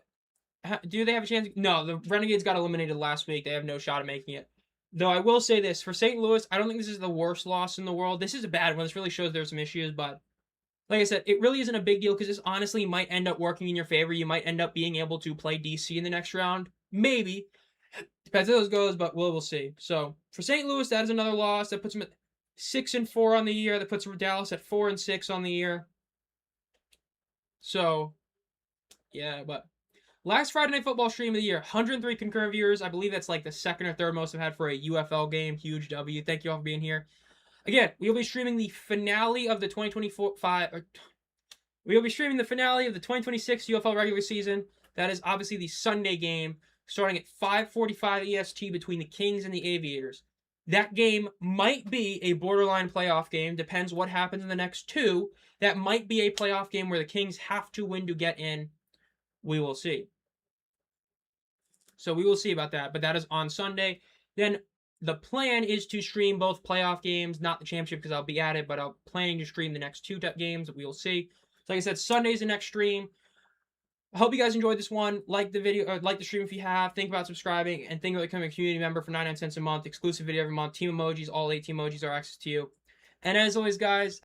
Do they have a chance? No, the Renegades got eliminated last week. They have no shot at making it. Though I will say this. For St. Louis, I don't think this is the worst loss in the world. This is a bad one. This really shows there's some issues, but like I said, it really isn't a big deal because this honestly might end up working in your favor. You might end up being able to play DC in the next round. Maybe. Depends how those goes, but we'll see. So, for St. Louis, that is another loss. That puts them at 6-4 on the year. That puts Dallas at 4-6 on the year. So, yeah, but Last Friday Night Football stream of the year, 103 concurrent viewers. I believe that's like the second or third most I've had for a UFL game. Huge W. Thank you all for being here. Again, we'll be streaming the finale of the 2025. We'll be streaming the finale of the 2026 UFL regular season. That is obviously the Sunday game, starting at 5:45 EST between the Kings and the Aviators. That game might be a borderline playoff game. Depends what happens in the next two. That might be a playoff game where the Kings have to win to get in. We will see. So we will see about that. But that is on Sunday. Then the plan is to stream both playoff games, not the championship because I'll be at it, but I'm planning to stream the next two games. We will see. So like I said, Sunday's the next stream. I hope you guys enjoyed this one. Like the video, or like the stream if you have. Think about subscribing and think about becoming a community member for 99 cents a month. Exclusive video every month. Team emojis, all 8 team emojis are access to you. And as always, guys,